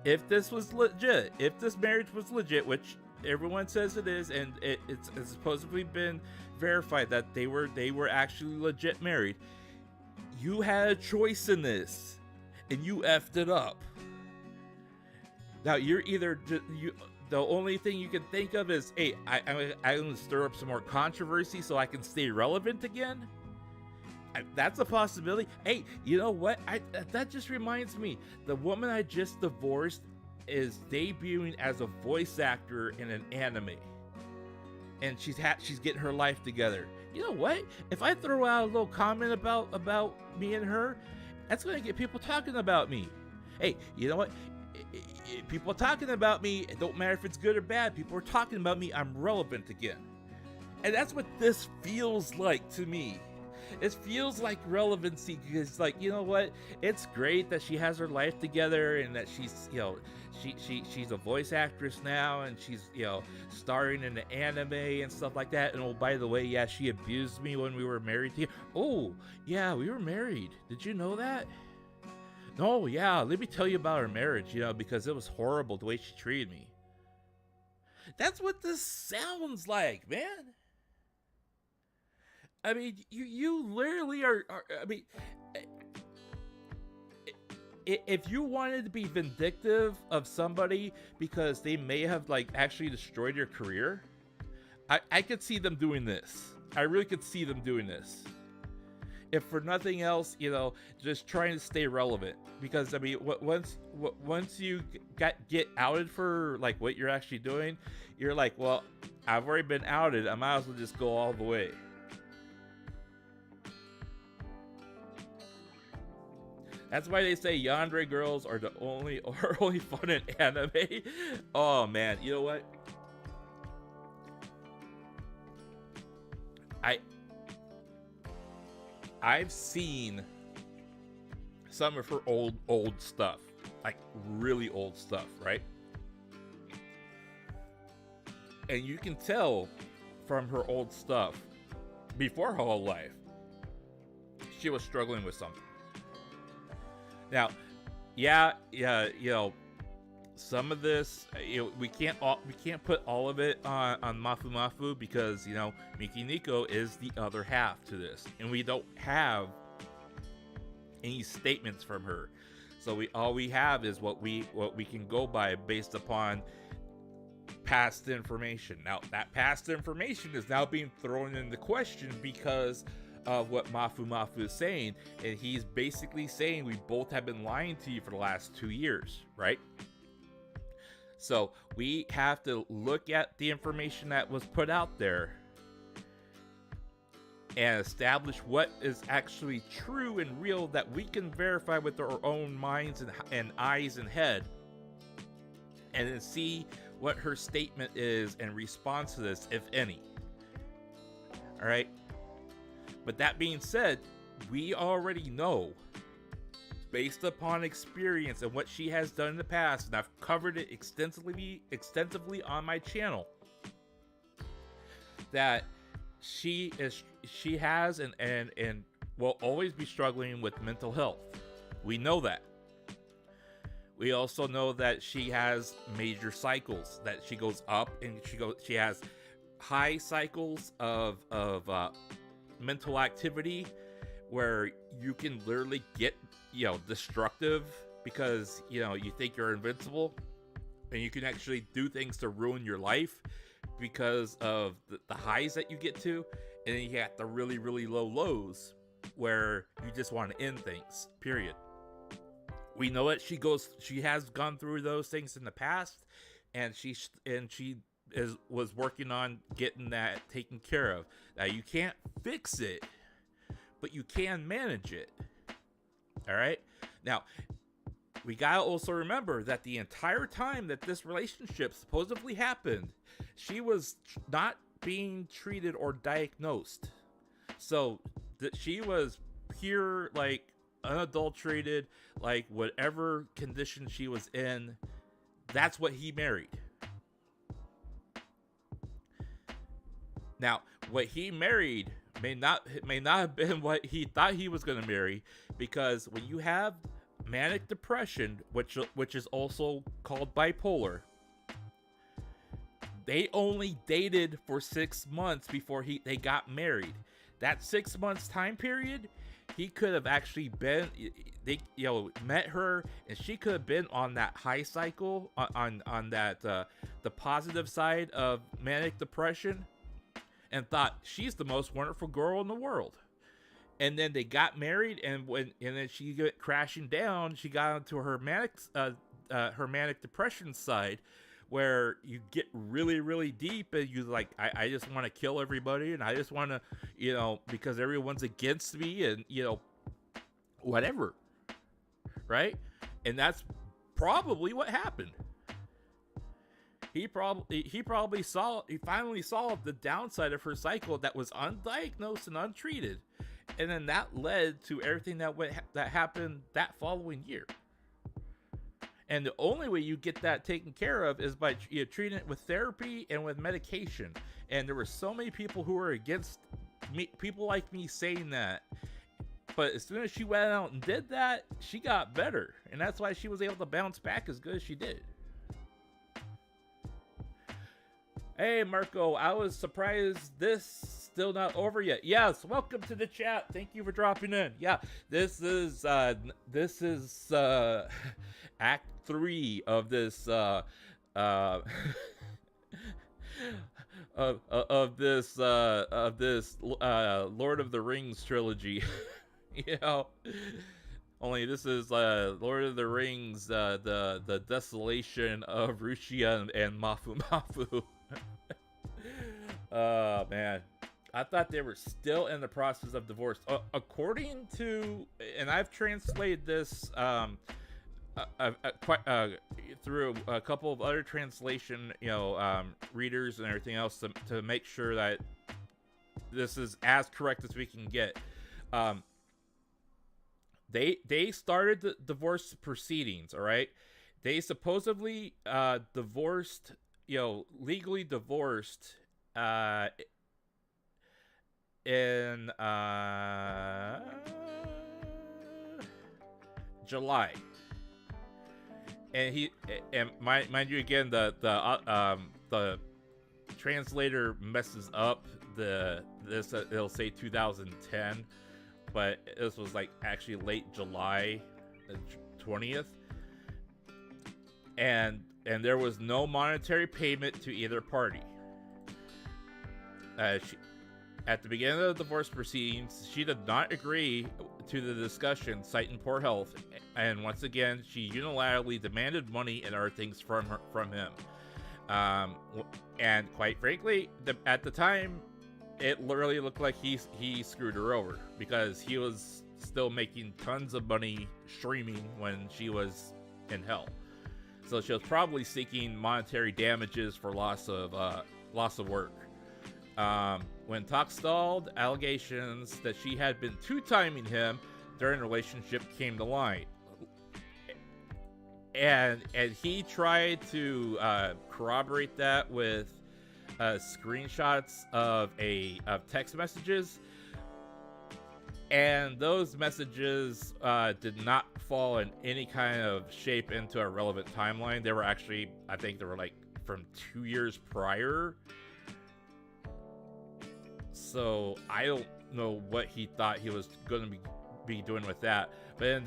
If this was legit, if this marriage was legit, which everyone says it is, and it's supposedly been verified that they were actually legit married, you had a choice in this, and you effed it up. Now you're either the only thing you can think of is, hey, I'm going to stir up some more controversy so I can stay relevant again. That's a possibility. Hey, you know what? That just reminds me. The woman I just divorced is debuting as a voice actor in an anime, and she's getting her life together. You know what? If I throw out a little comment about me and her, that's going to get people talking about me. Hey, you know what? People talking about me, it don't matter if it's good or bad. People are talking about me. I'm relevant again. And that's what this feels like to me. It feels like relevancy, because, like, you know what? It's great that she has her life together and that she's, she's a voice actress now, and she's, starring in the anime and stuff like that. And oh, by the way, yeah, she abused me when we were married together. Oh, yeah, we were married. Did you know that? No, yeah, let me tell you about our marriage, because it was horrible the way she treated me. That's what this sounds like, man. I mean, you literally are, I mean, if you wanted to be vindictive of somebody because they may have, like, actually destroyed your career, I could see them doing this. I really could see them doing this. If for nothing else, just trying to stay relevant. Because, I mean, once you get outed for, like, what you're actually doing, you're like, well, I've already been outed. I might as well just go all the way. That's why they say yandere girls are only fun in anime. Oh man, you know what? I've seen some of her old stuff, like really old stuff, right? And you can tell from her old stuff before her whole life, she was struggling with something. Now, yeah, some of this, we can't put all of it on Mufumufu because Mikeneko is the other half to this, and we don't have any statements from her. So all we have is what we can go by based upon past information. Now, that past information is now being thrown into question because of what Mufumufu is saying, and he's basically saying we both have been lying to you for the last 2 years, right? So we have to look at the information that was put out there and establish what is actually true and real that we can verify with our own minds and eyes and head, and then see what her statement is in response to this, if any. All right. But that being said, we already know, based upon experience and what she has done in the past, and I've covered it extensively on my channel, that she has and will always be struggling with mental health. We know that. We also know that she has major cycles, that she goes up and she has high cycles of mental activity where you can literally get destructive because you think you're invincible and you can actually do things to ruin your life because of the highs that you get to, and then you got the really, really low lows where you just want to end things, period. We know that she has gone through those things in the past, and she was working on getting that taken care of. Now, you can't fix it, but you can manage it. All right? Now, we gotta also remember that the entire time that this relationship supposedly happened, she was not being treated or diagnosed. So she was pure, like, unadulterated, like, whatever condition she was in, that's what he married. Now, what he married may not have been what he thought he was going to marry, because when you have manic depression, which is also called bipolar, they only dated for 6 months before they got married. That 6 months time period, he could have actually been, met her, and she could have been on that high cycle, on that the positive side of manic depression, and thought she's the most wonderful girl in the world. And then they got married, and then she got crashing down. She got into her manic depression side, where you get really, really deep, and you like, I just want to kill everybody, and I just want to, because everyone's against me, and whatever, right? And that's probably what happened. He finally saw the downside of her cycle that was undiagnosed and untreated, and then that led to everything that happened that following year. And the only way you get that taken care of is by treating it with therapy and with medication. And there were so many people who were against me, people like me, saying that. But as soon as she went out and did that, she got better, and that's why she was able to bounce back as good as she did. Hey, Marko, I was surprised this still not over yet. Yes, welcome to the chat. Thank you for dropping in. Yeah, this is Act 3 of this of this Lord of the Rings trilogy. Only this is Lord of the Rings, the desolation of Rushia and Mufumufu. Oh man, I thought they were still in the process of divorce. According to, and I've translated this through a couple of other translation, readers and everything else to make sure that this is as correct as we can get. They started the divorce proceedings. All right, they supposedly divorced, legally divorced in July. And mind you, again, the translator messes up this. It'll say 2010, but this was like actually late July 20th, and there was no monetary payment to either party. At the beginning of the divorce proceedings, she did not agree to the discussion, citing poor health, and once again, she unilaterally demanded money and other things from him. And quite frankly, at the time, it literally looked like he screwed her over, because he was still making tons of money streaming when she was in hell. So she was probably seeking monetary damages for loss of work. When talk stalled, allegations that she had been two-timing him during the relationship came to light. And he tried to corroborate that with screenshots of text messages, and those messages did not fall in any kind of shape into a relevant timeline. They were actually, I think they were like from 2 years prior. So I don't know what he thought he was going to be doing with that. But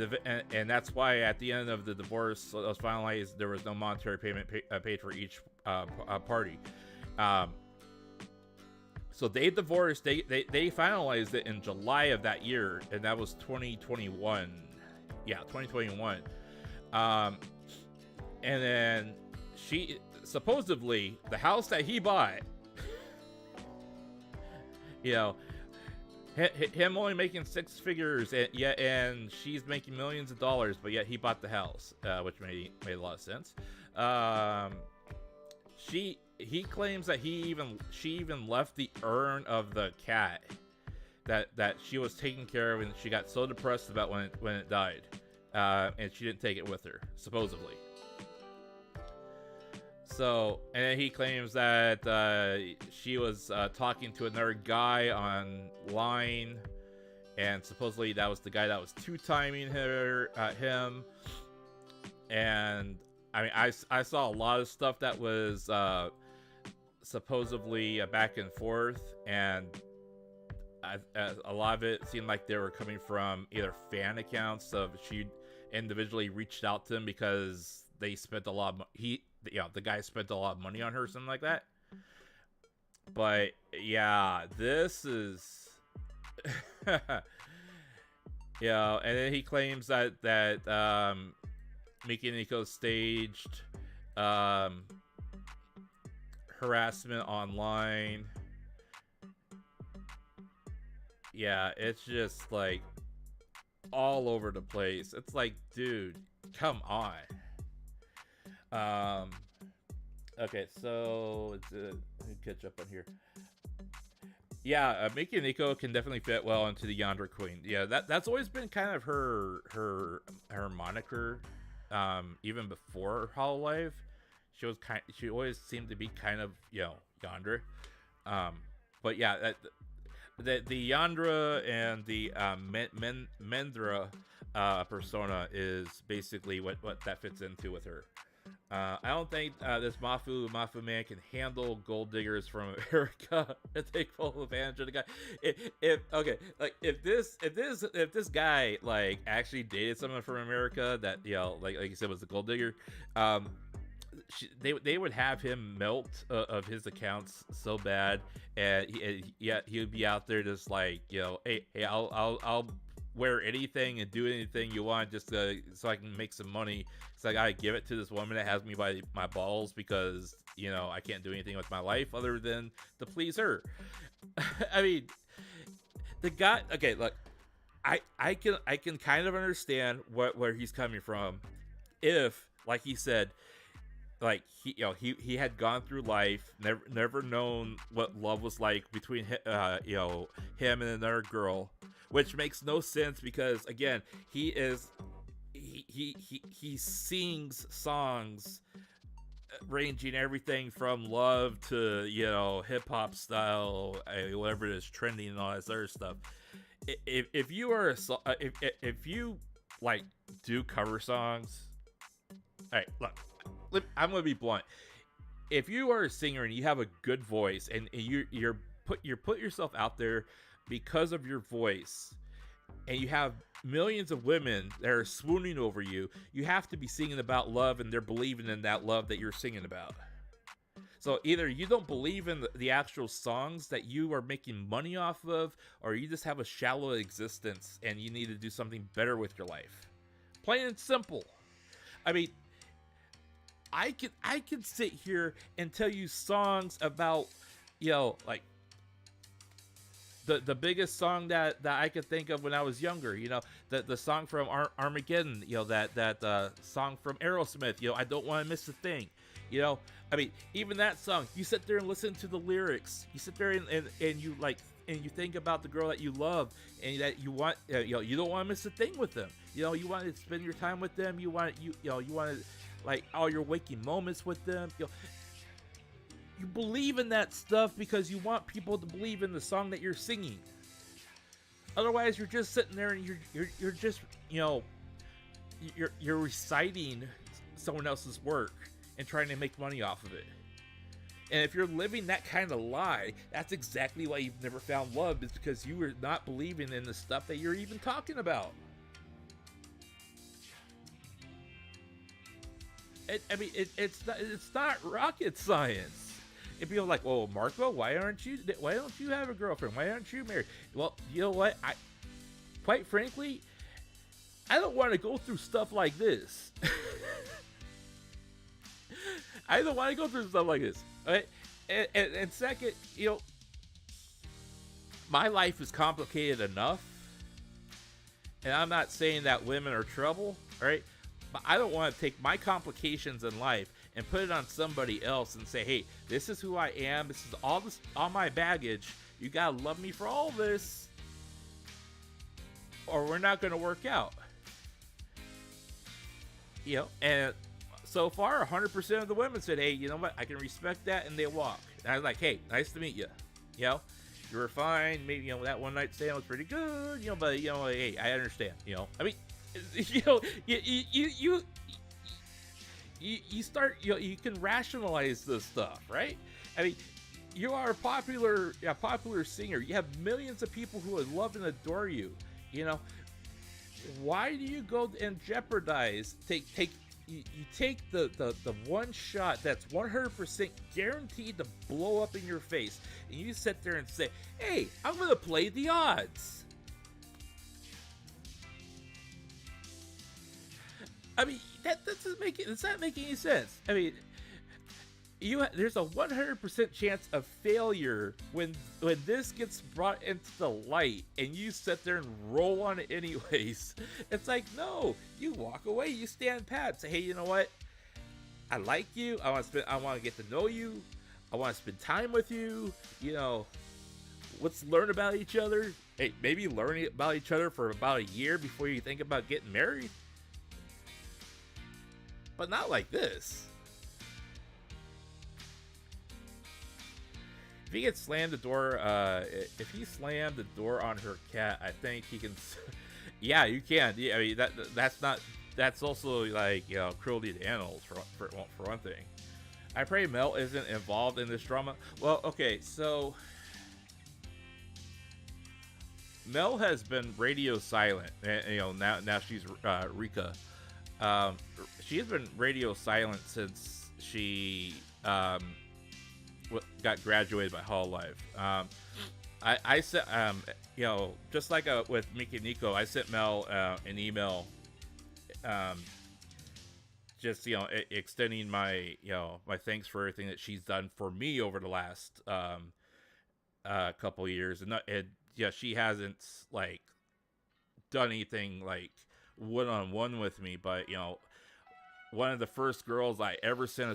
and that's why at the end of the divorce that was finalized, there was no monetary payment paid for each party. Um, so they divorced. They finalized it in July of that year, and that was 2021. Yeah, 2021. And then she supposedly the house that he bought, you know, him only making six figures, and she's making millions of dollars, but yet he bought the house, which made a lot of sense. He claims that she even left the urn of the cat that she was taking care of, and she got so depressed about when it died, and she didn't take it with her, supposedly. So, and then he claims that she was talking to another guy online, and supposedly that was the guy that was two-timing him. And I mean, I saw a lot of stuff that was supposedly back and forth, and a lot of it seemed like they were coming from either fan accounts of she individually reached out to him because they spent a lot of the guy spent a lot of money on her or something like that. But yeah, this is yeah. And then he claims that Mikeneko staged harassment online. Yeah, it's just like all over the place. It's like, dude, come on. Okay, so let me catch up on here. Yeah, Mikeneko can definitely fit well into the Yandere Queen. Yeah, that's always been kind of her moniker. Even before Hololive, she always seemed to be kind of, you know, Yandere. But yeah, the Yandere and the Mendra persona is basically what that fits into with her. I don't think this Mafu man can handle gold diggers from America and take full advantage of the guy. If this guy like actually dated someone from America that, you know, like you said, was a gold digger, they would have him melt of his accounts so bad, and he would be out there just like, you know, hey, I'll wear anything and do anything you want just so I can make some money. So I gotta give it to this woman that has me by my balls because, you know, I can't do anything with my life other than to please her. I mean, the guy. Okay, look, I can kind of understand where he's coming from, if, like he said, like he had gone through life, never known what love was like between him and another girl, which makes no sense because, again, he sings songs ranging everything from love to, you know, hip hop style, whatever it is, trendy and all that other stuff. If you are if you like do cover songs, all right, look, I'm gonna be blunt. If you are a singer and you have a good voice and you put yourself out there because of your voice, and you have millions of women that are swooning over you, you have to be singing about love, and they're believing in that love that you're singing about. So either you don't believe in the actual songs that you are making money off of, or you just have a shallow existence and you need to do something better with your life. Plain and simple. I mean, I can sit here and tell you songs about, you know, like the biggest song that I could think of when I was younger, you know, the song from Armageddon, you know, that song from Aerosmith, you know, I don't want to miss a thing, you know. I mean, even that song, you sit there and listen to the lyrics, you sit there and you like, and you think about the girl that you love and that you want, you know, you don't want to miss a thing with them, you know, you want to spend your time with them, you want you want to, like, all your waking moments with them, you know. You believe in that stuff because you want people to believe in the song that you're singing. Otherwise, you're just sitting there and you're just, you know, you're reciting someone else's work and trying to make money off of it. And if you're living that kind of lie, that's exactly why you've never found love, is because you were not believing in the stuff that you're even talking about. I mean, it's not rocket science. And people are like, well, Marko, why don't you have a girlfriend? Why aren't you married? Well, you know what? Quite frankly, I don't want to go through stuff like this. I don't want to go through stuff like this. Right? And second, my life is complicated enough. And I'm not saying that women are trouble, right? But I don't want to take my complications in life and put it on somebody else and say, hey, this is who I am. This is all my baggage. You gotta love me for all this, or we're not gonna work out. And so far, 100% of the women said, hey, you know what? I can respect that, and they walk. And I was like, hey, nice to meet you. You were fine. Maybe, that one night stand was pretty good, but, hey, I understand, I mean, you start, you can rationalize this stuff, right? I mean, you are a popular singer. You have millions of people who would love and adore you, why do you go and jeopardize, you take the one shot that's 100% guaranteed to blow up in your face, and you sit there and say, hey, I'm gonna play the odds. I mean, that doesn't make it. Does that make any sense? I mean, there's a 100% chance of failure when this gets brought into the light, and you sit there and roll on it anyways. It's like, no, you walk away, you stand pat, say, hey, you know what? I like you. I want to get to know you. I want to spend time with you. Let's learn about each other. Hey, maybe learn about each other for about a year before you think about getting married. But not like this. If he gets slammed the door, if he slammed the door on her cat, I think he can. Yeah, you can. Yeah, I mean that's also like cruelty to animals for one thing. I pray Mel isn't involved in this drama. Well, okay, so Mel has been radio silent. Now she's Rika. She has been radio silent since she got graduated by Hololive. I sent just like with Mikeneko, I sent Mel an email, just extending my my thanks for everything that she's done for me over the last couple years, and she hasn't like done anything like one-on-one with me, but one of the first girls I ever sent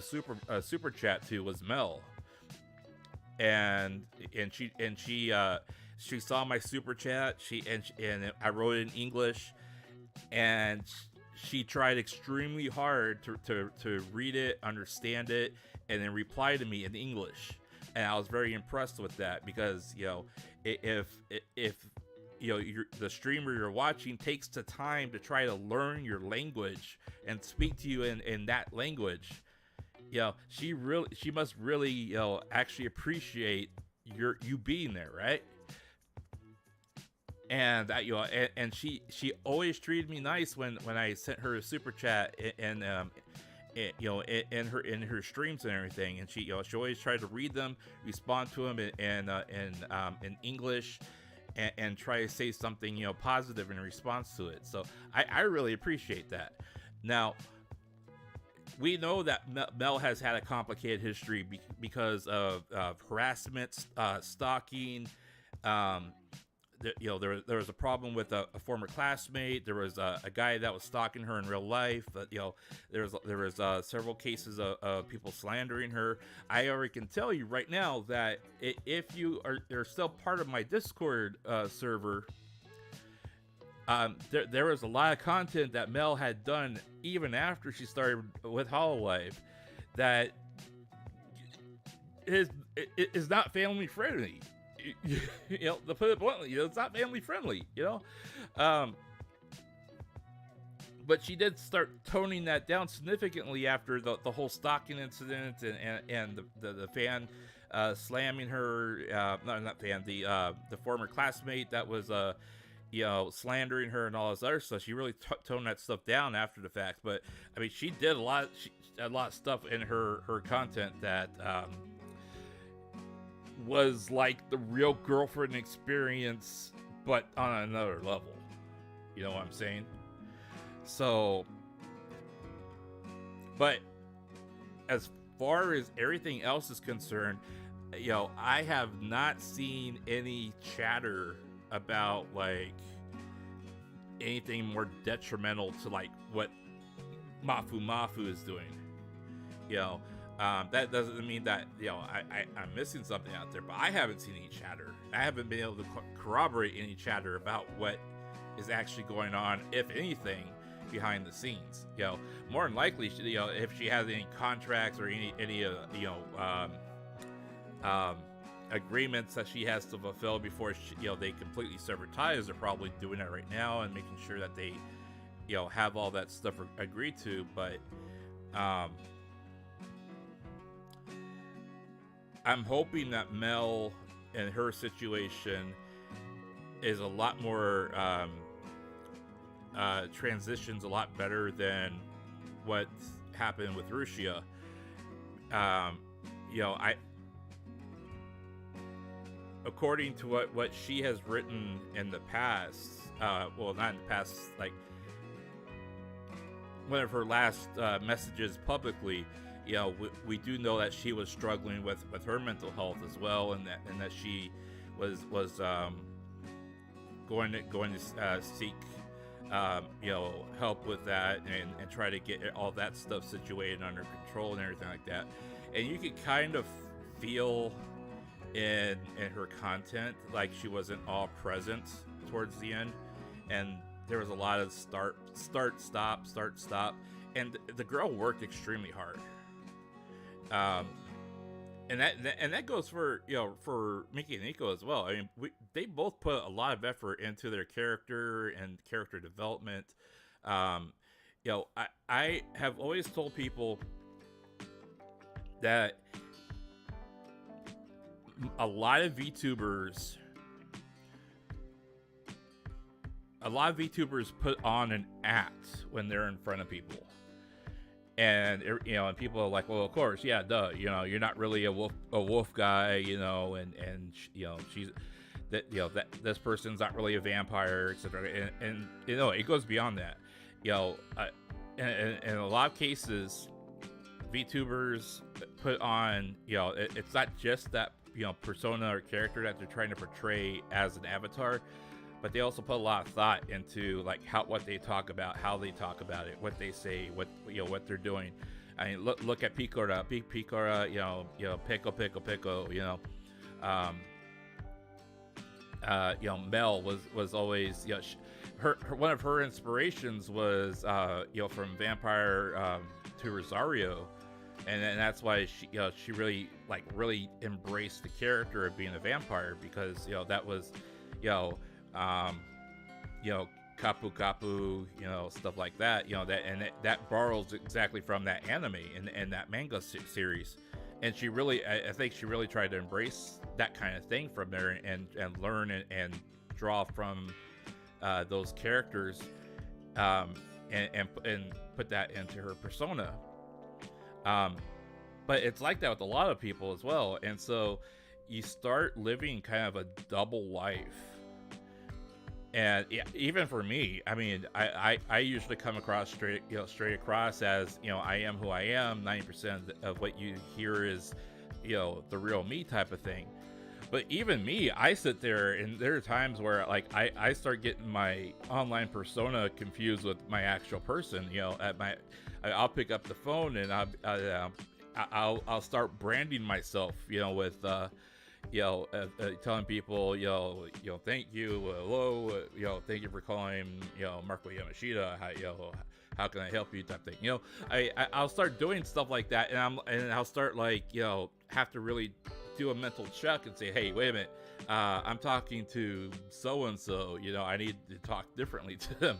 a super chat to was Mel. And she saw my super chat. And I wrote it in English, and she tried extremely hard to read it, understand it, and then reply to me in English. And I was very impressed with that, because if the streamer you're watching takes the time to try to learn your language and speak to you in that language, she must really actually appreciate you being there, right? And that and she always treated me nice when I sent her a super chat and in her streams and everything, and she always tried to read them, respond to them in English, and try to say something positive in response to it. So I really appreciate that. Now, we know that Mel has had a complicated history because of harassment, stalking. There was a problem with a former classmate. There was a guy that was stalking her in real life. There was several cases of people slandering her. I already can tell you right now that if you are still part of my Discord server, there was a lot of content that Mel had done even after she started with Hololive that is not family friendly. To put it bluntly, it's not family friendly. But she did start toning that down significantly after the whole stalking incident and the fan slamming her. Not fan. The former classmate that was slandering her and all this other stuff. She really toned that stuff down after the fact. But I mean, she did a lot of stuff in her content that was like the real girlfriend experience, but on another level. You know what I'm saying? So, but as far as everything else is concerned, you know, I have not seen any chatter about like anything more detrimental to like what Mufumufu is doing. You know, that doesn't mean that, you know, I'm missing something out there, but I haven't seen any chatter. I haven't been able to corroborate any chatter about what is actually going on, if anything, behind the scenes. You know, more than likely, you know, if she has any contracts or any you know, agreements that she has to fulfill before she, you know, they completely sever ties, they're probably doing that right now and making sure that they, you know, have all that stuff agreed to. But I'm hoping that Mel and her situation is a lot more transitions a lot better than what happened with Rushia. You know, according to what she has written in the past, well, not in the past, like one of her last messages publicly, you know, we do know that she was struggling with her mental health as well, and that she was going to seek you know, help with that and try to get all that stuff situated under control and everything like that. And you could kind of feel in her content like she wasn't all present towards the end, and there was a lot of start stop, and the girl worked extremely hard. And that goes for, you know, for Mikeneko as well. I mean, they both put a lot of effort into their character and character development. You know, I have always told people that a lot of VTubers put on an act when they're in front of people. And, you know, and people are like, well, of course, yeah, duh, you know, you're not really a wolf guy, you know, and you know, she's that, you know, that this person's not really a vampire, etc. And you know, it goes beyond that. You know, in a lot of cases, VTubers put on, you know, it's not just that, you know, persona or character that they're trying to portray as an avatar, but they also put a lot of thought into like what they talk about, how they talk about it, what they say, what, you know, what they're doing. I mean, look at Picora, you know, Pico, you know, you know, Mel was always, you know, her one of her inspirations was, you know, from Vampire to Rosario, and that's why she, you know, she really embraced the character of being a vampire, because, you know, that was, you know, kapu, you know, stuff like that, you know, that borrows exactly from that anime and that manga series. And she really, I think she really tried to embrace that kind of thing from there and learn and draw from those characters, and put that into her persona. But it's like that with a lot of people as well. And so you start living kind of a double life. And yeah, even for me, I mean, I usually come across straight across as, you know, I am who I am. 90% of what you hear is, you know, the real me type of thing. But even me, I sit there, and there are times where like I start getting my online persona confused with my actual person. You know, I'll pick up the phone and I'll start branding myself, you know, with you know, telling people, you know, thank you, hello, you know, thank you for calling, you know, Marko Yamashita, how can I help you, type thing. You know, I'll start doing stuff like that, and I'll start, like, you know, have to really do a mental check and say, hey, wait a minute, I'm talking to so and so, you know, I need to talk differently to them,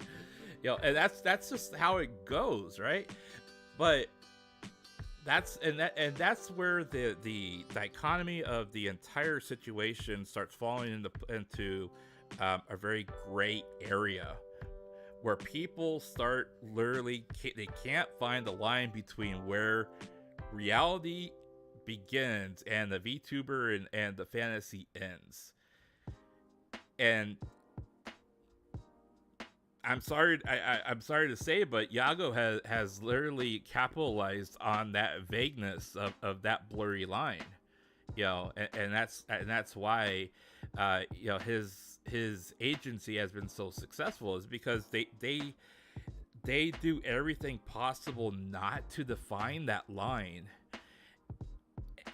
you know, and that's just how it goes, right? But that's where the dichotomy of the entire situation starts falling into a very gray area, where people start literally, they can't find the line between where reality begins and the VTuber and the fantasy ends. And I'm sorry, I'm sorry to say, but Yago has literally capitalized on that vagueness of that blurry line, and that's why, his agency has been so successful, is because they do everything possible not to define that line,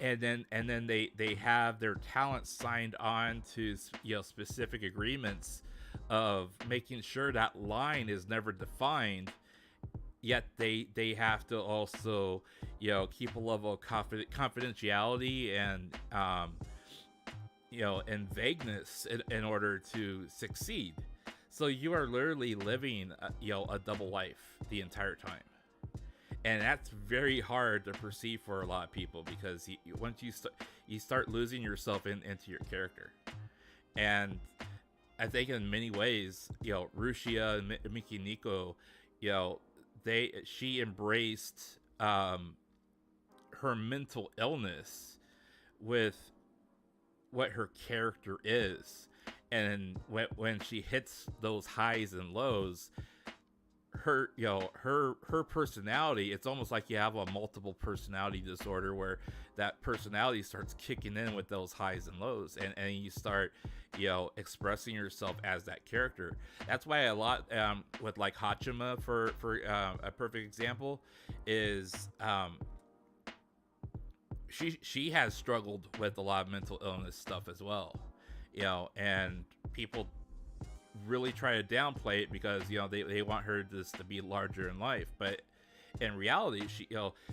and then they have their talent signed on to specific agreements of making sure that line is never defined, yet they have to also keep a level of confidentiality and and vagueness in order to succeed. So you are literally living a double life the entire time, and that's very hard to perceive for a lot of people, because once you start losing yourself into your character. And I think in many ways, Rushia and Mikeneko, she embraced her mental illness with what her character is, and when she hits those highs and lows, her personality, it's almost like you have a multiple personality disorder, where that personality starts kicking in with those highs and lows, and you start expressing yourself as that character. That's why a lot with like Hachima, for a perfect example, is she has struggled with a lot of mental illness stuff as well, and people really try to downplay it because they want her just to be larger in life, but in reality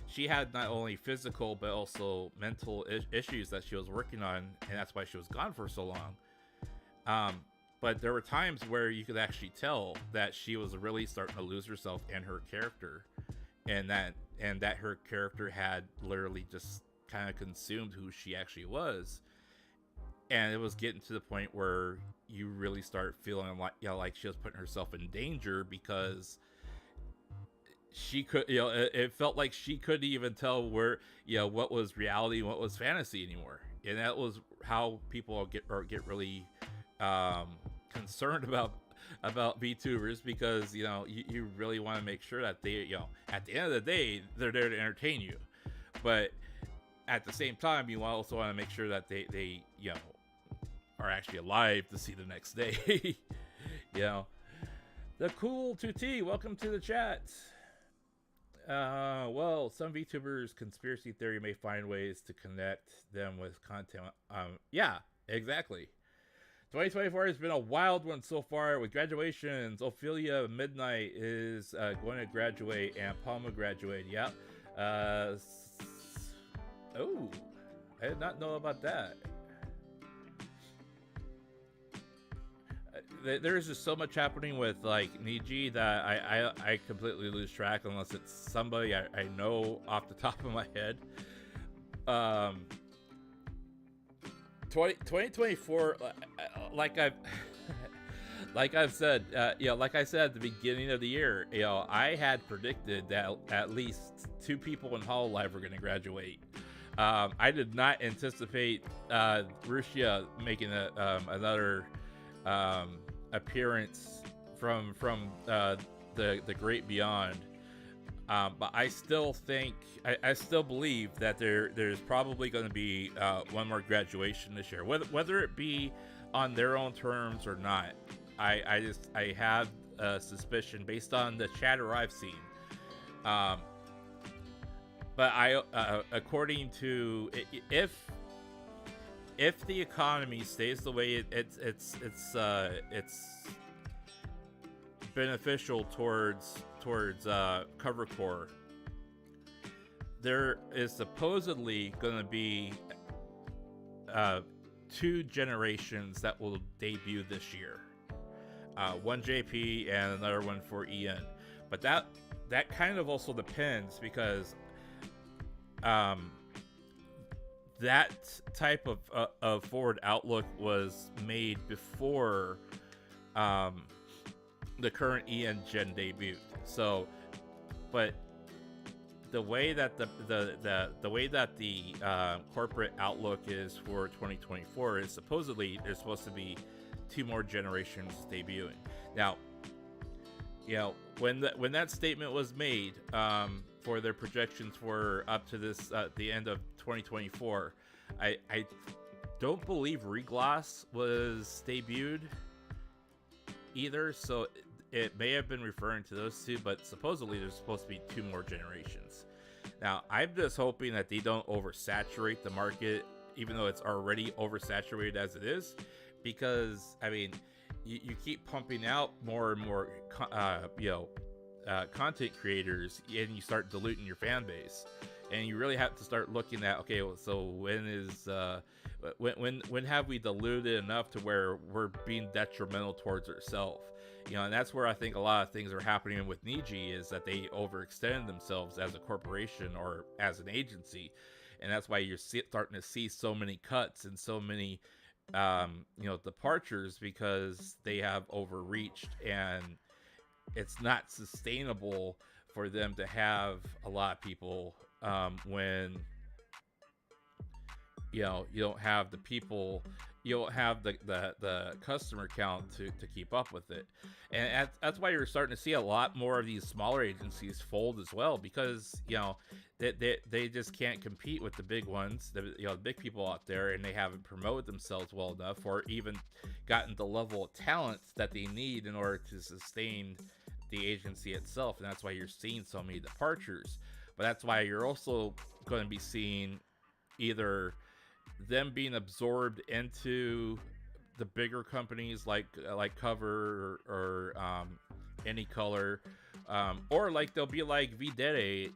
she had not only physical but also mental issues that she was working on, and that's why she was gone for so long. But there were times where you could actually tell that she was really starting to lose herself in her character, and that her character had literally just kind of consumed who she actually was. And it was getting to the point where you really start feeling like she was putting herself in danger, because she could, it felt like she couldn't even tell where, what was reality and what was fantasy anymore. And that was how people get really concerned about VTubers, because you really want to make sure that they, at the end of the day, they're there to entertain you, but at the same time you also want to make sure that they are actually alive to see the next day. The cool 2T, welcome to the chat. Well, some VTubers conspiracy theory may find ways to connect them with content. Yeah, exactly. 2024 has been a wild one so far with graduations. Ophelia Midnight is going to graduate, and Palma graduated. Yep. Oh, I did not know about that. There's just so much happening with like Niji that I completely lose track unless it's somebody I know off the top of my head. 2024, like I've said, like I said at the beginning of the year, I had predicted that at least 2 people in Hololive were going to graduate. I did not anticipate Rushia making another appearance from the great beyond, but I still think I still believe that there's probably going to be one more graduation this year, whether it be on their own terms or not. I have a suspicion based on the chatter I've seen, but according to, if the economy stays the way it's beneficial towards cover core, there is supposedly going to be 2 generations that will debut this year, one JP and another one for EN. But that kind of also depends, because that type of forward outlook was made before the current EN gen debut. So, but the way that the way that the corporate outlook is for 2024 is supposedly there's supposed to be 2 more generations debuting. Now, you know, when that statement was made for their projections for up to this the end of 2024, I don't believe Regloss was debuted either, so it may have been referring to those 2, but supposedly there's supposed to be 2 more generations. Now, I'm just hoping that they don't oversaturate the market, even though it's already oversaturated as it is, because, I mean, you keep pumping out more and more, content creators, and you start diluting your fan base. And you really have to start looking at, okay, well, so when is, when have we diluted enough to where we're being detrimental towards ourselves? You know, and that's where I think a lot of things are happening with Niji, is that they overextend themselves as a corporation or as an agency. And that's why you're starting to see so many cuts and so many, departures, because they have overreached, and it's not sustainable for them to have a lot of people when you don't have the people, you don't have the customer count to keep up with it. And that's why you're starting to see a lot more of these smaller agencies fold as well, because they just can't compete with the big ones, the big people out there, and they haven't promoted themselves well enough or even gotten the level of talent that they need in order to sustain the agency itself. And that's why you're seeing so many departures. But that's why you're also going to be seeing either them being absorbed into the bigger companies like Cover or Any Color, or like they'll be like Videre,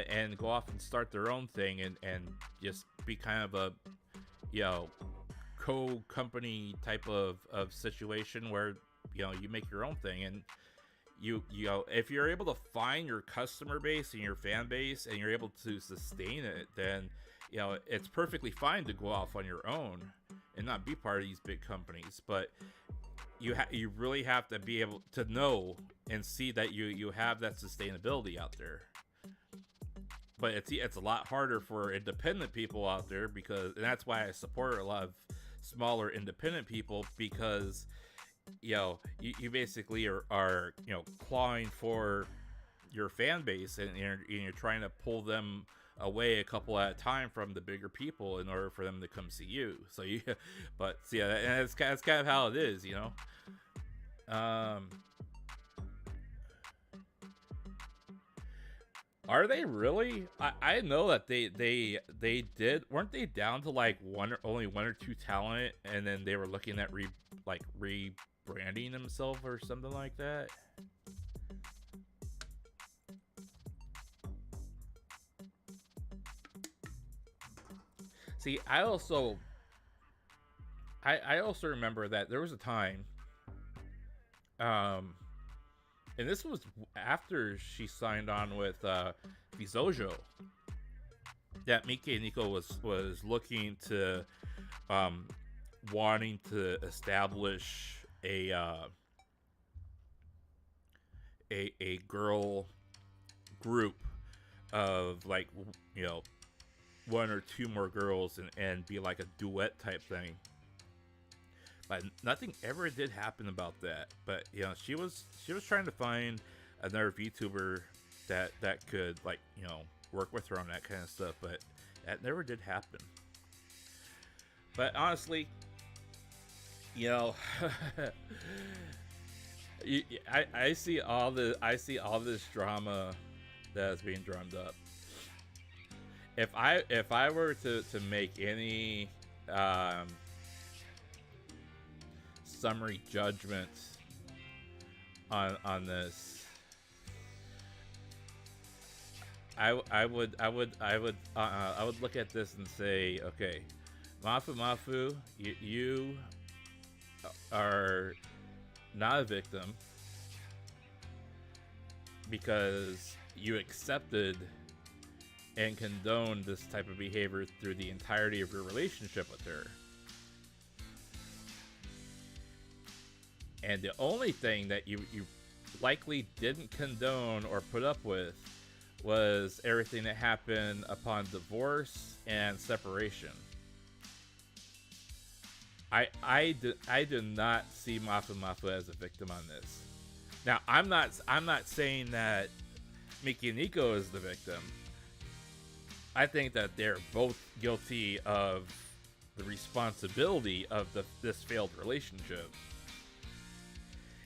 and go off and start their own thing and just be kind of a co-company type of situation where you make your own thing. And you if you're able to find your customer base and your fan base and you're able to sustain it, then it's perfectly fine to go off on your own and not be part of these big companies. But you really have to be able to know and see that you have that sustainability out there. But it's a lot harder for independent people out there, and that's why I support a lot of smaller independent people, because you basically are clawing for your fan base, and you're trying to pull them away a couple at a time from the bigger people in order for them to come see you. So but yeah, and it's kind of how it is, Are they really? I know that they did. Weren't they down to like only one or two talent, and then they were looking at rebranding themselves or something like that? See, I also remember that there was a time, and this was after she signed on with Bizojo, that Mikeneko was looking to, wanting to establish a girl group of like, one or two more girls and be like a duet type thing. But nothing ever did happen about that. But she was trying to find another VTuber that could work with her on that kind of stuff, but that never did happen. But honestly, I see all this drama that is being drummed up. If I were to make any summary judgments on this, I would look at this and say, okay, Mufumufu, you are not a victim because you accepted and condoned this type of behavior through the entirety of your relationship with her. And the only thing that you likely didn't condone or put up with was everything that happened upon divorce and separation. I do not see Mufumufu as a victim on this. Now, I'm not saying that Mikeneko is the victim. I think that they're both guilty of the responsibility of this failed relationship,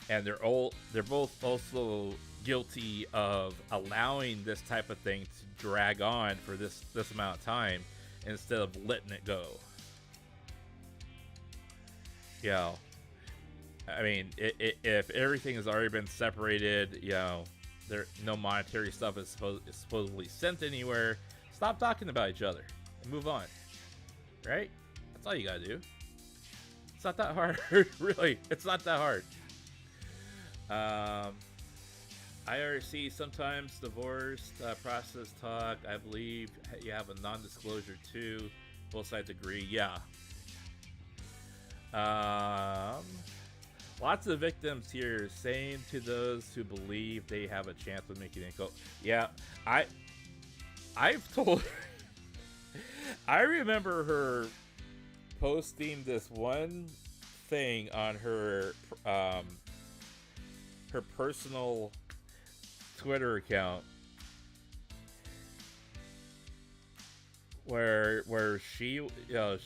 and they're both also guilty of allowing this type of thing to drag on for this amount of time instead of letting it go. Yeah, I mean, if everything has already been separated, there no monetary stuff is supposedly sent anywhere. Stop talking about each other and move on, right? That's all you gotta do. It's not that hard, really. It's not that hard. IRC sometimes divorced process talk. I believe you have a non-disclosure too. Both sides agree. Yeah. Lots of victims here saying to those who believe they have a chance with Mikeneko. Yeah, I've told. I remember her posting this one thing on her her personal Twitter account where she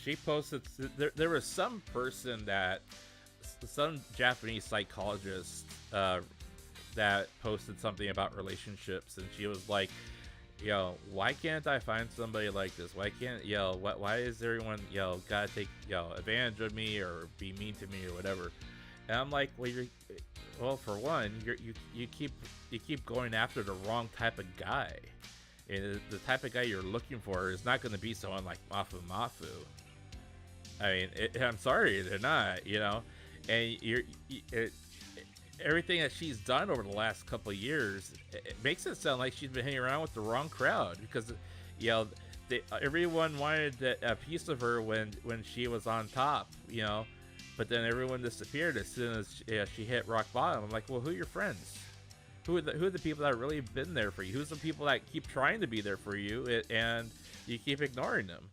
she posted there was some person that some Japanese psychologist that posted something about relationships, and she was like, why can't I find somebody like this? Why can't why is everyone gotta take advantage of me or be mean to me or whatever? And I'm like, well, for one, you keep going after the wrong type of guy. And the type of guy you're looking for is not going to be someone like Mufumufu. I mean, I'm sorry, they're not, And everything that she's done over the last couple of years, it makes it sound like she's been hanging around with the wrong crowd, because, everyone wanted a piece of her when she was on top, but then everyone disappeared as soon as she hit rock bottom. I'm like, well, who are your friends? Who are the people that have really been there for you? Who's the people that keep trying to be there for you and you keep ignoring them?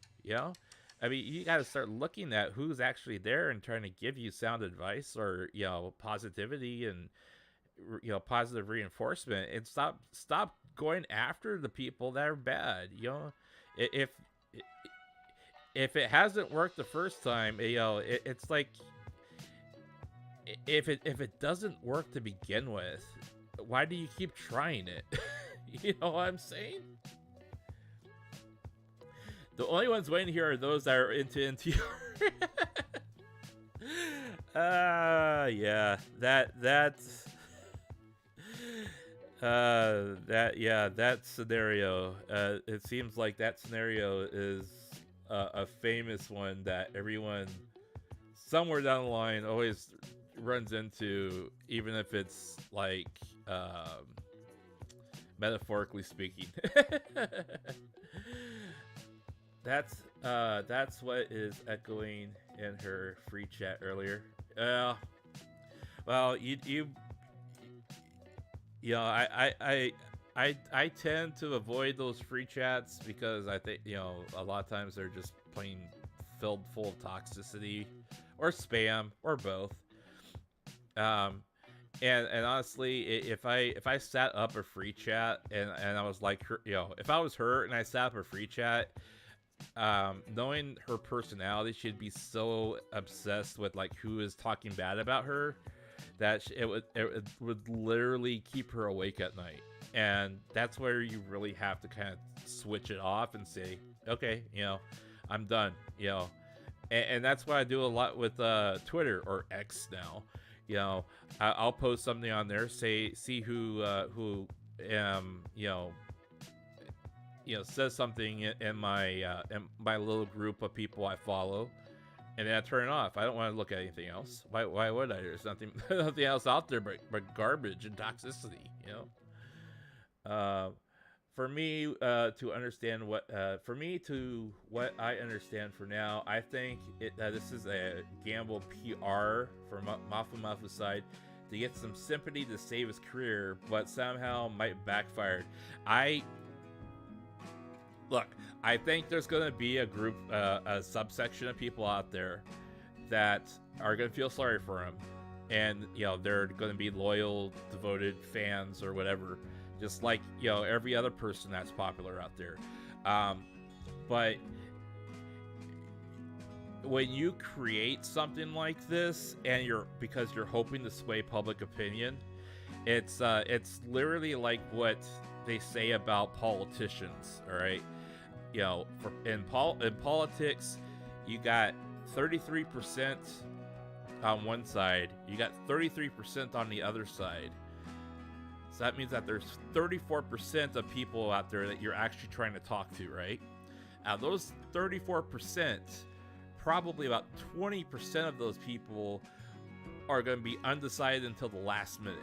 I mean, you got to start looking at who's actually there and trying to give you sound advice or positivity and positive reinforcement, and stop going after the people that are bad. If it hasn't worked the first time, it's like if it doesn't work to begin with, why do you keep trying it? You know what I'm saying? The only ones waiting here are those that are into NTR. Yeah, that scenario. It seems like that scenario is a famous one that everyone somewhere down the line always runs into, even if it's like metaphorically speaking. That's what is echoing in her free chat earlier. Well, I tend to avoid those free chats because I think a lot of times they're just plain filled full of toxicity or spam or both. And honestly, if I sat up a free chat and I was like, if I was her and I sat up a free chat, knowing her personality, she'd be so obsessed with like who is talking bad about her that it would literally keep her awake at night. And that's where you really have to kind of switch it off and say, okay, I'm done, and that's what I do a lot with Twitter, or X now. I'll post something on there, see who says something in my little group of people I follow, and then I turn it off. I don't want to look at anything else. Why would I? There's nothing else out there but garbage and toxicity. For me to understand what I understand for now, I think this is a gamble PR for Mufumufu's side to get some sympathy to save his career, but somehow might backfire. Look, I think there's going to be a group, a subsection of people out there that are going to feel sorry for him. And, they're going to be loyal, devoted fans or whatever. Just like, every other person that's popular out there. But when you create something like this and because you're hoping to sway public opinion, it's literally like what they say about politicians, all right? In politics, you got 33% on one side, you got 33% on the other side. So that means that there's 34% of people out there that you're actually trying to talk to, right? Now, those 34%, probably about 20% of those people are going to be undecided until the last minute.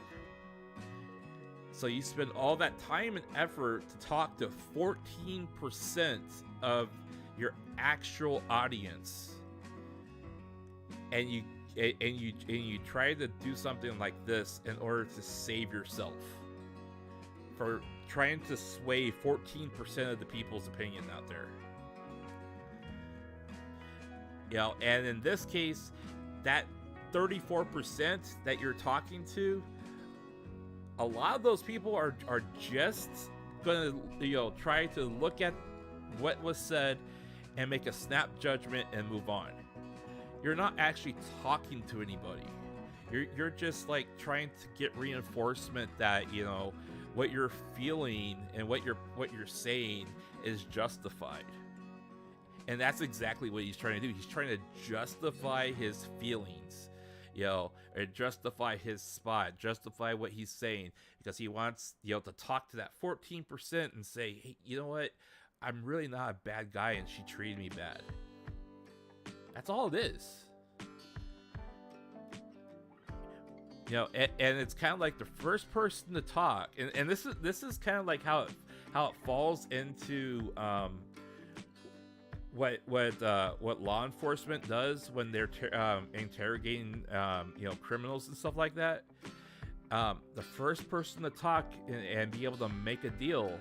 So you spend all that time and effort to talk to 14% of your actual audience, and you try to do something like this in order to save yourself for trying to sway 14% of the people's opinion out there. And in this case, that 34% that you're talking to, a lot of those people are just gonna try to look at what was said and make a snap judgment and move on. You're not actually talking to anybody. You're just like trying to get reinforcement that what you're feeling and what you're saying is justified. And that's exactly what he's trying to do. He's trying to justify his feelings, or justify his spot, justify what he's saying, because he wants, to talk to that 14% and say, hey, you know what? I'm really not a bad guy and she treated me bad. That's all it is. And it's kind of like the first person to talk, and this is kind of like how it falls into what law enforcement does when they're interrogating criminals and stuff like that. The first person to talk and be able to make a deal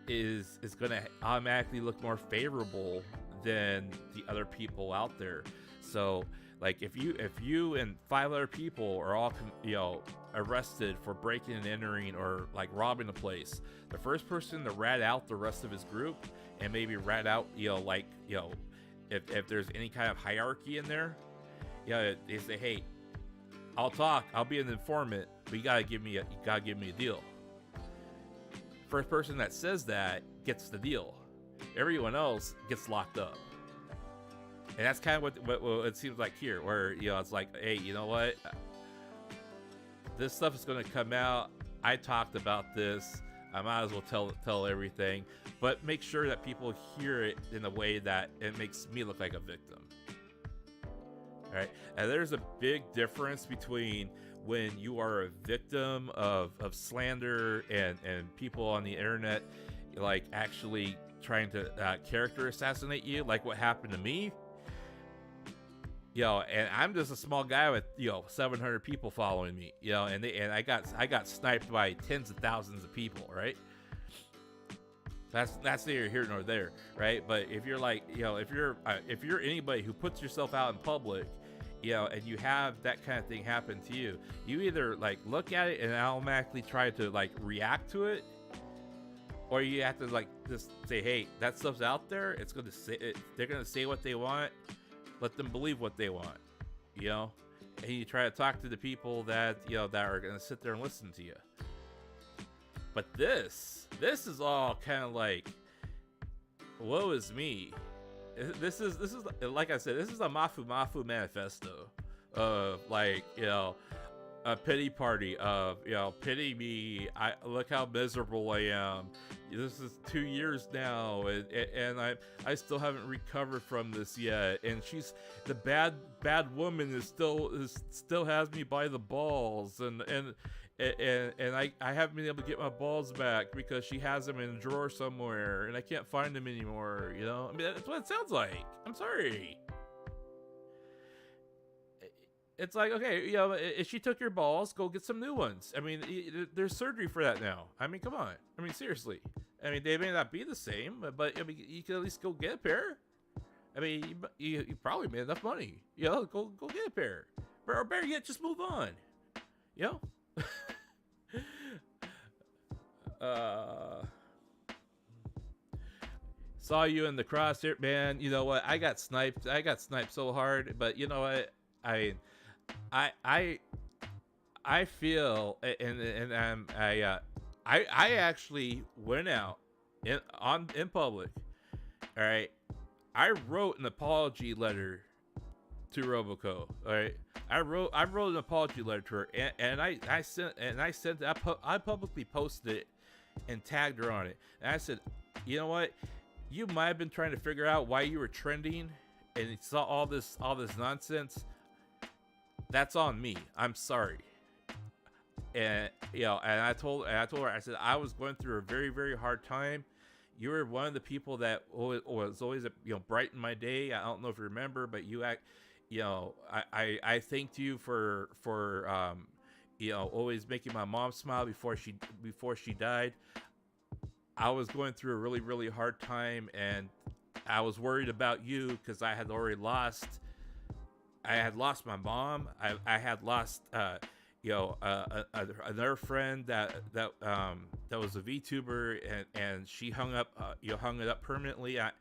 is going to automatically look more favorable than the other people out there. So like if you and 5 other people are all arrested for breaking and entering or like robbing a place, the first person to rat out the rest of his group and maybe rat out if there's any kind of hierarchy in there, they say, hey, I'll talk, I'll be an informant, but you gotta give me a deal. First person that says that gets the deal. Everyone else gets locked up. And that's kind of what it seems like here, where it's like, hey, you know what, this stuff is going to come out, I talked about this, I might as well tell everything, but make sure that people hear it in a way that it makes me look like a victim. All right, and there's a big difference between when you are a victim of slander and people on the internet like actually trying to character assassinate you, like what happened to me. And I'm just a small guy with 700 people following me, and I got sniped by tens of thousands of people, right? That's neither here nor there, right? But if you're like, if you're anybody who puts yourself out in public, and you have that kind of thing happen to you, you either like look at it and automatically try to like react to it, or you have to like just say, hey, that stuff's out there. It's gonna say they're gonna say what they want. Let them believe what they want, and you try to talk to the people that that are gonna sit there and listen to you. But this is all kind of like, woe is me. This is like I said, this is a Mufumufu manifesto of like a pity party of pity me. Look how miserable I am. This is 2 years now, and I still haven't recovered from this yet. And she's the bad woman is still has me by the balls, and I haven't been able to get my balls back because she has them in a drawer somewhere, and I can't find them anymore. I mean, that's what it sounds like. I'm sorry. It's like, okay, if she took your balls, go get some new ones. I mean, there's surgery for that now. I mean, come on. I mean, seriously. I mean, they may not be the same, but I mean, you can at least go get a pair. I mean, you probably made enough money. You know, go get a pair. Or better yet, just move on. You know? Saw you in the crosshair, man. You know what? I got sniped so hard, but you know what? I feel, and I actually went out in public. All right, I wrote an apology letter to Roboco. All right, I wrote an apology letter to her, and I publicly posted it and tagged her on it. And I said, you know what? You might have been trying to figure out why you were trending, and you saw all this nonsense. That's on me. I'm sorry. And you know, and I told her, I said I was going through a very, very hard time. You were one of the people that was always, you know, brighten my day. I don't know if you remember, but I thanked you for you know, always making my mom smile before she died. I was going through a really, really hard time, and I was worried about you because I had already lost my mom. I had lost another friend that was a VTuber, and she hung it up permanently. I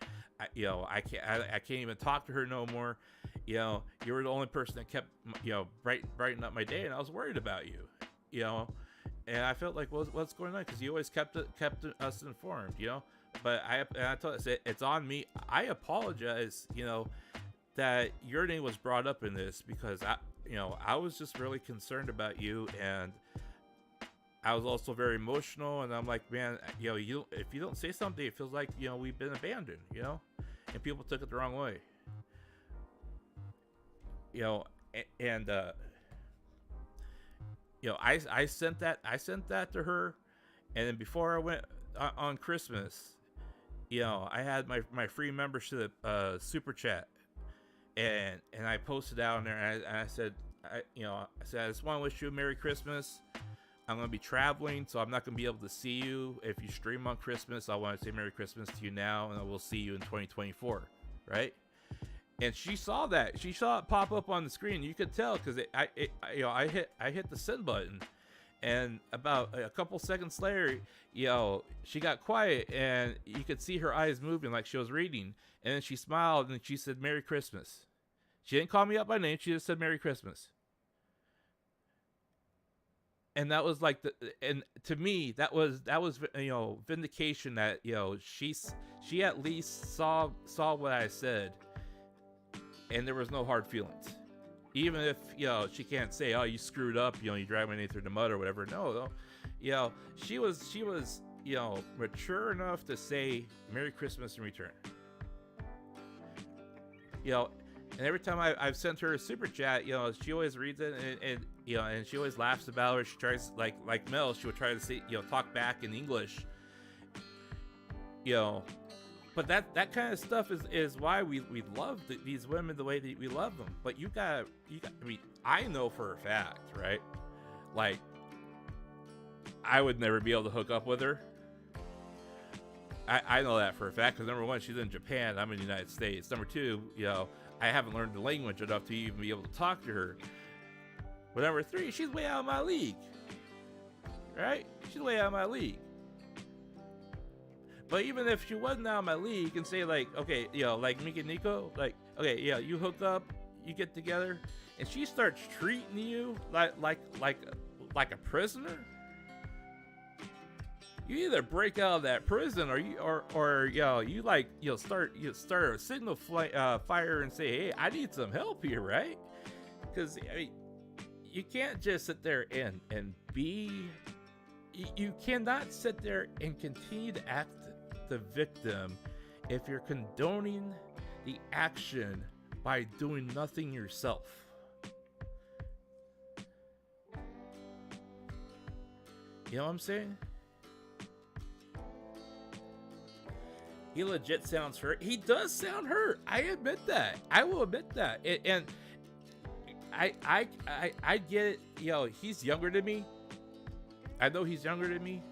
can't even talk to her no more. You know, you were the only person that kept, you know, brighten up my day, and I was worried about you. You know, and I felt like, what's going on? Because you always kept us informed. You know, but I told her, it's on me. I apologize. You know, that your name was brought up in this because I was just really concerned about you, and I was also very emotional, and I'm like, man, you know, if you don't say something, it feels like, you know, we've been abandoned, you know, and people took it the wrong way, you know, and you know, I sent that to her, and then before I went on Christmas, you know, I had my free membership super chat. And I posted out on there, and I said, I just want to wish you a Merry Christmas. I'm going to be traveling, so I'm not going to be able to see you if you stream on Christmas. I want to say Merry Christmas to you now, and I will see you in 2024, right? And she saw that. She saw it pop up on the screen. You could tell because I hit the send button, and about a couple seconds later, you know, she got quiet, and you could see her eyes moving like she was reading. And then she smiled, and she said, Merry Christmas. She didn't call me up by name. She just said, Merry Christmas. And that was like and to me, that was, you know, vindication that, you know, she at least saw what I said, and there was no hard feelings. Even if, you know, she can't say, oh, you screwed up, you know, you dragged my name through the mud or whatever. No, you know, she was, you know, mature enough to say Merry Christmas in return. You know, and every time I've sent her a super chat, you know, she always reads it, and you know, and she always laughs about it. She tries, like Mel, she would try to say, you know, talk back in English, you know, but that kind of stuff is why we love these women the way that we love them. But you got, I mean, I know for a fact, right? Like, I would never be able to hook up with her. I know that for a fact because number one, she's in Japan. I'm in the United States. Number two, you know, I haven't learned the language enough to even be able to talk to her. But number three, she's way out of my league. Right? She's way out of my league. But even if she wasn't out of my league, you can say like, okay, you know, like Mikeneko, like, okay, yeah, you hook up, you get together, and she starts treating you like a prisoner. You either break out of that prison, or you know, you like, you'll start a signal fire and say, hey, I need some help here, right? Because I mean, you can't just sit there and be. You cannot sit there and continue to act the victim if you're condoning the action by doing nothing yourself. You know what I'm saying? He legit sounds hurt. He does sound hurt. I admit that. I will admit that. And I get it. You know, he's younger than me. I know he's younger than me.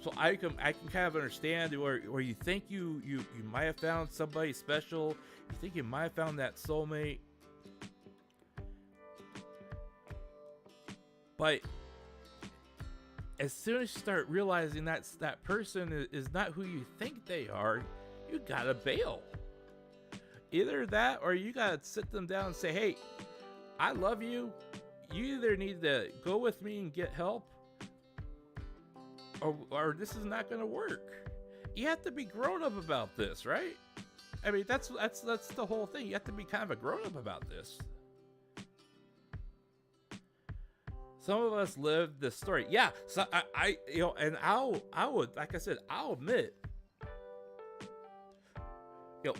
So I can kind of understand where you think you might have found somebody special. You think you might have found that soulmate. But as soon as you start realizing that person is not who you think they are, you gotta bail. Either that, or you gotta sit them down and say, hey, I love you. You either need to go with me and get help, or this is not gonna work. You have to be grown up about this, right? I mean, that's the whole thing. You have to be kind of a grown up about this. Some of us live this story. Yeah, so I and I would, like I said, I'll admit,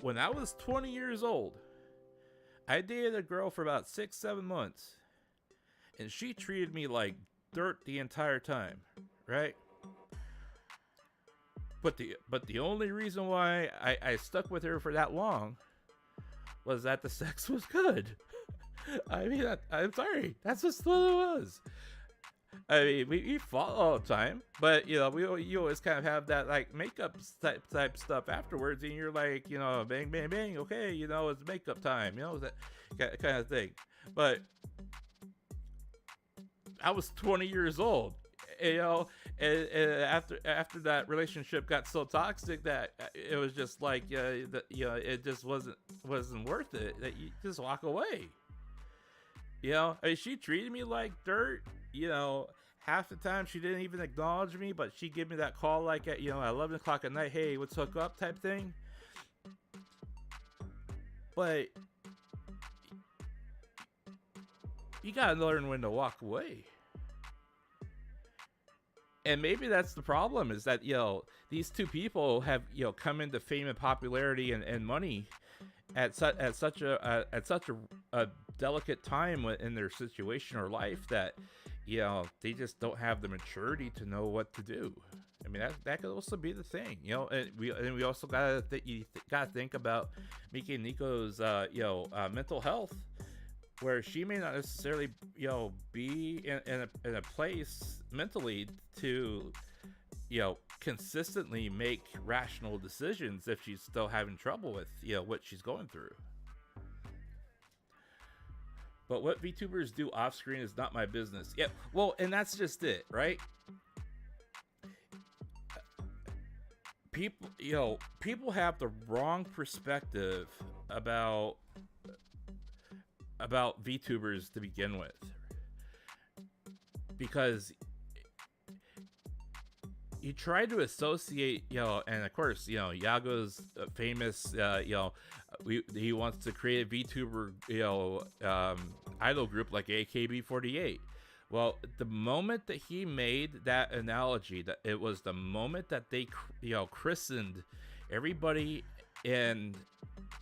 when I was 20 years old, I dated a girl for about 6-7 months, and she treated me like dirt the entire time, right? But the only reason why I stuck with her for that long was that the sex was good. I mean, I'm sorry. That's just what it was. I mean, we fought all the time, but you always kind of have that like makeup type stuff afterwards, and you're like, bang, bang, bang. Okay, it's makeup time. That kind of thing. But I was 20 years old, and after that relationship got so toxic that it was just like, it just wasn't worth it. That you just walk away. I mean, she treated me like dirt. Half the time she didn't even acknowledge me, but she gave me that call like at 11 o'clock at night. Hey, let's hook up type thing. But you gotta learn when to walk away. And maybe that's the problem, is that these two people have come into fame and popularity and money at such a delicate time in their situation or life that they just don't have the maturity to know what to do. I mean, that could also be the thing, and we also gotta think about Mikeneko's mental health, where she may not necessarily be in a place mentally to consistently make rational decisions if she's still having trouble with what she's going through. But what VTubers do off screen is not my business. Yeah, well, and that's just it, right? People have the wrong perspective about VTubers to begin with, because you try to associate, and of course, Yago's famous, he wants to create a VTuber, idol group like AKB48. Well, the moment that he made that analogy, that it was the moment that they, christened everybody in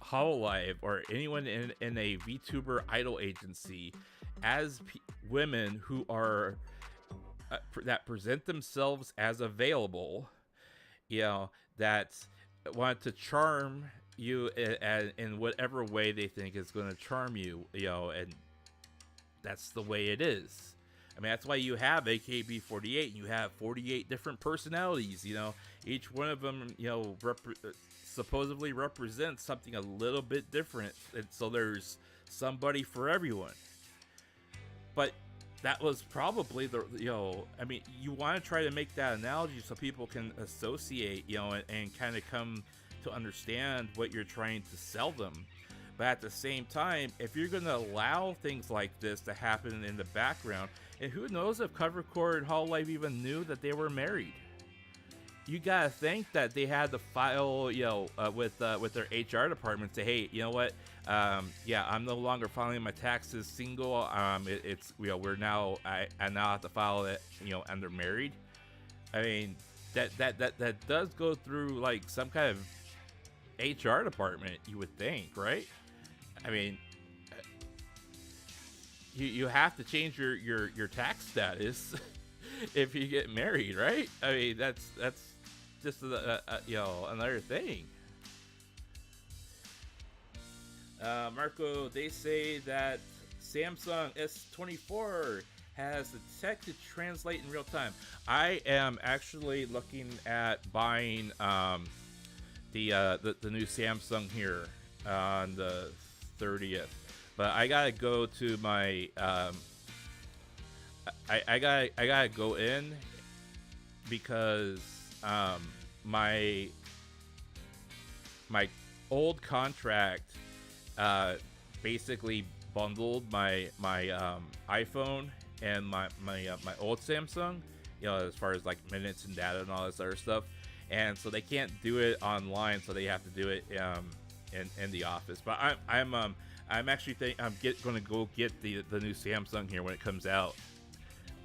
Hololive or anyone in a VTuber idol agency as women who are that present themselves as available, that want to charm you in whatever way they think is going to charm you, and that's the way it is. I mean, that's why you have AKB48 and you have 48 different personalities, each one of them, supposedly represents something a little bit different, and so there's somebody for everyone. But that was probably I mean, you want to try to make that analogy so people can associate, and kind of come to understand what you're trying to sell them. But at the same time, if you're going to allow things like this to happen in the background, and who knows if Covercore and Hololive even knew that they were married. You gotta think that they had to file, with their HR department, say, hey, you know what? I'm no longer filing my taxes single. We're now, I now have to file it, and they're married. I mean, that does go through like some kind of HR department, you would think, right? I mean, you have to change your tax status if you get married, right? I mean, that's just another thing. Marko, they say that Samsung S24 has the tech to translate in real time. I am actually looking at buying the new Samsung here on the 30th, but I gotta go to my I gotta go in because my old contract basically bundled my iPhone and my old Samsung, you know, as far as like minutes and data and all this other stuff, and so they can't do it online, so they have to do it in the office. But I'm actually going to go get the new Samsung here when it comes out.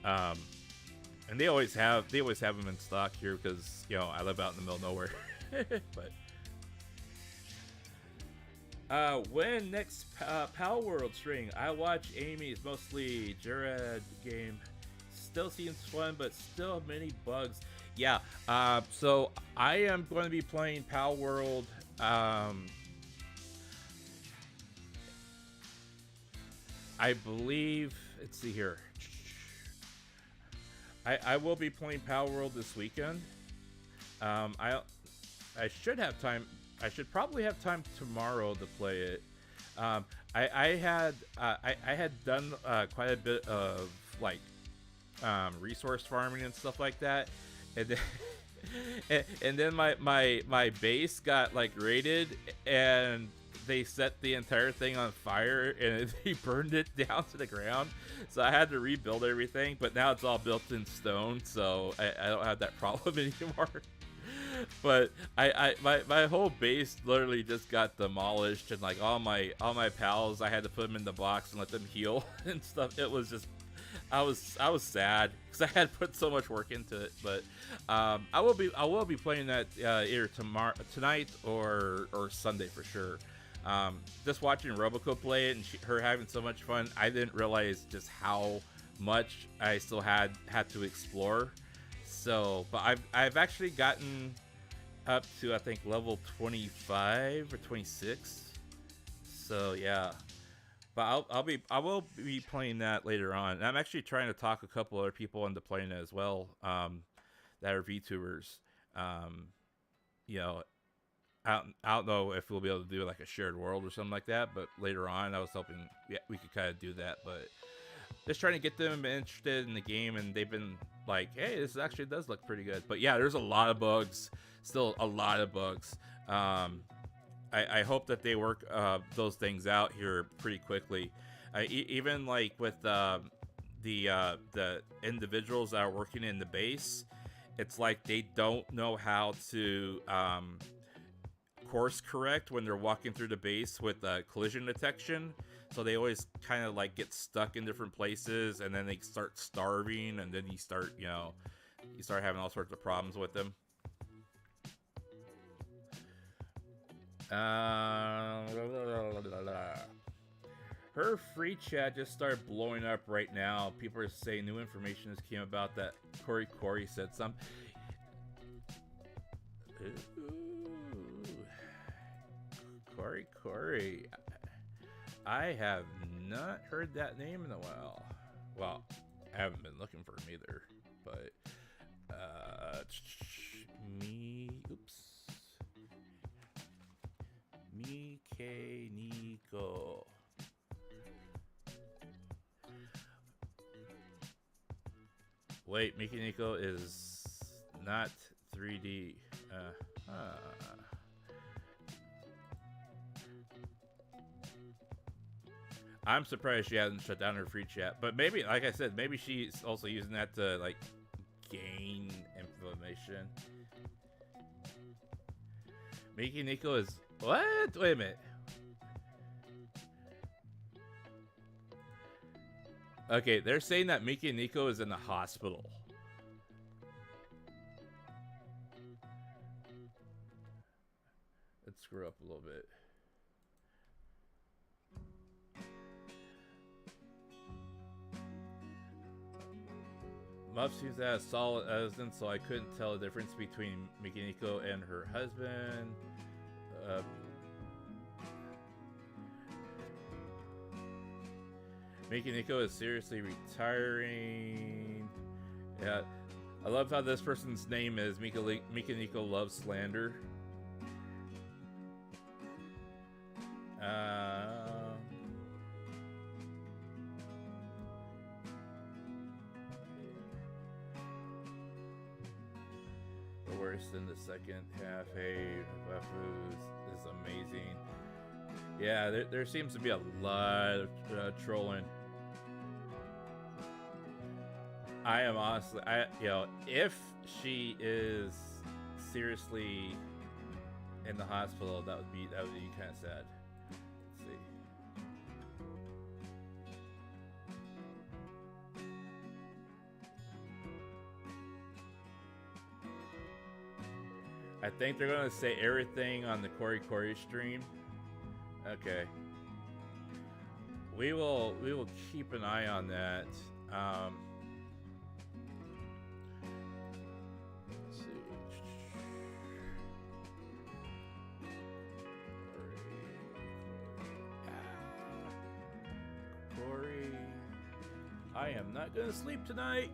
And they always have them in stock here because, you know, I live out in the middle of nowhere. But when next Power World string? I watch Amy's, mostly Jared game. Still seems fun, but still many bugs. Yeah. So I am going to be playing Power World. I believe. Let's see here. I will be playing Power World this weekend. I should have time. I should probably have time tomorrow to play it. I had done quite a bit of like resource farming and stuff like that, and then, and then my base got like raided, and they set the entire thing on fire, and they burned it down to the ground. So I had to rebuild everything, but now it's all built in stone, so I don't have that problem anymore. But my whole base literally just got demolished, and like all my pals, I had to put them in the box and let them heal and stuff. It was just, I was sad because I had put so much work into it. But I will be playing that either tonight or Sunday for sure. Just watching Roboco play it and her having so much fun, I didn't realize just how much I still had to explore. So, but I've actually gotten up to, I think, level 25 or 26. So yeah, but I will be playing that later on. And I'm actually trying to talk a couple other people into playing it as well, that are VTubers. You know, I don't know if we'll be able to do like a shared world or something like that, but later on I was hoping we could kind of do that. But just trying to get them interested in the game, and they've been like, hey, this actually does look pretty good. But yeah, there's a lot of bugs, still a lot of bugs. I hope that they work those things out here pretty quickly. Even like with the individuals that are working in the base, it's like they don't know how to course correct when they're walking through the base with collision detection. So they always kind of like get stuck in different places, and then they start starving, and then you start having all sorts of problems with them. Her free chat just started blowing up right now. People are saying new information just came about that Corey said some. Ooh. Corey. I have not heard that name in a while. Well, I haven't been looking for him either. But Mikeneko. Wait, Mikeneko is not 3D. I'm surprised she hasn't shut down her free chat, but maybe, like I said, maybe she's also using that to like gain information. Mikeneko is what? Wait a minute. Okay, they're saying that Mikeneko is in the hospital. Let's screw up a little bit. Muff seems to have solid evidence, so I couldn't tell the difference between Mikeneko and her husband. Mikeneko is seriously retiring. Yeah, I love how this person's name is Mikeneko loves slander. The worst in the second half. Hey, Wafu is amazing. Yeah, there seems to be a lot of trolling. I am honestly, if she is seriously in the hospital, that would be kind of sad. Let's see. I think they're gonna say everything on the Cory stream. Okay. We will keep an eye on that. Let's see. Cory. I am not gonna sleep tonight.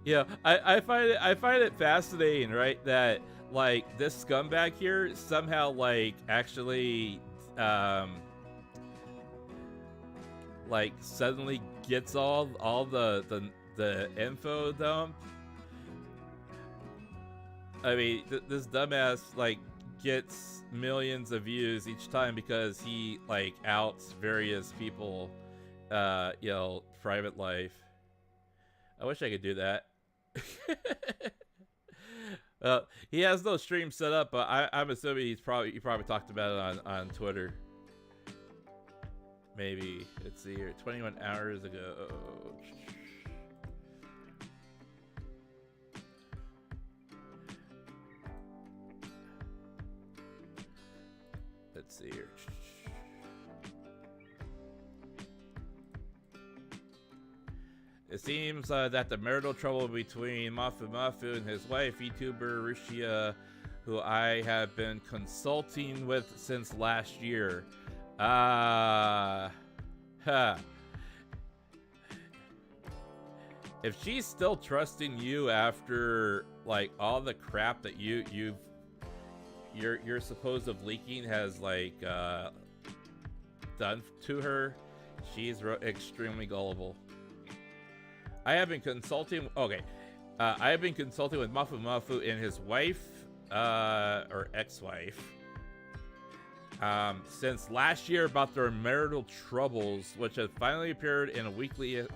Yeah, I find it fascinating, right? That like this scumbag here somehow like actually like suddenly gets all the info dump. I mean, this dumbass like gets millions of views each time because he like outs various people, private life. I wish I could do that. He has no stream set up, but I'm assuming he probably talked about it on Twitter. Maybe. Let's see here. 21 hours ago. Let's see here. It seems that the marital trouble between Mufumufu and his wife, VTuber Rushia, who I have been consulting with since last year. If she's still trusting you after like all the crap that your supposed leaking has like done to her, she's extremely gullible. I have been consulting. Okay, I have been consulting with Mufumufu and his wife, or ex-wife, since last year about their marital troubles, which have finally appeared in a weekly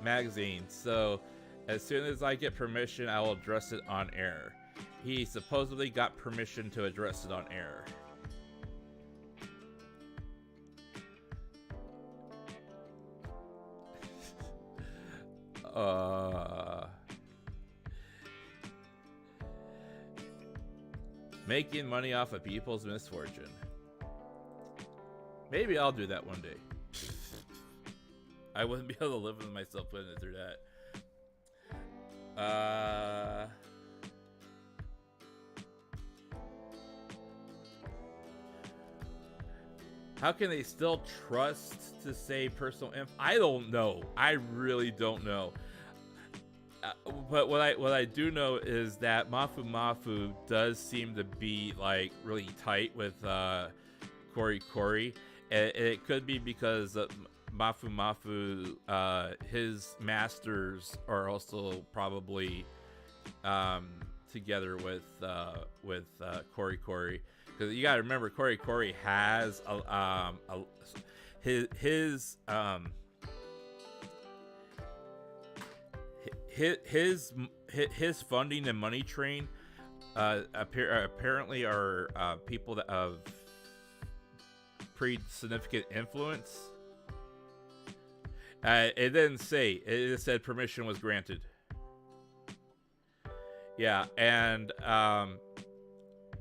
magazine. So, as soon as I get permission, I will address it on air. He supposedly got permission to address it on air. Making money off of people's misfortune. Maybe I'll do that one day. I wouldn't be able to live with myself putting it through that. How can they still trust to say personal info? I don't know. I really don't know. But what I do know is that Mufumufu does seem to be like really tight with Cory. It could be because Mufumufu, his masters are also probably together with Cory. Because you gotta remember, Cory has his funding and money train apparently are people that have pretty significant influence. It didn't say. It just said permission was granted. Yeah, and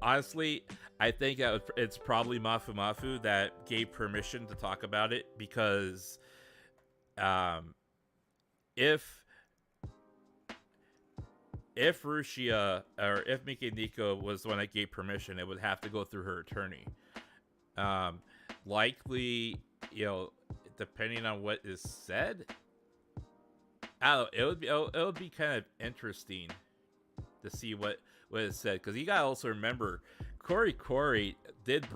honestly, I think it's probably Mufumufu that gave permission to talk about it, because if Rushia or if Mikeneko was the one that gave permission, it would have to go through her attorney. likely, depending on what is said, I don't know, it would be kind of interesting to see what is said, because you gotta also remember Corey did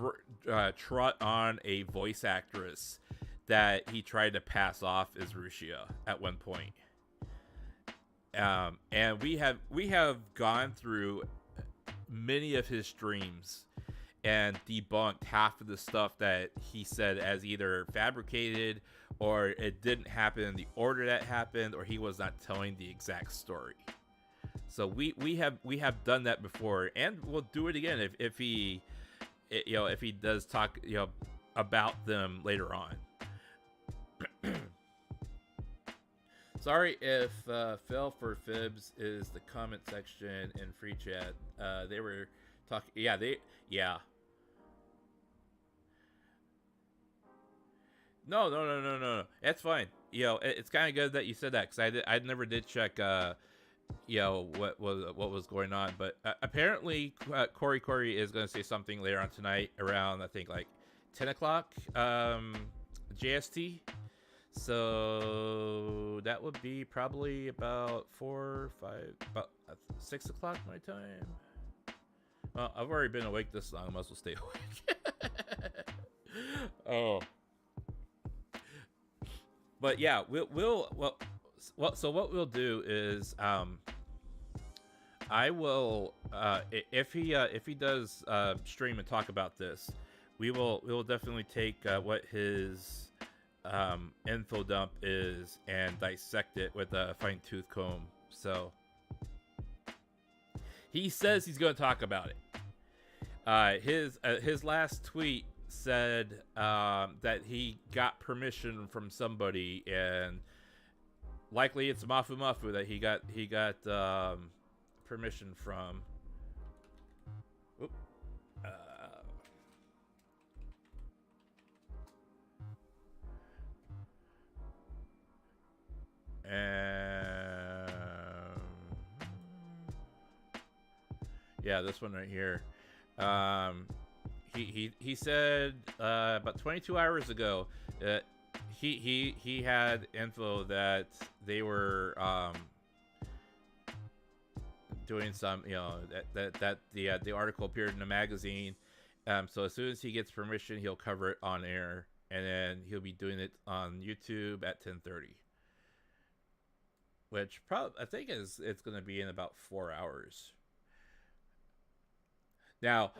trot on a voice actress that he tried to pass off as Rushia at one point. And we have gone through many of his streams and debunked half of the stuff that he said as either fabricated, or it didn't happen in the order that happened, or he was not telling the exact story. So we have done that before, and we'll do it again if he does talk about them later on. Sorry if Phil for Fibs is the comment section in free chat. They were talking. Yeah. No. That's fine. It's kind of good that you said that, because I never did check. What was going on, but apparently Corey is going to say something later on tonight around, I think, like 10 o'clock JST. So that would be probably about about 6 o'clock my time. Well, I've already been awake this long. I might as well stay awake. Oh. But yeah, so what we'll do is, I will, if he does stream and talk about this, we will definitely take what his info dump is and dissect it with a fine-tooth comb. So he says he's going to talk about it. His last tweet said that he got permission from somebody, and likely it's Mufumufu that he got permission from. Oop. Yeah, this one right here. He said about 22 hours ago that he had info that they were doing some, that the article appeared in a magazine. So as soon as he gets permission, he'll cover it on air, and then he'll be doing it on YouTube at 10:30, which I think it's going to be in about 4 hours. Now,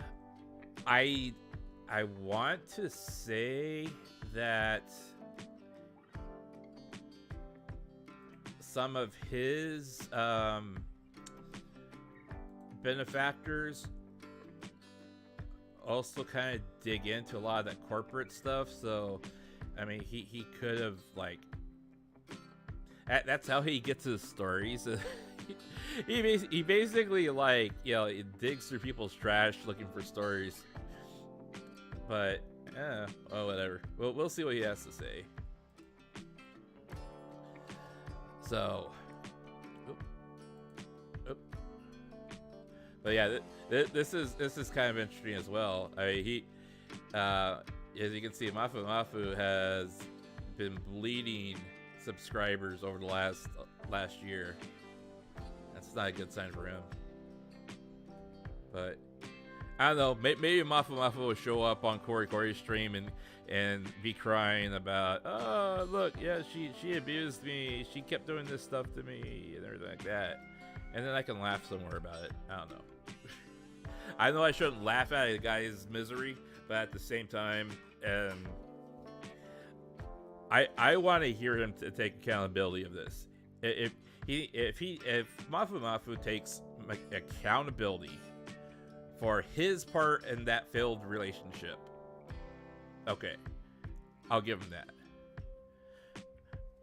I want to say that some of his benefactors also kind of dig into a lot of that corporate stuff. So, I mean, he could have, like, that's how he gets his stories. He basically, like, digs through people's trash looking for stories. But, whatever. We'll see what he has to say. So, but yeah, this is kind of interesting as well. I mean, as you can see, Mufumufu has been bleeding subscribers over the last year. That's not a good sign for him. But I don't know. Maybe Mufumufu will show up on Corey's stream and be crying about, oh, look, yeah, she abused me. She kept doing this stuff to me and everything like that. And then I can laugh somewhere about it. I don't know. I know I shouldn't laugh at the guy's misery, but at the same time, I want to hear him to take accountability of this. If Mufumufu takes accountability for his part in that failed relationship, okay, I'll give him that.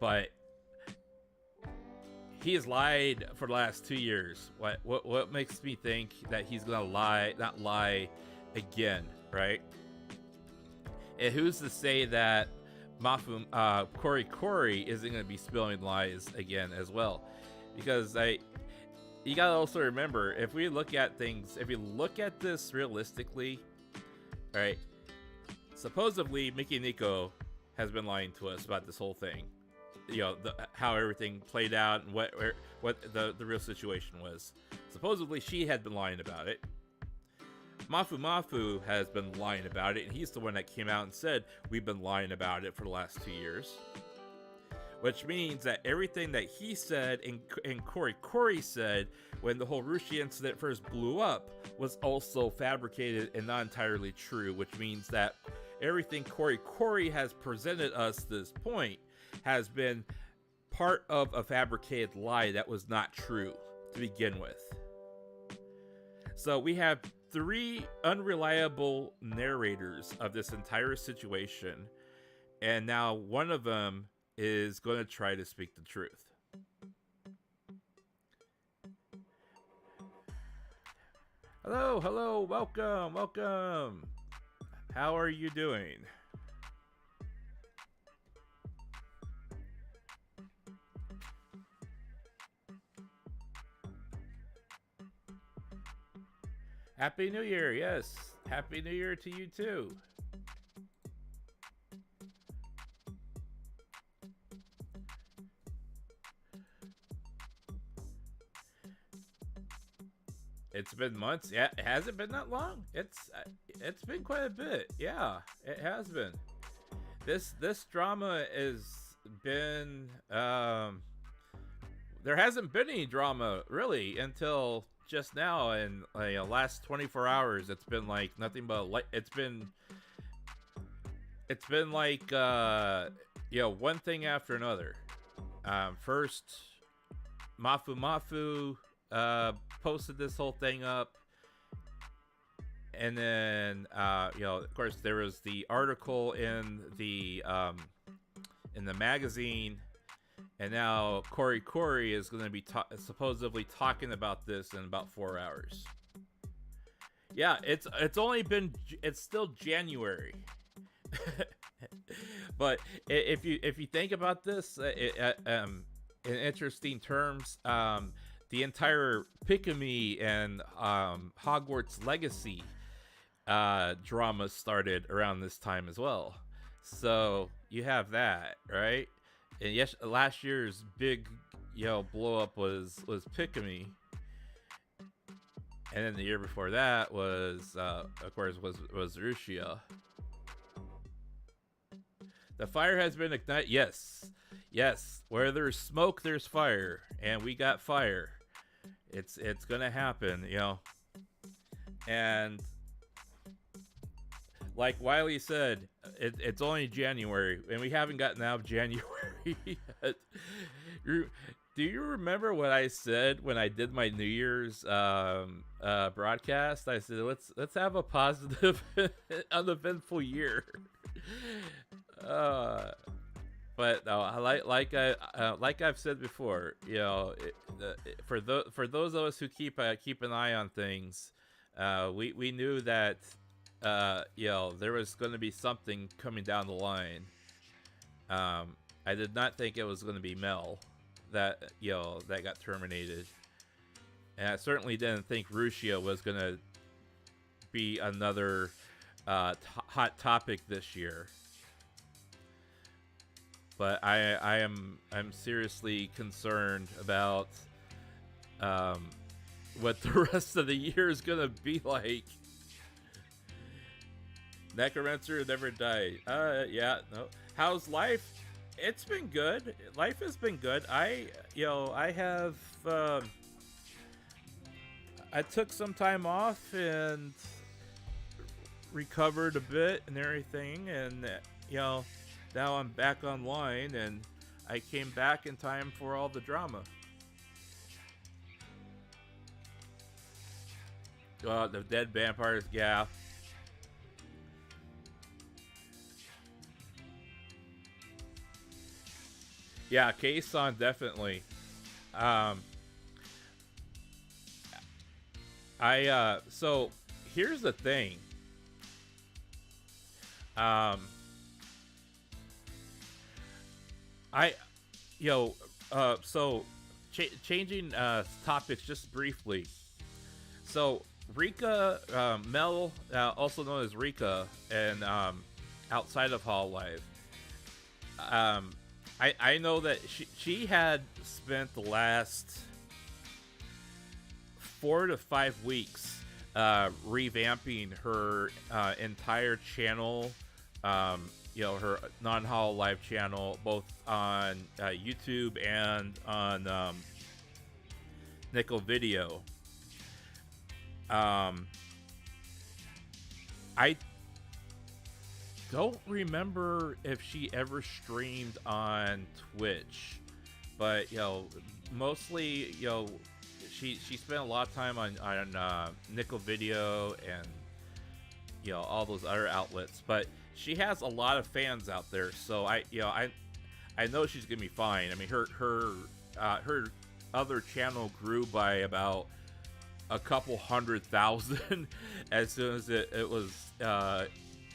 But he has lied for the last 2 years. What makes me think that he's gonna not lie again, right? And who's to say that Corey isn't gonna be spilling lies again as well? Because you gotta also remember, if we look at this realistically, right? supposedly Mikeneko has been lying to us about this whole thing. You know, how everything played out and what the real situation was. Supposedly she had been lying about it. Mufumufu has been lying about it, and he's the one that came out and said, we've been lying about it for the last 2 years. Which means that everything that he said and Corey said when the whole Rushia incident first blew up was also fabricated and not entirely true, which means that everything Corey has presented us this point has been part of a fabricated lie that was not true to begin with. So we have 3 unreliable narrators of this entire situation, and now one of them is going to try to speak the truth. Hello, welcome. How are you doing? Happy New Year, yes. Happy New Year to you too. It's been months. Yeah, it hasn't been that long. It's been quite a bit. Yeah, it has been. This drama has been there hasn't been any drama really until just now, and last 24 hours it's been like nothing but it's been like one thing after another. First Mufumufu posted this whole thing up, and then of course there was the article in the magazine, and now Corey is going to be supposedly talking about this in about 4 hours. Yeah, it's still January. But if you think about this in interesting terms, the entire Pick-a-Me and Hogwarts Legacy drama started around this time as well. So you have that, right? And yes, last year's big blow up was Pick-a-Me, and then the year before that was of course was Rushia. The fire has been ignited. Yes. Where there's smoke, there's fire, and we got fire. It's gonna happen, And like Wiley said, it's only January, and we haven't gotten out of January yet. Do you remember what I said when I did my New Year's broadcast? I said let's have a positive, uneventful year. But no, like I've said before, for those of us who keep an eye on things, we knew that there was going to be something coming down the line. I did not think it was going to be Mel that got terminated, and I certainly didn't think Rushia was going to be another hot topic this year. But I'm seriously concerned about what the rest of the year is gonna be like. Necromancer never died. Yeah, no. How's life? It's been good. Life has been good. I have I took some time off and recovered a bit and everything, and now I'm back online, and I came back in time for all the drama. The dead vampires, yeah. Yeah, K-San, definitely. So here's the thing. Changing topics just briefly. So Rika, Mel, also known as Rika, and outside of Hololive. I know that she had spent the last 4 to 5 weeks revamping her entire channel, her non-Hololive channel, both on YouTube and on Nickel Video. I don't remember if she ever streamed on Twitch, but mostly she spent a lot of time on Nickel Video and all those other outlets. But she has a lot of fans out there, so I know she's gonna be fine. I mean, her other channel grew by about a couple 100,000 as soon as it was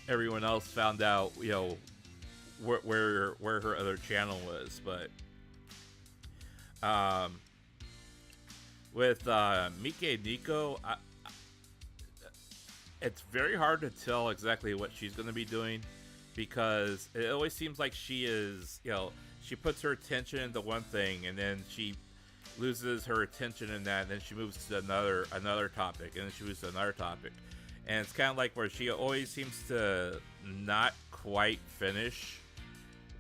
everyone else found out where her other channel was. But with Mikeneko, it's very hard to tell exactly what she's going to be doing, because it always seems like she is, she puts her attention into one thing and then she loses her attention in that, and then she moves to another topic, and then she moves to another topic. And it's kind of like where she always seems to not quite finish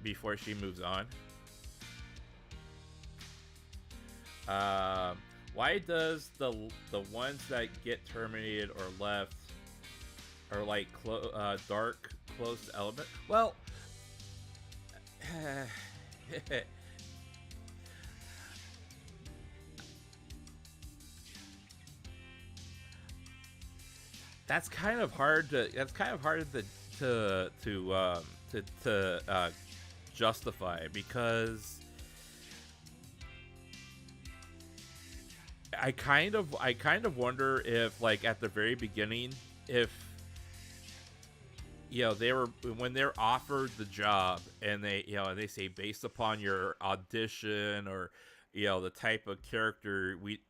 before she moves on. Why does the ones that get terminated or left are like dark close element? Well, that's kind of hard to justify, because I kind of wonder if, like, at the very beginning, if they were, when they're offered the job and they say, based upon your audition or the type of character we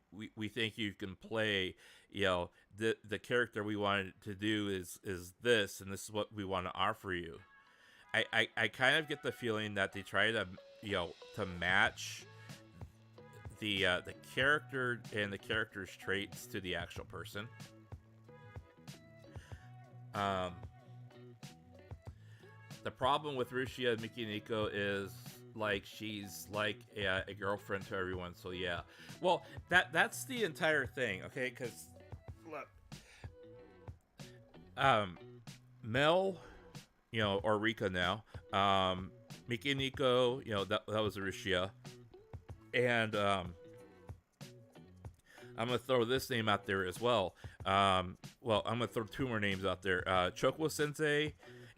think you can play, the character we wanted to do is this, and this is what we want to offer you. I kind of get the feeling that they try to to match the character and the character's traits to the actual person. The problem with Rushia Mikeneko is, like, she's like a girlfriend to everyone. So yeah, well, that's the entire thing, okay? Because look, Mel, or Rika now, Mikeneko, that was Rushia, and I'm gonna throw this name out there as well. I'm gonna throw 2 more names out there: Chokwo Sensei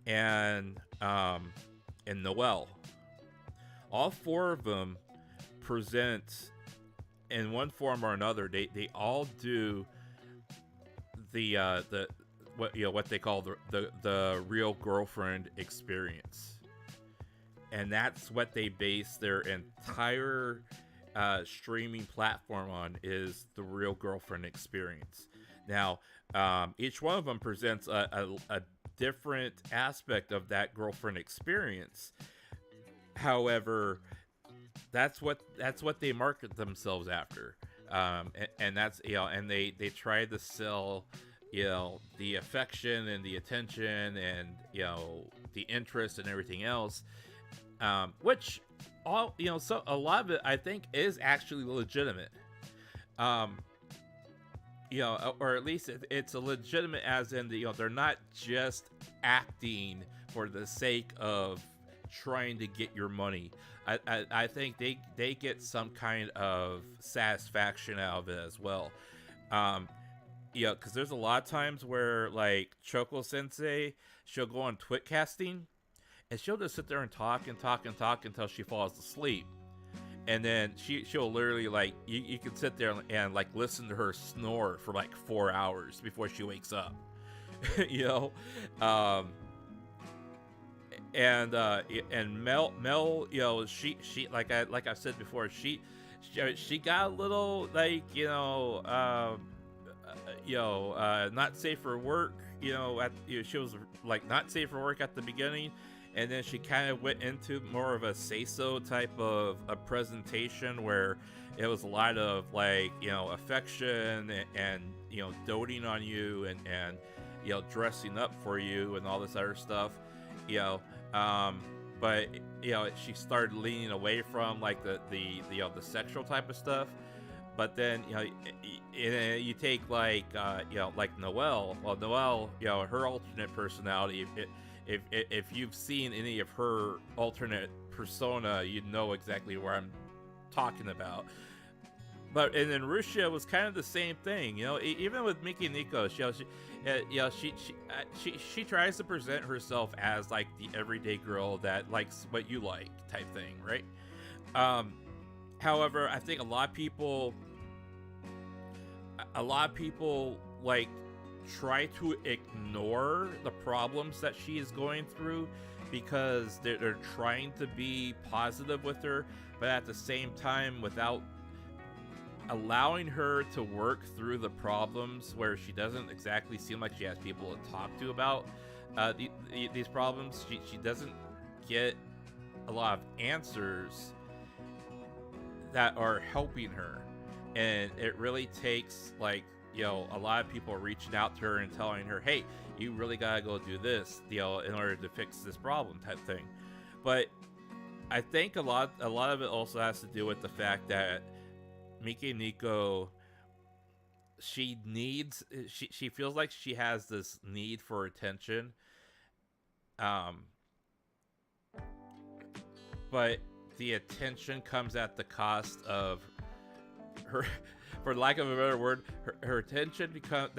and Noelle. All 4 of them present in one form or another. They all do the what they call the real girlfriend experience, and that's what they base their entire streaming platform on, is the real girlfriend experience. Now, each one of them presents a different aspect of that girlfriend experience. However, that's what they market themselves after, and that's and they try to sell the affection and the attention and the interest and everything else, which all so a lot of it I think is actually legitimate, or at least it's a legitimate as in they're not just acting for the sake of trying to get your money. I think they get some kind of satisfaction out of it as well. Because there's a lot of times where, like, Chokwo Sensei, she'll go on Twitcasting and she'll just sit there and talk until she falls asleep. And then she'll literally, like, you can sit there and like listen to her snore for like 4 hours before she wakes up. And Mel, she like I said before, she got a little, like, not safe for work, she was like not safe for work at the beginning, and then she kind of went into more of a say-so type of a presentation where it was a lot of like affection and doting on you and dressing up for you and all this other stuff, but she started leaning away from like the sexual type of stuff. But then you take like like Noelle. Well, Noelle, her alternate personality. If you've seen any of her alternate persona, you know exactly where I'm talking about. And then Rushia was kind of the same thing, even with Mikeneko, she tries to present herself as like the everyday girl that likes what you like type thing, right? However, I think a lot of people like try to ignore the problems that she is going through because they're trying to be positive with her, but at the same time without allowing her to work through the problems where she doesn't exactly seem like she has people to talk to about these problems. She doesn't get a lot of answers that are helping her, and it really takes like a lot of people reaching out to her and telling her, hey, you really gotta go do this in order to fix this problem type thing. But I think a lot of it also has to do with the fact that Mikeneko, she feels like she has this need for attention, but the attention comes at the cost of her, for lack of a better word, her attention comes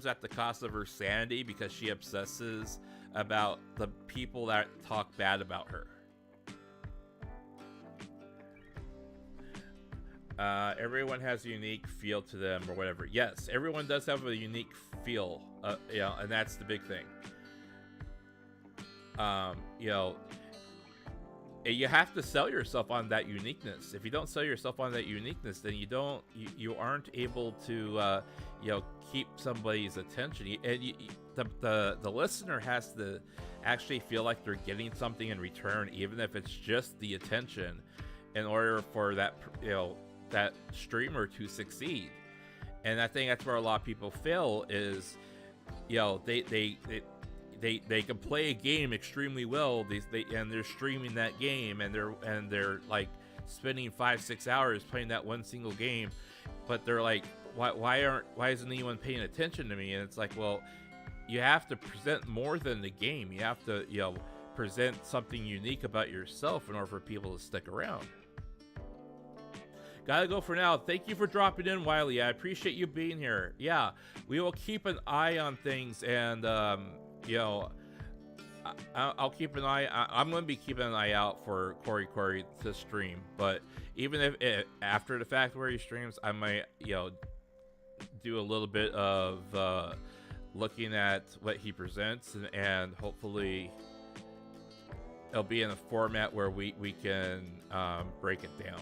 at the cost of her sanity because she obsesses about the people that talk bad about her. Everyone has a unique feel to them or whatever. Yes, everyone does have a unique feel, and that's the big thing. You have to sell yourself on that uniqueness. If you don't sell yourself on that uniqueness, then you aren't able to keep somebody's attention. And the listener has to actually feel like they're getting something in return, even if it's just the attention, in order for that that streamer to succeed. And I think that's where a lot of people fail is, they can play a game extremely well. And they're streaming that game, and they're like spending 5-6 hours playing that one single game, but they're like, why isn't anyone paying attention to me? And it's like, well, you have to present more than the game. You have to present something unique about yourself in order for people to stick around. Gotta go for now. Thank you for dropping in, Wiley. I appreciate you being here. Yeah, we will keep an eye on things, and I'll keep an eye. I'm going to be keeping an eye out for Corey to stream. But even if after the fact where he streams, I might do a little bit of looking at what he presents, and hopefully it'll be in a format where we can break it down.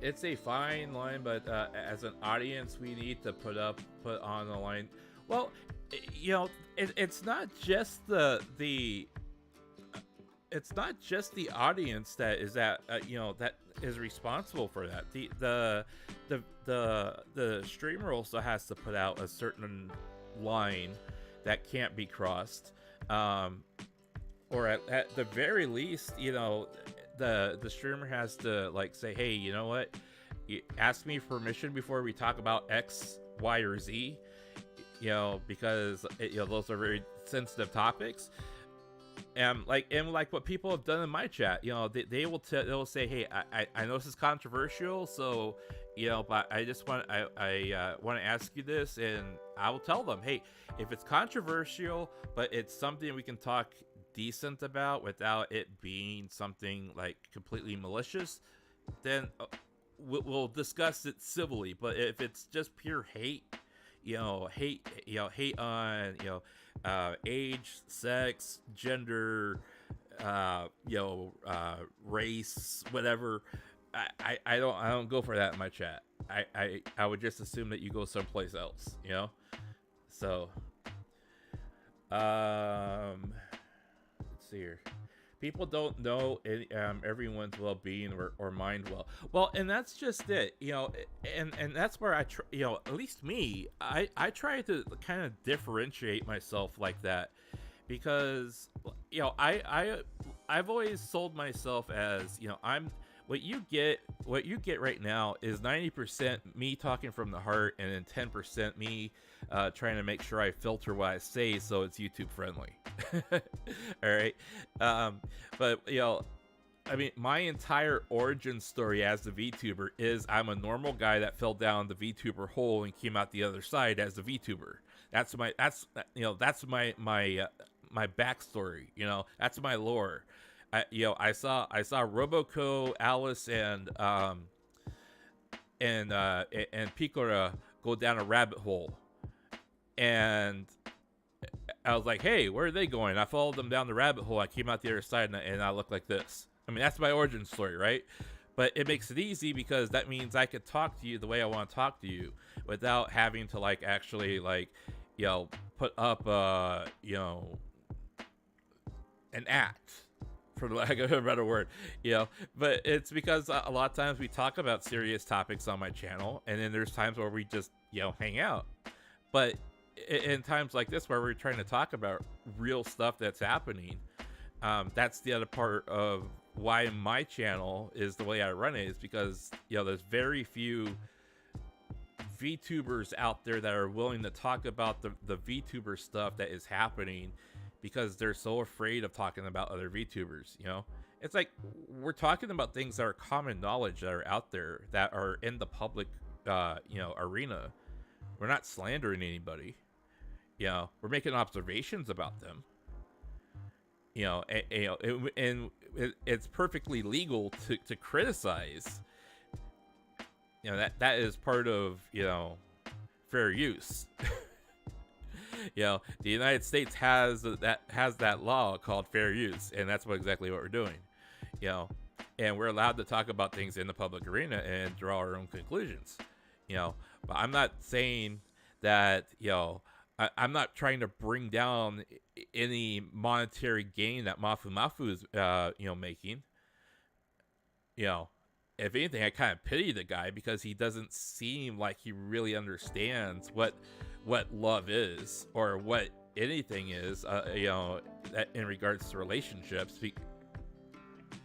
It's a fine line, but as an audience, we need to put on the line. Well, it's not just the it's not just the audience that is that is responsible for that. The streamer also has to put out a certain line that can't be crossed. Or at the very least, the streamer has to like say, hey, you know what? Ask me permission before we talk about X, Y, or Z, because those are very sensitive topics. And like what people have done in my chat, they'll say, hey, I know this is controversial, so but I just want to ask you this, and I will tell them, hey, if it's controversial, but it's something we can talk decent about without it being something like completely malicious, then we'll discuss it civilly. But if it's just pure hate, hate on age, sex, gender, race, whatever, I don't go for that in my chat. I would just assume that you go someplace else, you know. So, let's see here. People don't know everyone's well-being or mind well. Well, and that's just it, you know. And that's where you know, at least me, I try to kind of differentiate myself like that, because you know, I've always sold myself as, you know, what you get right now is 90% me talking from the heart, and then 10% me trying to make sure I filter what I say so it's YouTube friendly. All right. But you know, I mean, my entire origin story as a VTuber is I'm a normal guy that fell down the VTuber hole and came out the other side as a VTuber. That's my backstory. You know, that's my lore. You know, I saw Roboco, Alice, and Picora go down a rabbit hole, and I was like, hey, where are they going? I followed them down the rabbit hole. I came out the other side, and I look like this. I mean, that's my origin story, right? But it makes it easy because that means I could talk to you the way I want to talk to you without having to, like, actually, like, you know, put up, you know, an act, for the lack of a better word, you know. But it's because a lot of times we talk about serious topics on my channel, and then there's times where we just, you know, hang out. But in times like this where we're trying to talk about real stuff that's happening, that's the other part of why my channel is the way I run it, is because, you know, there's very few VTubers out there that are willing to talk about the VTuber stuff that is happening, because they're so afraid of talking about other VTubers. You know, it's like we're talking about things that are common knowledge, that are out there, that are in the public, you know, arena. We're not slandering anybody. You know, we're making observations about them. You know, and it's perfectly legal to criticize. You know, that is part of, you know, fair use. You know, the United States has that law called fair use, and that's exactly what we're doing. You know, and we're allowed to talk about things in the public arena and draw our own conclusions. You know, but I'm not saying that, you know, I'm not trying to bring down any monetary gain that Mufumufu is, you know, making. You know, if anything, I kind of pity the guy, because he doesn't seem like he really understands what love is, or what anything is, you know, in regards to relationships,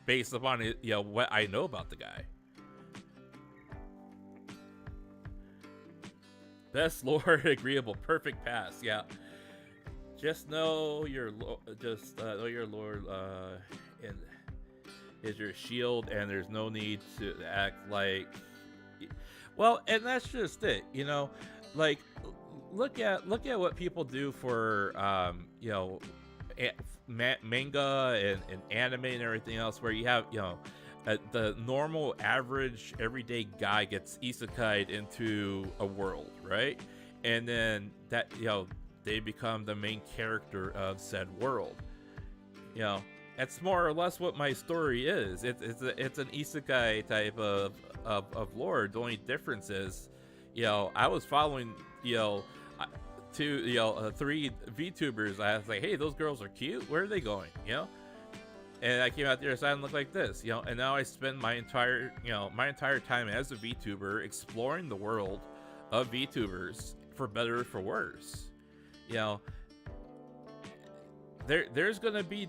based upon, you know, what I know about the guy. Best lore, agreeable, perfect pass. Yeah, just know your know your lord, and is your shield, and there's no need to act like. Well, and that's just it. You know, like, look at what people do for you know, manga and anime and everything else, where you have, you know, the normal average everyday guy gets isekai'd into a world, right? And then that, you know, they become the main character of said world. You know, that's more or less what my story is. It's an isekai type of lore. The only difference is, you know, I was following, you know, three VTubers. I was like, hey, those girls are cute. Where are they going? You know. And I came out the other side and looked like this, you know, and now I spend my entire time as a VTuber exploring the world of VTubers, for better or for worse. You know, there's gonna be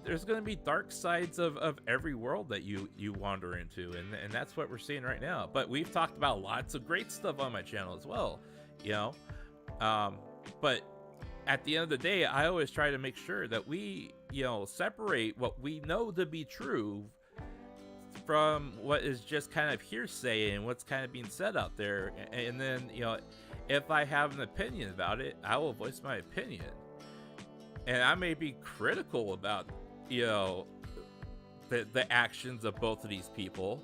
dark sides of every world that you wander into, and that's what we're seeing right now. But we've talked about lots of great stuff on my channel as well, you know. But at the end of the day, I always try to make sure that we, you know, separate what we know to be true from what is just kind of hearsay and what's kind of being said out there. And then, you know, if I have an opinion about it, I will voice my opinion. And I may be critical about, you know, the actions of both of these people.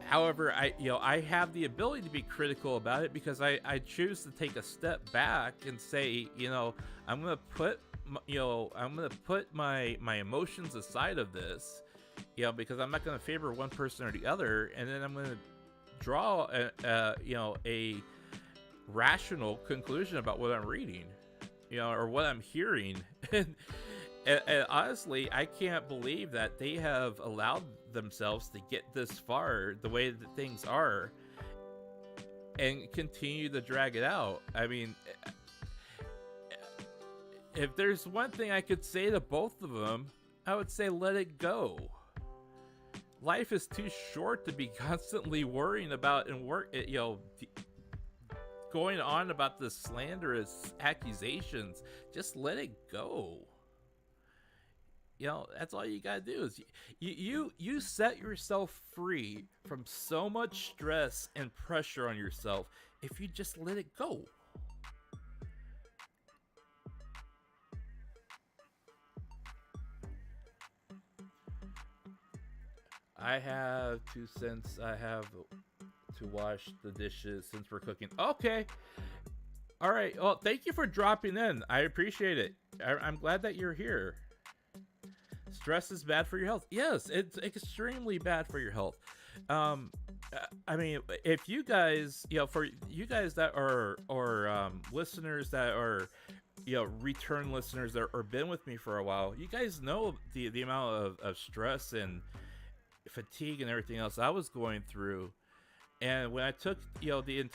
However, I have the ability to be critical about it, because I choose to take a step back and say, you know, I'm gonna put my emotions aside of this, because I'm not going to favor one person or the other, and then I'm going to draw a rational conclusion about what I'm reading, or what I'm hearing. And honestly, I can't believe that they have allowed themselves to get this far the way that things are and continue to drag it out. I mean, if there's one thing I could say to both of them, I would say let it go. Life is too short to be constantly worrying about and going on about the slanderous accusations. Just let it go. That's all you gotta do is you set yourself free from so much stress and pressure on yourself if you just let it go. I have 2 cents. I have to wash the dishes since we're cooking. Okay. All right. Well, thank you for dropping in. I appreciate it. I'm glad that you're here. Stress is bad for your health. Yes, it's extremely bad for your health. I mean, if you guys, for you guys that are listeners that are, return listeners that are been with me for a while, you guys know the amount of stress and fatigue and everything else I was going through. And when I took, the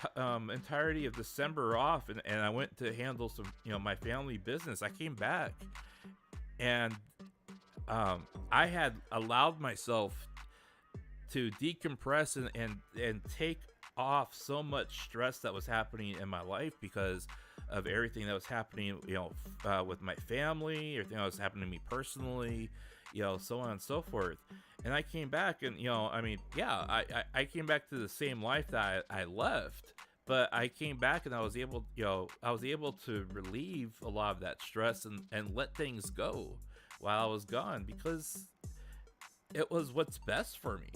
entirety of December off and I went to handle some, my family business, I came back and I had allowed myself to decompress and take off so much stress that was happening in my life because of everything that was happening, with my family, everything that was happening to me personally, so on and so forth. And I came back and, I came back to the same life that I left, but I came back and I was able to relieve a lot of that stress and let things go while I was gone because it was what's best for me.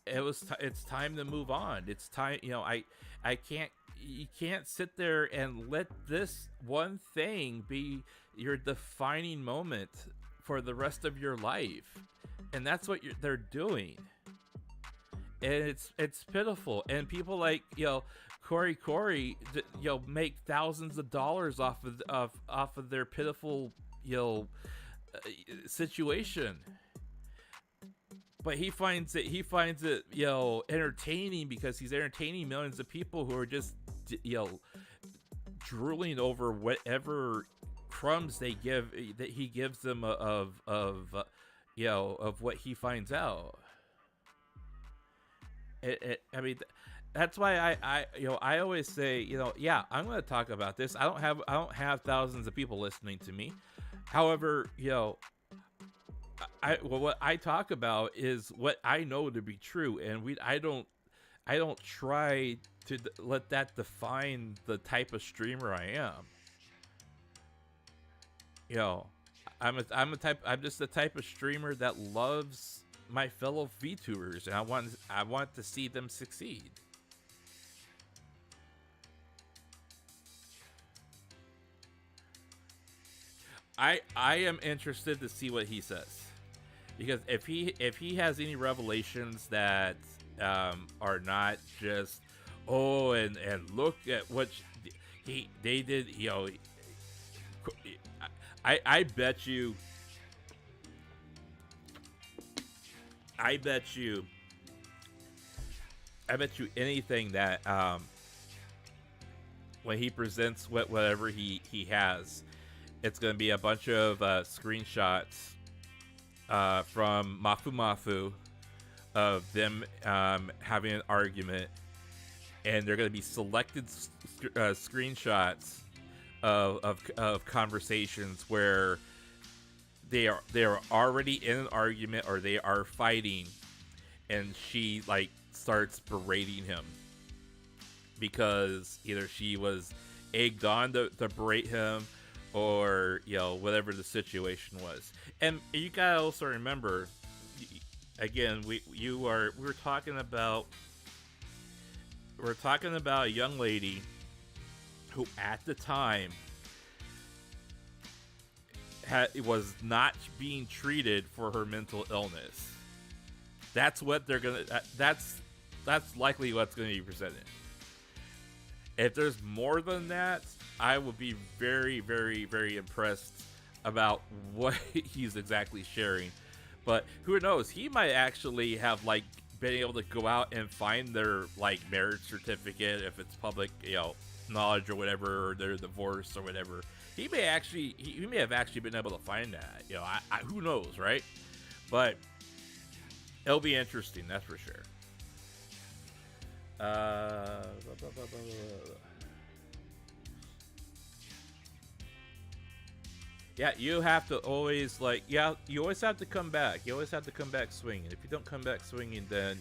It's time to move on. It's time, you can't sit there and let this one thing be your defining moment for the rest of your life. And that's what they're doing. And it's pitiful. And people like, Corey, make thousands of dollars off of their pitiful, situation. But he finds it, entertaining because he's entertaining millions of people who are just, drooling over whatever crumbs he gives them of what he finds out. I mean, that's why I always say, I'm going to talk about this. I don't have thousands of people listening to me. However, what I talk about is what I know to be true, and I don't try to let that define the type of streamer I am. I'm just the type of streamer that loves my fellow VTubers, and I want to see them succeed. I am interested to see what he says, because if he has any revelations that are not just and look at what they did, I bet you anything that when he presents whatever he has, it's going to be a bunch of screenshots from Mufumufu of them having an argument, and they're going to be selected screenshots of conversations where they are already in an argument or they are fighting, and she starts berating him because either she was egged on to berate him, or whatever the situation was. And you gotta also remember, again, we're talking about a young lady who at the time was not being treated for her mental illness. That's what they're gonna. That's likely what's going to be presented. If there's more than that, I would be very, very, very impressed about what he's exactly sharing. But who knows? He might actually have like been able to go out and find their like marriage certificate if it's public, knowledge or whatever, or their divorce or whatever. He may have actually been able to find that. Who knows, right? But it'll be interesting, that's for sure. Yeah, you have to always you always have to come back. You always have to come back swinging. If you don't come back swinging, then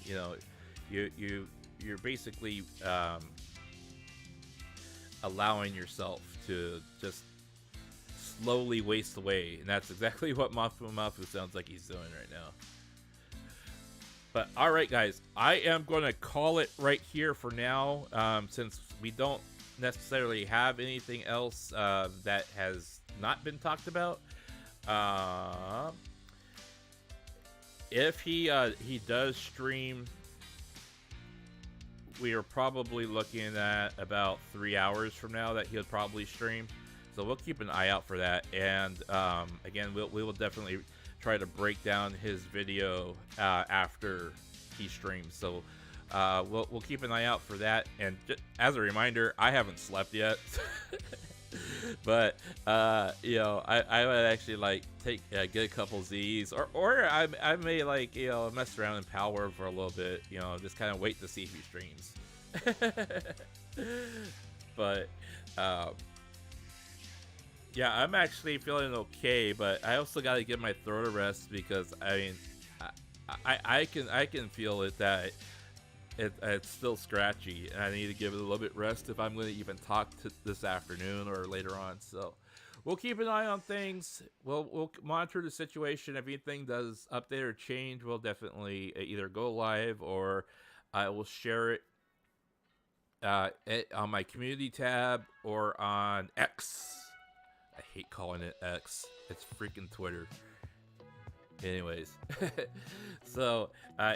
you're basically allowing yourself to just slowly waste away, and that's exactly what Mufumufu sounds like he's doing right now. But all right, guys, I am going to call it right here for now, since we don't necessarily have anything else that has not been talked about. If he does stream, we are probably looking at about 3 hours from now that he'll probably stream. So we'll keep an eye out for that. And again, we will definitely try to break down his video after he streams. So we'll keep an eye out for that. And just as a reminder, I haven't slept yet. But I would actually get a couple Z's, or I may mess around in Power for a little bit, just kind of wait to see if he streams. But yeah, I'm actually feeling okay, but I also got to give my throat a rest, because I can feel it that it's still scratchy, and I need to give it a little bit rest if I'm going to even talk to this afternoon or later on. So we'll keep an eye on things. We'll monitor the situation. If anything does update or change, we'll definitely either go live, or I will share it on my community tab or on X. I hate calling it X. It's freaking Twitter. Anyways, so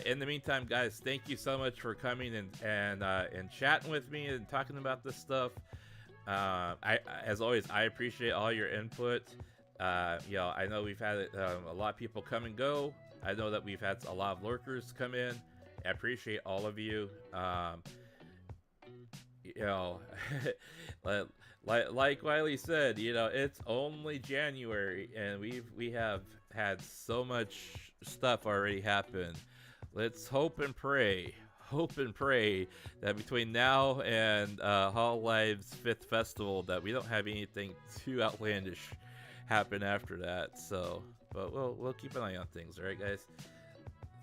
in the meantime, guys, thank you so much for coming and chatting with me and talking about this stuff. As always, I appreciate all your input. I know we've had a lot of people come and go. I know that we've had a lot of lurkers come in. I appreciate all of you. Like Wiley said, it's only January, and we have had so much stuff already happen. Let's hope and pray that between now and Hololive's 5th festival, that we don't have anything too outlandish happen after that. So, but we'll keep an eye on things, all right, guys?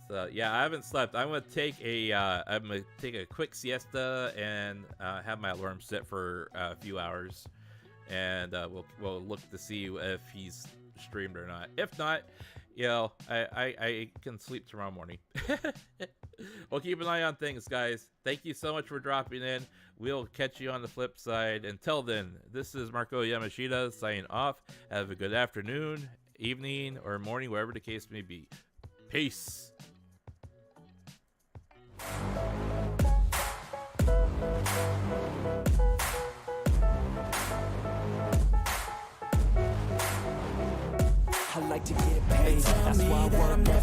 So yeah, I haven't slept. I'm gonna take a quick siesta and have my alarm set for a few hours, and we'll look to see if he's streamed or not. If not, I can sleep tomorrow morning. We'll keep an eye on things, guys. Thank you so much for dropping in. We'll catch you on the flip side. Until then, this is Marko Yamashita signing off. Have a good afternoon, evening, or morning, wherever the case may be. Peace. I like to get paid, that's why I work every